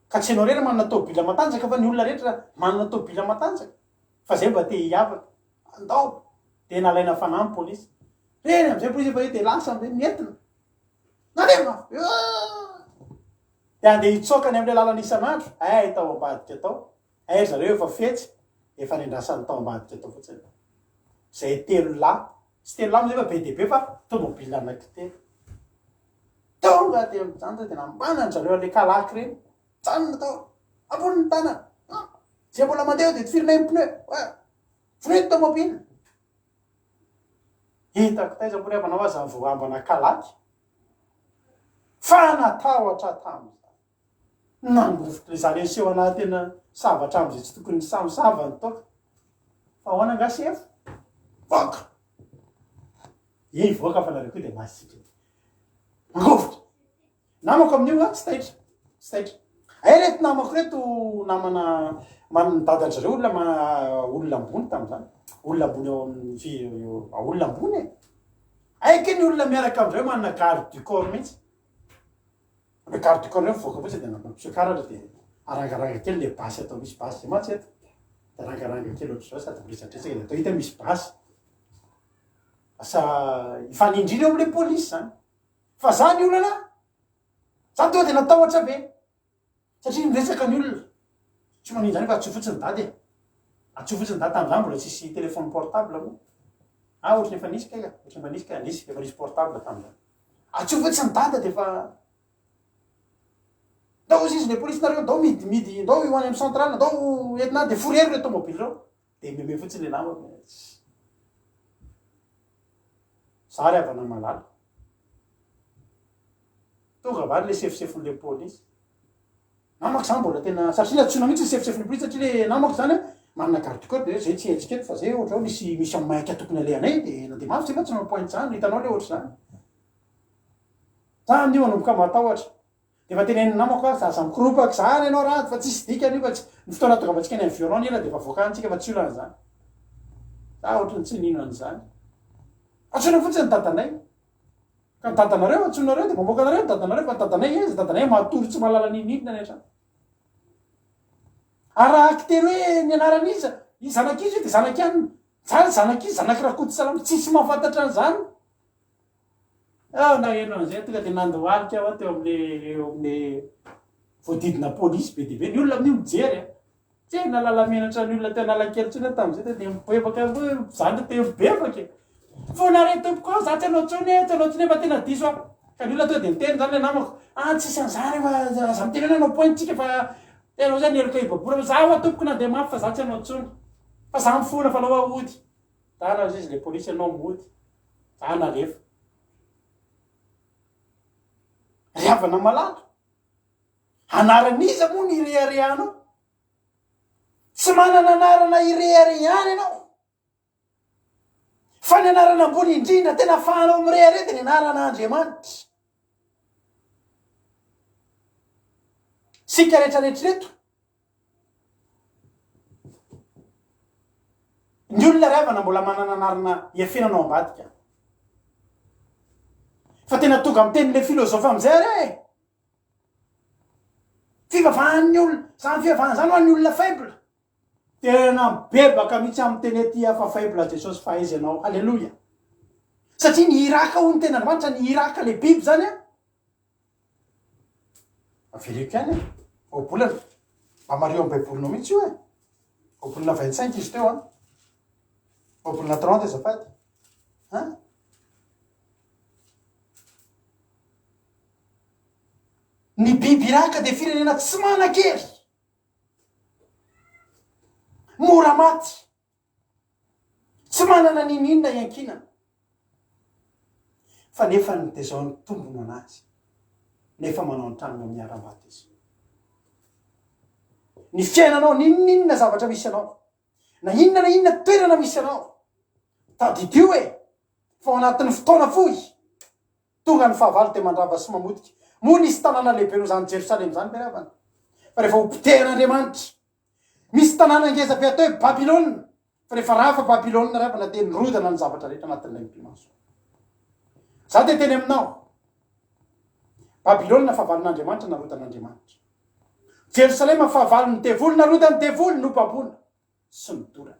ka tsy anao rery manana tobila matanjaka fa ny olona rehetra manana tobila matanjaka fa zay mba te hiavaka andao de nalaina fanahy polisy rery am'izay polisy efa de lasa am'izay mientina nare mafy de andeha hitsokany am'le lalana isan'andro ay tao ambadika atao ay zareo efa fetsy efa nendrasany tao ambadika atao fotsiny zay telo lahy sy telo lahy am'izay fa be de be fa tomobile anankitelo tonga de mijanja de nambanany zareo le kalaky reny tsanona tao amboniny tanana zay mbola mandeha dia tifirina ny pneu finoety tomobile hitako taiza mbola manao azy voambana kalaky fa natahotra tamizany nangofotra zany seho ana tena savatra am'izay tsy tokony samysava ny toka fa hoana ngasefo voaka voaka fa nareo koa dia masika ngofotra namako amin'io a tsy taitra tsy taitra reto namako reto namana manodadatrareo olona ambony tam'izany olona ambony eo amin'ny olona ambony e aiky ny olona miaraka am'izareo manana garde du corps mihitsy le garde du corps reo mivoaka fotsy dia anampiseho karatra dia arangaranga kely le basy atao misy basy zay matsy eto dia arangaranga kely ohatr'izao sady miresatresaka dia atao hita misy basy asa ifanindrina eo am'le polisy zany fa zany olana zany tonga dia natahotra be satria miresaka ny olona tsy manino zany fa atso fotsiny dady e atso fotsiny dady tam'izany mbola tsisy téléphone portable moa ohatrany efa nisy kaka ohatrany efa nisy ka nisy efa nisy portable tam'izany atso fotsiny dada dia fa ndao izy le polisy nareo ndao midy ndao hoany amin'ny centrale ndao entina dia forery le tomobile reo dia meme fotsiny le nama zary avana malala tonga vary le sefosefon'le polisy namako zany mbola tena satria atsona mihitsy sefosefon'le polisy satria le namako zany manana garde du corps dia zay tsy hetsika eto fa zay ohatra ao misy amaika tokony alehanay dia na dia mafy tsy fa tsy mapointe zany hitanao le ohatra zany zany io manomboka matahotra dia fa teneniny namako a zaza mikoropaky zany ianao raha fa tsisy dika nio fa ny fotoana tongavantsika ny amin'ny violon ela dia fa voakantsika fa tsy olana zany za ohatrany tsy nino an'izany atsona fotsiny ny dadanay ka ny dadanareo atsonareo dia mamoaka anareo ny dadanareo fa dadanay izy dadanay matory tsy mahalala ninidina ny atrany araky teny hoe ny anaran'iza i zanakizy io dia zanaky any zany zanakizy zanaky rakoty salamy tsisy mahafantatra an'izany na eno an'izay tonga dia nandohalika aho teo amin'ny voadidina polisy be dia be ny olona amin'io mijery tsy nalala menatra ny olona teo nalankely tsony tam'izay dia mibebaka zany teo bebaka fonare tompoko ao za tsy anao tsony tsony efa tena diso aho ka ny olona teo dia miteny zany le namako tsisy an'izany fa za miteny hoe nanao pointsika fa tenao zany eroka ibabora za ho atompoko na dia mafy fa za tsy anao tsony fa za mifona fa lao ahody tana izy le polisy anao mihody za nalefa riavana malala anaran'iza moa ny ireharehanao tsy manana anarana ireharehany ianao fa ny anarana ambony indrindra tena afahanao mirehare dia ny anaran'Andriamanitra sika rehetrarehetrareto ny olona riavana mbola manana anarana iafenanao ambadika fa tena tonga amin'ny tenin'le filôzofy am'izay are fivavahan'ny olona zany fivavahana zany hoan'ny olona faible tena mibebaka mihitsy amin'ny teny ety afa faible Jesosy fa izy ianao halleloia satria ny iraka ho ny tena andriamanitra ny iraka le biby zany avereko ihany obolana mba mario amin'ny baibolinao mihitsy io obolana 25 izy teo obolana 30 azafady ny biby iraka dia firenena tsy manan-kery mora maty tsy manana ninina iankinana fa nefa ny dezao ny tombony anazy nefa manao ny tranona miara-maty izy ny fiainanao ninninna zavatra misy anao na inona toerana misy anao tadidio fa ao anatin'ny fotoana foy tonga ny fahavalo dia mandrava sy mamodika moa nisy tanàna lehibe no zany Jerosalema zany beravana fa rehefa hopitehan'Andriamanitra misy tanàna ngeza be atao hoe Babilôna fa rehefa rafa Babilôna ravana dia nirodana ny zavatra rehetra anatin'ilay mpimaso za dia teny aminao Babilôna fahavalon'Andriamanitra narodan'Andriamanitra Jerosalema fahavalon'ny devoly narodan'ny devoly no baboana sy midorana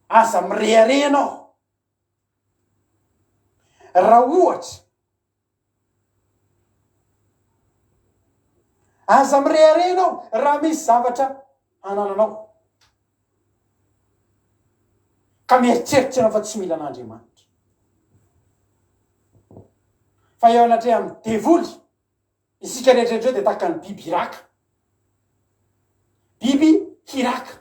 aza mireharehanao raha ohatra aza mireharehanao raha misy zavatra anananao ka mieritreritra anao fa tsy mila an'Andriamanitra fa eo anatrea amin'ny devoly isika rehetrarehetra dia tahaka ny biby hiraka biby hiraka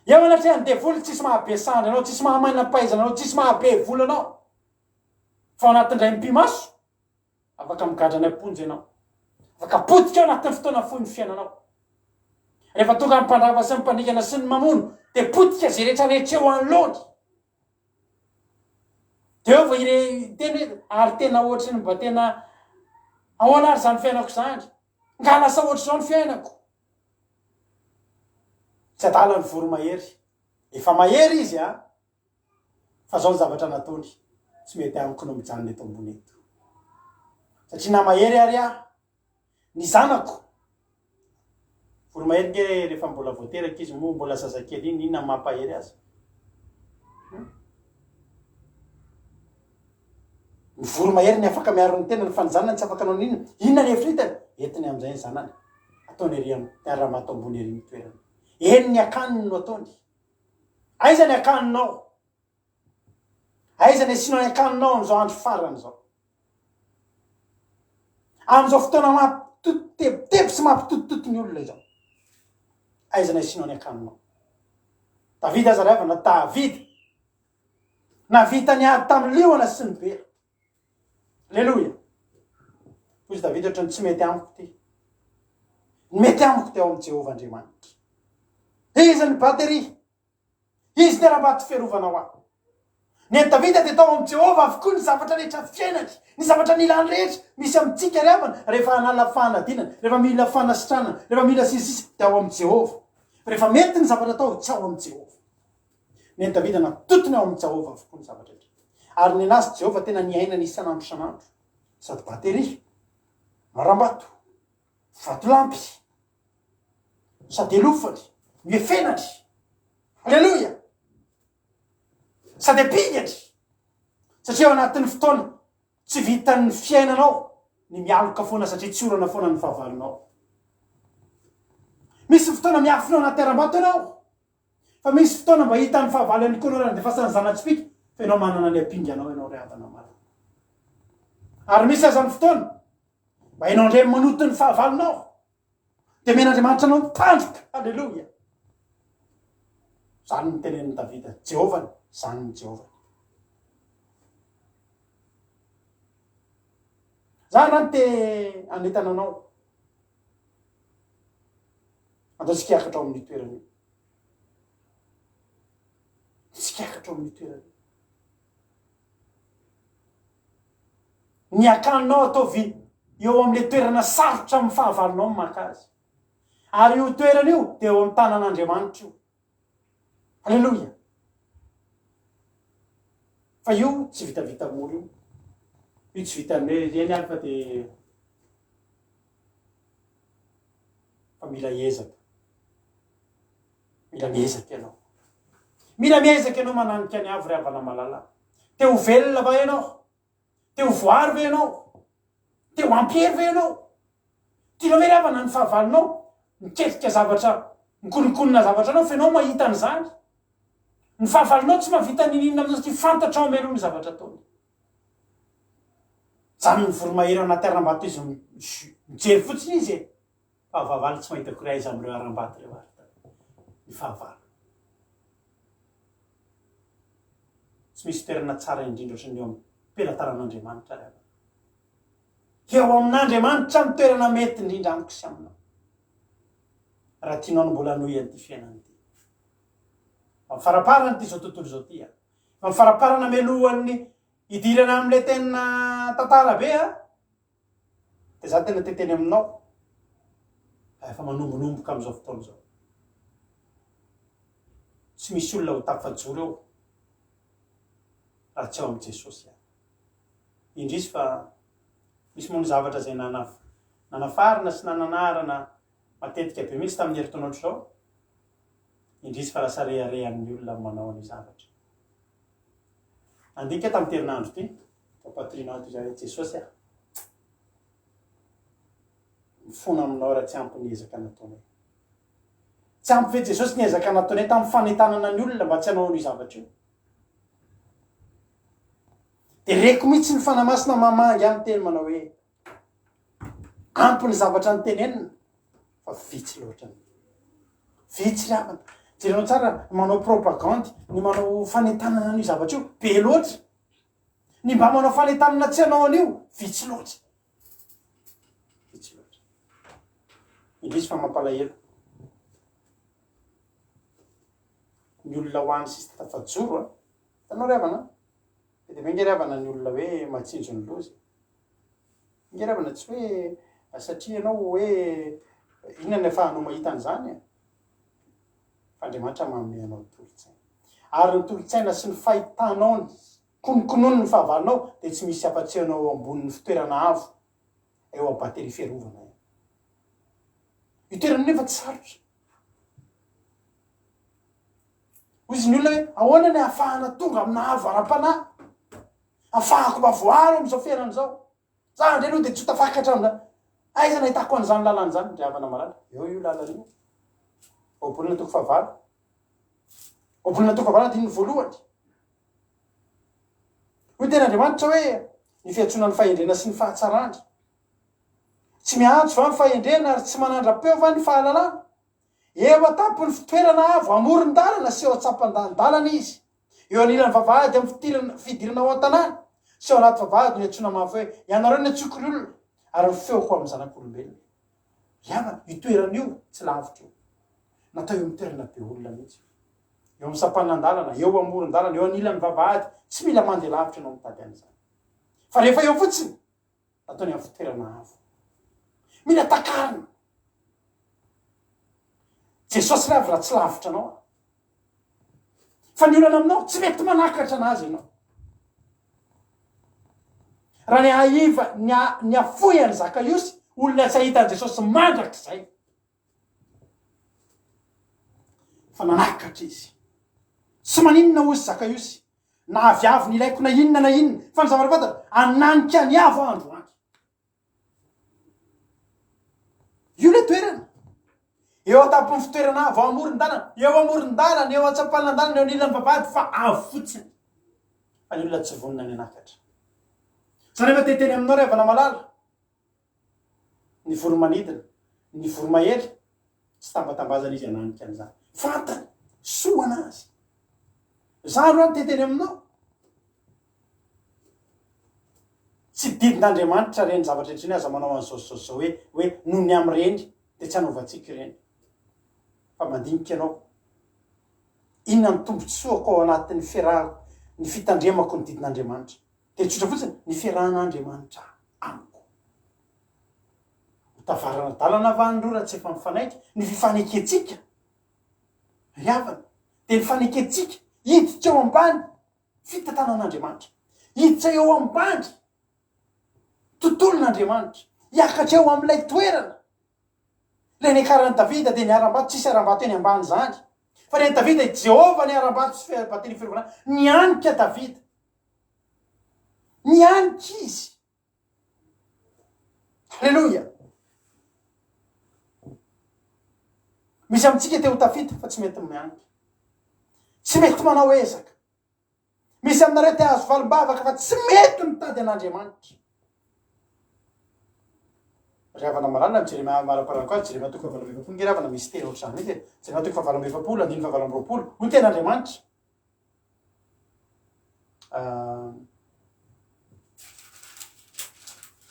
eo anatria ny devoly tsisy mahabe sandry anao tsisy mahamaina-pahaizana anao tsisy mahabe vola anao fa anatindray mpimaso afaka migadra ny amponjy ianao afaka potika eo anatin'ny fotoana foy ny fiainanao rehefa tonga ny mpandrava sy ny mpandrikana sy ny mamono dia potika zay rehetrarehetra eo anoloany dia eo va teny hoe ary tena ohatry ny mba tena ahoana ary zany fiainako zany nga lasa ohatry zao ny fiainako tsy adala ny voro mahery efa mahery izy fa zao ny zavatra nataony tsy mety amiko no mijanona eto ambony eto satria na mahery ary ny zanako voro mahery nge rehefa mbola voateraka izy moa mbola zazakely iny inona mampahery azy ny voro mahery ny afaka miaro ny tena ny fanjanany tsy afaka anao inona inona ny efritany entiny amin'izay ny zanany ataony ery miaramato ambony ery ny toerana eny ny akaniny no ataony aiza ny akaninao aiza ny asinao ny akaninao am'izao andro farany zao am'izao fotoana mampitotitebo sy mampitotitoto ny olona izao aiza ny asinao ny akaninao davida aza raha na davida navita ny ady tamin'ny liona sy ny bera alleloia izy davida ohatra ny tsy mety amiko ty mety amiko ty ao amin'i Jehovah Andriamanitra izy ny batery izy ny raha-bato fiarovana ho ahy ny davida dia tao amin'i Jehovah avokoa ny zavatra rehetra fiainany ny zavatra nilany rehetra misy amintsika ry havana rehefa hanala fahanadinana rehefa mila fanasitranana rehefa mila sisisy dia ao amin'i Jehovah rehefa mety ny zavatra tao tsy ao amin'i Jehovah ny davida natotony ao amin'i Jehovah avokoa ny zavatra rehetra ary ny anazy Jehovah tena niainany isan'andro isan'andro sady batery marambato vatolampy sady elofany miefenatry alleloia sady apigatry satria ao anatin'ny fotoana tsy vitan'ny fiainanao ny mialoka foana satria tsy orana foana ny fahavalonao misy fotoana miafinao anaty aram-bato ianao fa misy fotoana mba hitan'ny fahavalo any koa anao de fasany zanatsipika fa ianao manana ny apinganao ianao ry havana mara ary misy azany fotoana mba hainao ndray manoto ny fahavalonao de men'Andriamanitra anao mitandroka alleloia zany ny tenen'ny Davida Jehovah zany ny Jehovah zany rany te anetana anao andao tsikiakatra ao amin'ny toerana io tsikiakatra ao amin'ny toerana ny akaninao ataovy eo amin'le toerana sarotra amin'ny fahavalonao maka azy ary io toerana io dia eo amin'ny tanan'Andriamanitra io alleloia fa io tsy vitavita mora io tsy vitany hoe eny any fa dia fa mila ezaka mila miezaka ianao mila miezaka ianao mananika ny avy ry havana malala te ho velona va ianao te ho voary ve ianao te ho ampiery ve ianao tianao ve ry havana ny fahavalonao miketrika zavatra mikonikonina zavatra anao fa ianao mahita an'izany ny fahavalonao tsy mahavita ninina amin'izao ty fantatra ao ameloha ny zavatra ataony zany ny voromahery anaty aram-bato izy mijery fotsiny izy fahavavalo tsy mahita koray izy amin'ireo aram-bato reo ny fahavalo tsy misy toerana tsara indrindra ohatrany eo amin'ny pelataran'Andriamanitra ry havana eo amin'Andriamanitra ny toerana mety indrindra amiko sy aminao raha tianao no mbola hanohy an'ity fiainana ity mifaraparana ty zao tontolo zao ty mifaraparana melohan'ny idirana amin'le tena tantara be de za tena teteny aminao efa manombonomboka am'izao fotoana zao tsy misy olona ho tafajoro eo raha tsy ao amin'i Jesosy indrisy fa misy moa ny zavatra zay nanafarina sy nananarana matetika be mihitsy tamin'ny heritonandro zao indrisy fa lasa rehare amin'ny olona manao ny zavatra andika tamin'ny terinandro ty papatrianao ty zay Jesosy mifona aminao raha tsy ampy ny ezaka nataonay tsy ampy ve Jesosy ny ezaka nataonay tamin'ny fanetanana ny olona mba tsy hanao ny zavatra io de reko mihitsy ny fanamasina mamangy amin'ny teny manao hoe ampy ny zavatra ny tenenina fa vitsy loatra vitsy ravana jerenao tsara manao propagandy ny manao fanetanana an'io zavatra io be loatra ny mba manao fanetanana tsy anao an'io vitsy loatra indrisy fa mampalahelo ny olona hoany sisy tafajoro a tanao riavana de mangeriavana ny olona hoe matsinjo ny lozy mangeriavana tsy hoe satria ianao hoe inona ny afahanao mahita an'izany fa Andriamanitra manome anao tolotsaina ary ny tolotsaina sy ny fahitanao ny konokonono ny fahavalonao de tsy misy afa-tsy anao ambonin'ny fitoerana avo eo abatery fiarovana itoerana nefa tsy sarotra ozy ny olona hoe ahoana ny ahafahana tonga amina avo ara-panahy afahako mavoaro am'izao fiainana zao za ndre aloha de tsy tafakatra amina aiza nahitako an'izany lalana zany dre havana malala eo io lalana io obolina toko fahavalo obolina toko fahavalo ty ny voalohany hoy tena Andriamanitra hoe ny fiatsonan'ny fahendrena sy ny fahatsarany tsy miantso va ny fahendrena ary tsy manandra-peo va ny fahalalana eo atapony fitoerana avo amoron-dalana sy eo atsapan-dalana izy eo anilany vavahady amin'ny fidirana ao an-tanàna sy eo anaty vavahady ny atsona mafy hoe ianareo ny atsoky ny olona ary feoko amin'ny zanak'olombelona riavana itoerana io tsy lavitra io natao eo mitoerana be olona mihitsy eo amin'ny sampanan-dalana eo amoron-dalana eo anilany vavahady tsy mila mandeha lavitra ianao mitady an'izany fa rehefa eo fotsiny nataony amin'ny fitoerana avo mila takarina Jesosy ravy raha tsy lavitra anao fa ny olana aminao tsy mety manakatra anazy ianao raha ny aiva ny afoy any Zakaiosy olona tsy ahitan Jesosy mandraky zay fa nanakatra izy tsy maninona ozy Zakaiosy na aviavy ny ilaiko na inona fa ny zavatra fantatra ananika ny avo andro andro io le toerana eo atapony fitoerana avo amoron-dalana eo amoron-dalana eo atsapanan-dalana eo anilany vavahady fa avo fotsiny fa ny olona tsy vonina ny anakatra zany efa teteny aminao riavana malala ny voromanidina ny voromahery tsy tambatambazana izy ananika an'izany fantany soa anazy za ro any teteny aminao tsy didin'Andriamanitra reny zavatra rehetra ny aza manao an'izao hoe noho ny am'ireny de tsy hanaovantsika ireny fa mandinika ianao inona ny tombotsoako ao anatin'ny fiarahako ny fitandremako ny didin'Andriamanitra de tsotra fotsiny ny fiarahan'Andriamanitra amiko tavarana dalana vanindrora tsy efa mifanaiky ny fifaneketsika riavana de ny faneketsika hiditra eo ambany fitantanan'Andriamanitra hiditra eo ambany tontolon'Andriamanitra hiakatra eo amin'ilay toerana le niakarany Davida de niaram-bato tsisy aram-bato eny ambany zany fa ny Davida Jehova ny aram-bato sy fiabateny fiarovana nianika Davida nianika izy halleloia misy amitsika teo tafita fa tsy mety mianika tsy mety manao ezaka misy aminareo te azo valim-bavaka fa tsy mety mitady an'Andriamanitra riavana malala Jeremia maraparaka Jeremia toko fahavalo amby efapolo nge riavana misy telo ohatr'izany izy Jeremia toko fahavalo amby efapolo andiny fahavalo amby roapolo hoy ten'Andriamanitra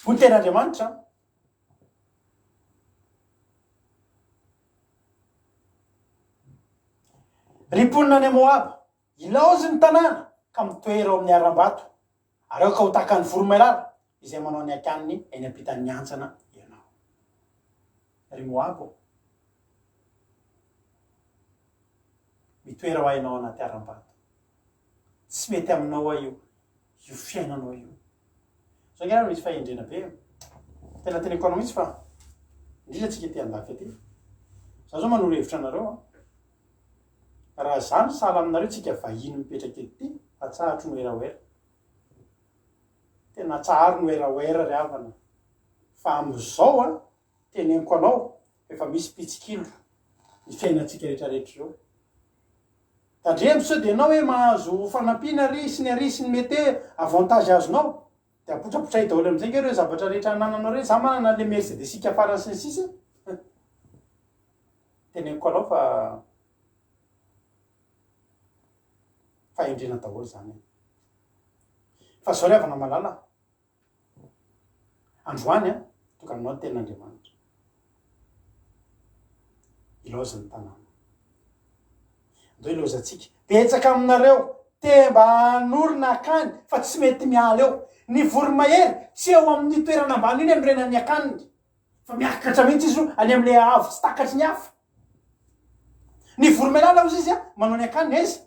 hoy ten'Andriamanitra riponina any Moaba ilaozy ny tanàna ka mitoera ao amin'ny aram-bato ary eo ka ho takany voromailala izay manao ny akaniny eny ampitan'ny antsana ianao ry Moaba mitoera ho ainao anaty aram-bato tsy mety aminao io fiainanao io so ngerano misy fahendrena be tena teneko anao mihitsy fa indrindra tsika ty andafy aty za zao manoro hevitra anareo raha zany sala aminareo tsika vahiny mipetraky ety fa tsahatro no eraoera tena tsaharo no eraoera ry havana fa am'izao teneniko anao efa misy pitsikilo ny fiainantsika rehetrarehetra zao tandremo so dia anao hoe mahazo fanampiana ry sy ny ary sy ny mety hoe avantage azonao dia apotrapotra daholo amin'izay nge reo zavatra rehetra nananao reny za manana le mercedesika farany sy ny sisy teneniko anao fa endrena daholo zany fa zao ry havana malala androany a tokananao ny ten'Andriamanitra ilaoza ny tanàna ndo ilozantsika betsaka aminareo te mba hanorona akany fa tsy mety miala eo ny voromahery tsy eo amin'ny toerana ambany iny amrena ny akaniny fa miakatra mihitsy izy ro any am'le avo tsy takatry ny hafa ny voromailala ozy izy a manao ny akaniny izy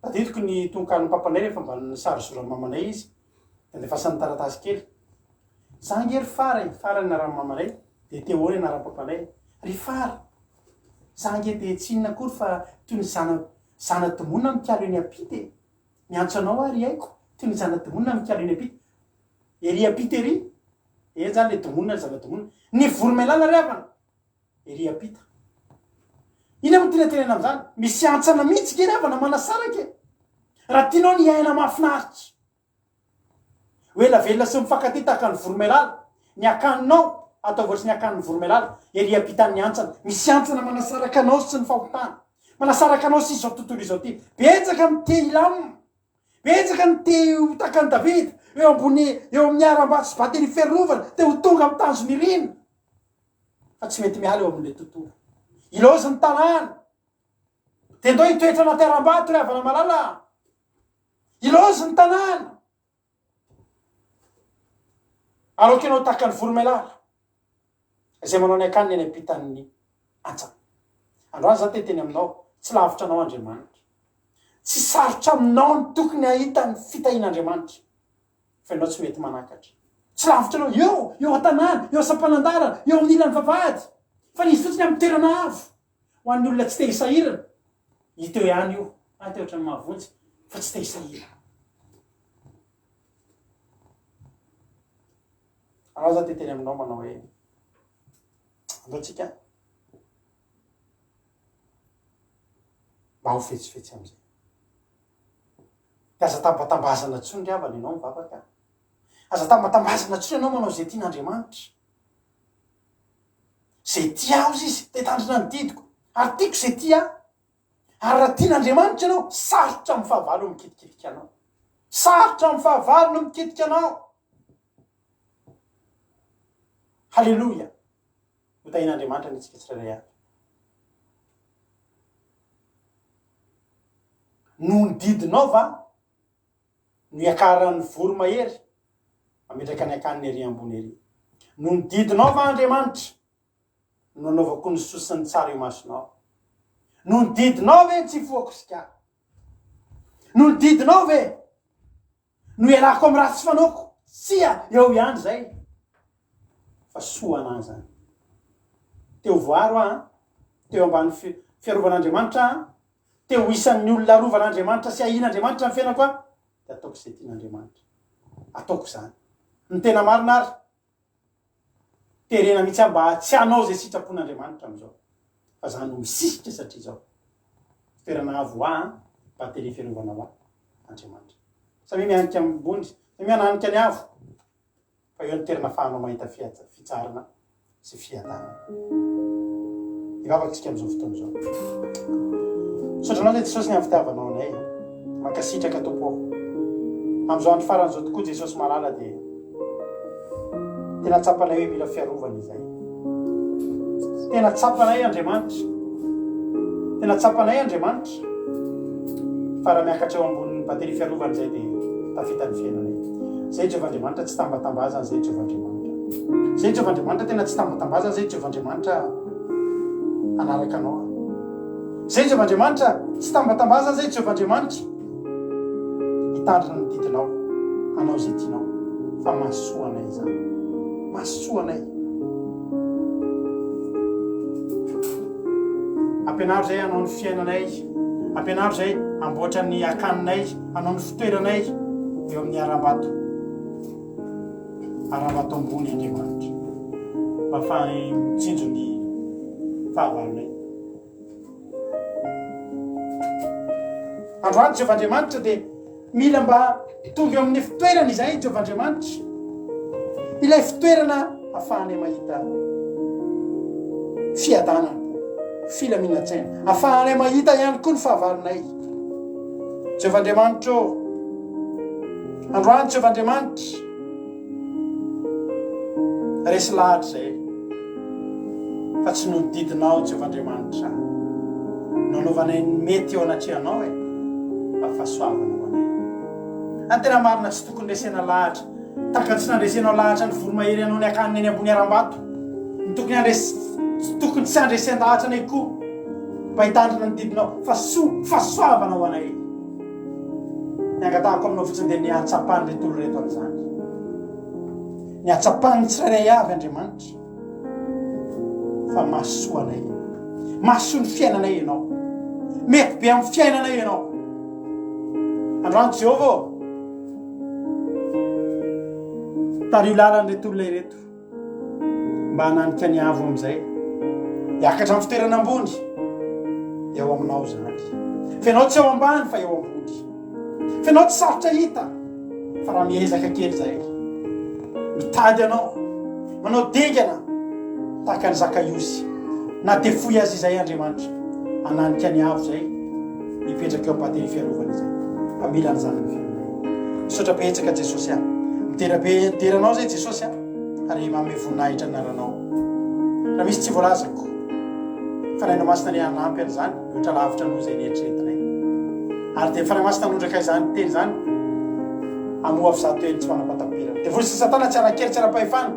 taditiko ny tonkany papanay rehefa mba ny sarosorany mamanay izy defa ny taratasy kely za ngery farany narany mamanay de teoany anara-papanay ry fara za nge de tsy inona akory fa toy ny zana-tomonina mikalo eny apity miantso anao ary haiko toy ny zana-tomonina mikalo eny apity ery apity ery zany le tomonina zana-tomonina ny voromailala ry havana ery apita ina mitenatena am'zany misy antsana mihitsy ke ry havana manasarake raha tianao ny aina mahafinaritra hoe lavelona sy mifankaty tahaka ny voromailala ny akaninao atao voatsy ny akan'ny voromailala ery apitan'ny antsana misy antsana manasaraka anao sy ny fahotana manasaraka anao sy izao tontolo izao ty betsaka ny te ilamina betsaka ny te ho takany davida eo amin'ny aram-bato sy bateny fiarovana te ho tonga amin'ny tanjo ny rina fa tsy mety miala eo amin'le tontolo iloza ny tanàna de ndao hitoetra anaty aram-bato ry havana malala iloza ny tanàna aloky anao tahaka ny voromailala zay manao ny akaniny eny ampitan'ny antsana androany za teteny aminao tsy lavitra anao Andriamanitra tsy sarotra aminao ny tokony ahita ny fitahin'Andriamanitra fa ianao tsy mety manakatra tsy lavitra anao eo an-tanàna eo sampanandarana eo amin'ny ilan'ny vavahady fa nisy fotsiny amin'ny toerana avo ho an'ny olona tsy te hisahirana hita eo ihany io te ohatran'ny mahavonjy fa tsy te hisahirana anao za teteny aminao manao hoe andaotsika mba ho fetsifetsy am'izay de aza tambatambazana tsony ry havana ianao mivavaka aza tambatambazana tsony ianao manao zay tian'Andriamanitra zay tia azy izy te tandrina ny didiko ary tiako zay tia ary raha tian'Andriamanitra ianao sarotra amin'ny fahavalo no mikitikitika anao sarotra amin'ny fahavalo no mikitika anao halleloia hotahin'Andriamanitra ny tsika tsirairay avy no ny didinao va no iakaran'ny voromahery mametraka ny akaniny ery ambony ery no ny didinao va Andriamanitra no anaovako ny sosiny tsara io masonao no ny didinao ve tsy foako sika no ny didinao ve no ialako amin'ny raha tsy fanaoko sia eo ihany zay fa soa anahy zany teo voaro teo ambany fiarovan'Andriamanitra teo isan'ny olona rovan'Andriamanitra sy ahian'Andriamanitra ny fiainako de ataoko zay tian'Andriamanitra ataoko zany ny tena marina ary terena mihitsy mba tsy hanao zay sitrapon'Andriamanitra am'izao fa zany no misisitra satria zao toerana avo mba tele fiarovana Andriamanitra samy mianika ambony samy miananika ny avo fa eo ny toerana fahanao mahita fitsarana sy fiadanana ivavatsika am'izao fotoana zao sotranao zay Jesosy ny avitiavanao anay mankasitraka tompo am'izao andro farany zao tokoa Jesosy malala de tena tsapanay hoe mila fiarovana izay tena tsapanay Andriamanitra tena tsapanay Andriamanitra fa raha miakatra eo ambonin'ny bateri fiarovana zay de tafitany fiainanay zay Jehovah-Andriamanitra tsy tambatambazana zay Jehovah-Andriamanitra zay Jehovah-Andriamanitra tena tsy tambatambazana zay Jehovah-Andriamanitra anaraka anao zay Jehovah-Andriamanitra tsy tambatambazana zay Jehovah-Andriamanitra hitandrina ny didinao anao zay tianao fa mahasoa anay zany mahasoa anay ampianaro zay anao ny fiainanay ampianaro zay amboatra ny akaninay anao ny fitoeranay eo amin'ny aram-bato ambony Andriamanitra mba ahafahany mitsinjo ny fahavalonay androany Jehovahandriamanitra dia mila mba tonga eo amin'ny fitoerana izay Jehovahandriamanitra, ilay fitoerana ahafahanay mahita fiadanana, filaminatsaina, ahafahanay mahita ihany koa ny fahavalonay. Jehovahandriamanitra ô, androany Jehovahandriamanitra resy lahatra zay fa tsy nodidinao Jehovahandriamanitra nanaovanay mety eo anatrehanao fa fahasoavana ho anay. Any tena marina tsy tokony resena lahatra taka tsy nandresenao lahatra ny voromahery anao ny akaniny any ambony aram-bato, tokony tsy andresen-dahatra anay koa mba hitandrina ny didinao fa fahasoavana ho anay. Ny angatahako aminao fotsiny dia ny hatsapany reto olo reto an'izany, ny hatsapany tsirairay avy Andriamanitra fa mahasoanay, mahasoa ny fiainanay ianao, mety be amin'ny fiainanay ianao. Androany Jehovah tario lalany reto olona ireto mba hananika ny avo amin'izay hiakatra amin'ny fitoerana ambony eo aminao zany. Fenao tsy eo ambany fa eo ambony, fenao tsy sarotra hita fa raha miezaka kely zay, mitady anao, manao dingana tahaka ny Zakaiosy, na defoy azy izay Andriamanitra hananika ny avo zay hipetraka eo am-pateny fiarovana izay. Fa mila an'izany ny fiainanay. Misaotra betsaka Jesosy aho, miteranao zay Jesosy aho, ary manome voninahitra naranao. Raha misy tsy voalazako fa naino masina ny hanampy an'izany ohatra lavitra noho zay nieritreretinay, ary dia fanahy masina nondraka izany teny zany amoa avy zato eny tsy manam-patapirana. Dia vory sy Satana tsy ara-kely tsy ara-pahefana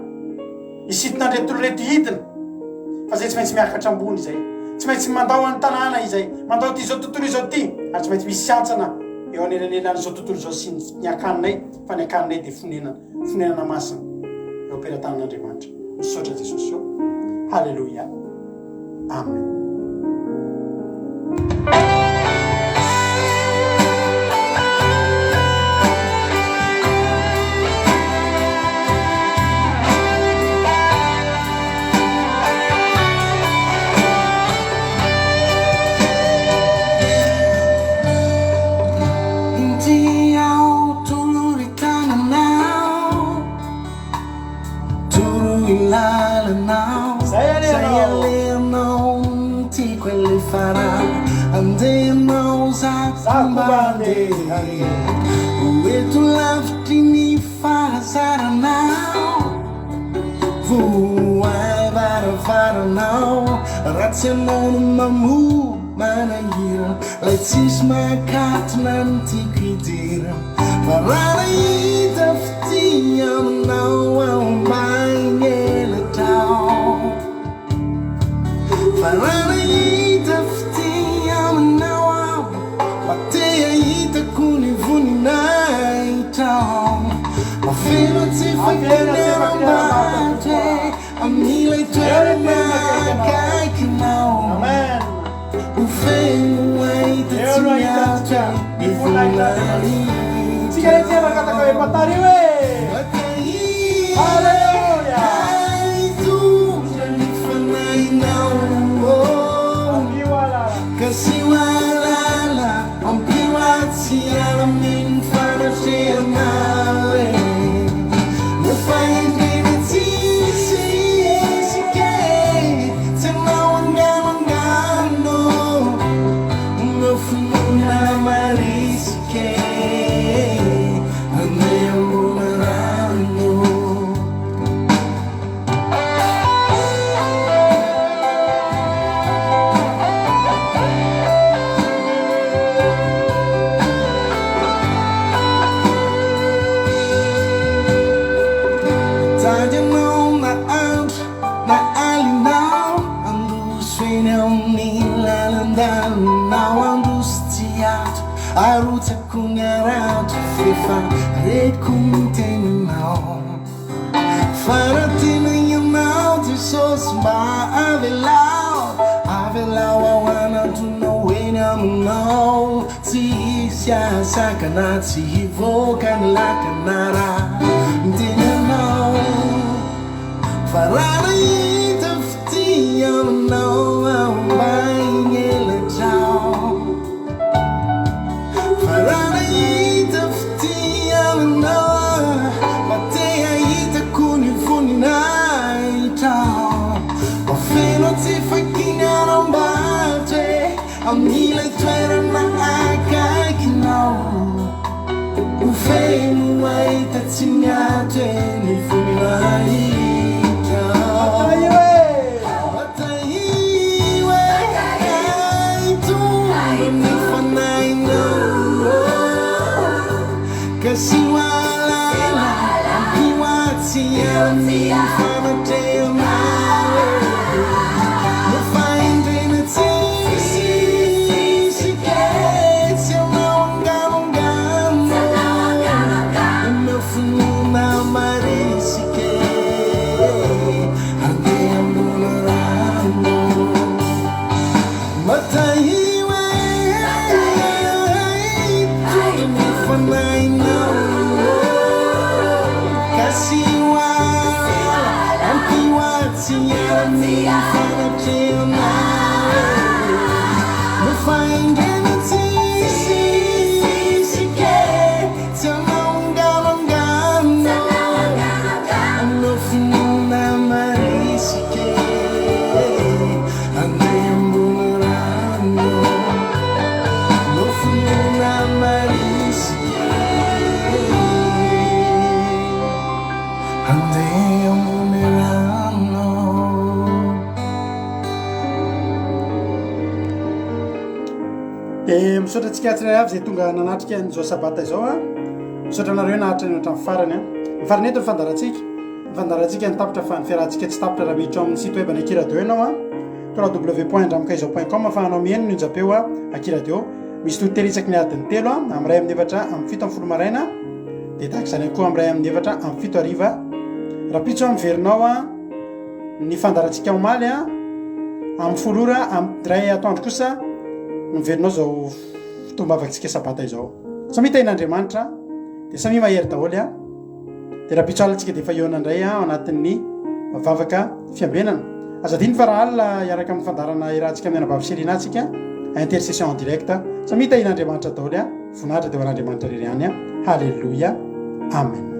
isitina retolo reto hidina fa zay tsy maintsy miakatra ambony zay, tsy maintsy mandao any tanàna izay, mandao ty izao tontolo izao ty, ary tsy maintsy misy antsana eo anelan'izao tontolo izao sy ny akaninay, fa ny akaninay dia fonenana masina eo am-pelantanan'Andriamanitra. Misaotra Jesosy eo. Halleluja. Amen. Oeto lavitry ny fahazaranao, voay varavaranao, ratsy anao no mamoa manahira, lay tsisy mahakatona ny tiako hidira, fa raha nahita fity aminao ao ambany elatrao, fa raha nahita fity aminao ao matea hitako ny voninahitra, mafeno tsy fakeneram-batre amin'ilay toerana akaikinao, ho feno ahita tsy miatra ny voninahitra. Tsika rehetra makataka hoe patario e. Halleluja. Aitondra ny fanahinao, kasiwalala ampiwatsy alamin'ny fanatrehanao e, no fahendrena tsisy isike tsy anao angamangano, no finoana marisike anay ambona rano. Arotsako ny arato fefa reko mitenanao, faratena ianao Jesosy mba avelao ao anatonao eny aminao, tsy hisy asakana tsy hivoaka ny lakanara mitenanao, fa raha nahita fity aminao ao ambany elatrao, mahita tsy miatoeny voninahitra matahiwe aito ny fanainao kasiwalana ampiwatsy amin'ny fanatrehona nofaindrena tsisy siketsy anao angamongamo omeo finoana marisike andeha ambona rano matahiwe aito ny fanainao kasiwala ampiwatsy amin'ny fanatrehona nofaingena tsisy siketsy anao angamongamo omeo finoana marisike andeha ambona rano omeo finoana marisike andeha ambona rano dia misaotra antsika tsiray avy zay tonga nanatrika nyzao sabata izao a misaotra anareo nahatra ny hatramin'ny farany a mifarany eto nyfandarantsika nitapitra fa ny fiarahantsika tsy tapitra raha miditra amin'ny site web ny akiradio ianao a www.ndramkaizao.com afahanao mihaino ny njapeo a akiradio misy toteritsaky ny adiny telo a amin'ny ray amin'ny efatra amin'ny fito amin'ny folo maraina dia tahaka izany koa amin'ny ray amin'ny efatra amin'ny fito ariva raha pitso amin'ny verinao a ny fandarantsika omaly a amin'ny folora amin'ny ray atoandro kosa nyverinao zao fitombavatsika sabata izao samy tain'Andriamanitra dia samy mahery daholo a dia raha pitso alantsika dia efa eo anandray a anatin'ny vavaka fiambenana azadiny fa raha alina iaraka amin'ny fandarana irantsika amin'ny anabavy selinatsika intercession en direct samy tain'Andriamanitra daholo a vonahitra dia ho an'Andriamanitra rery ihany a halleluia amen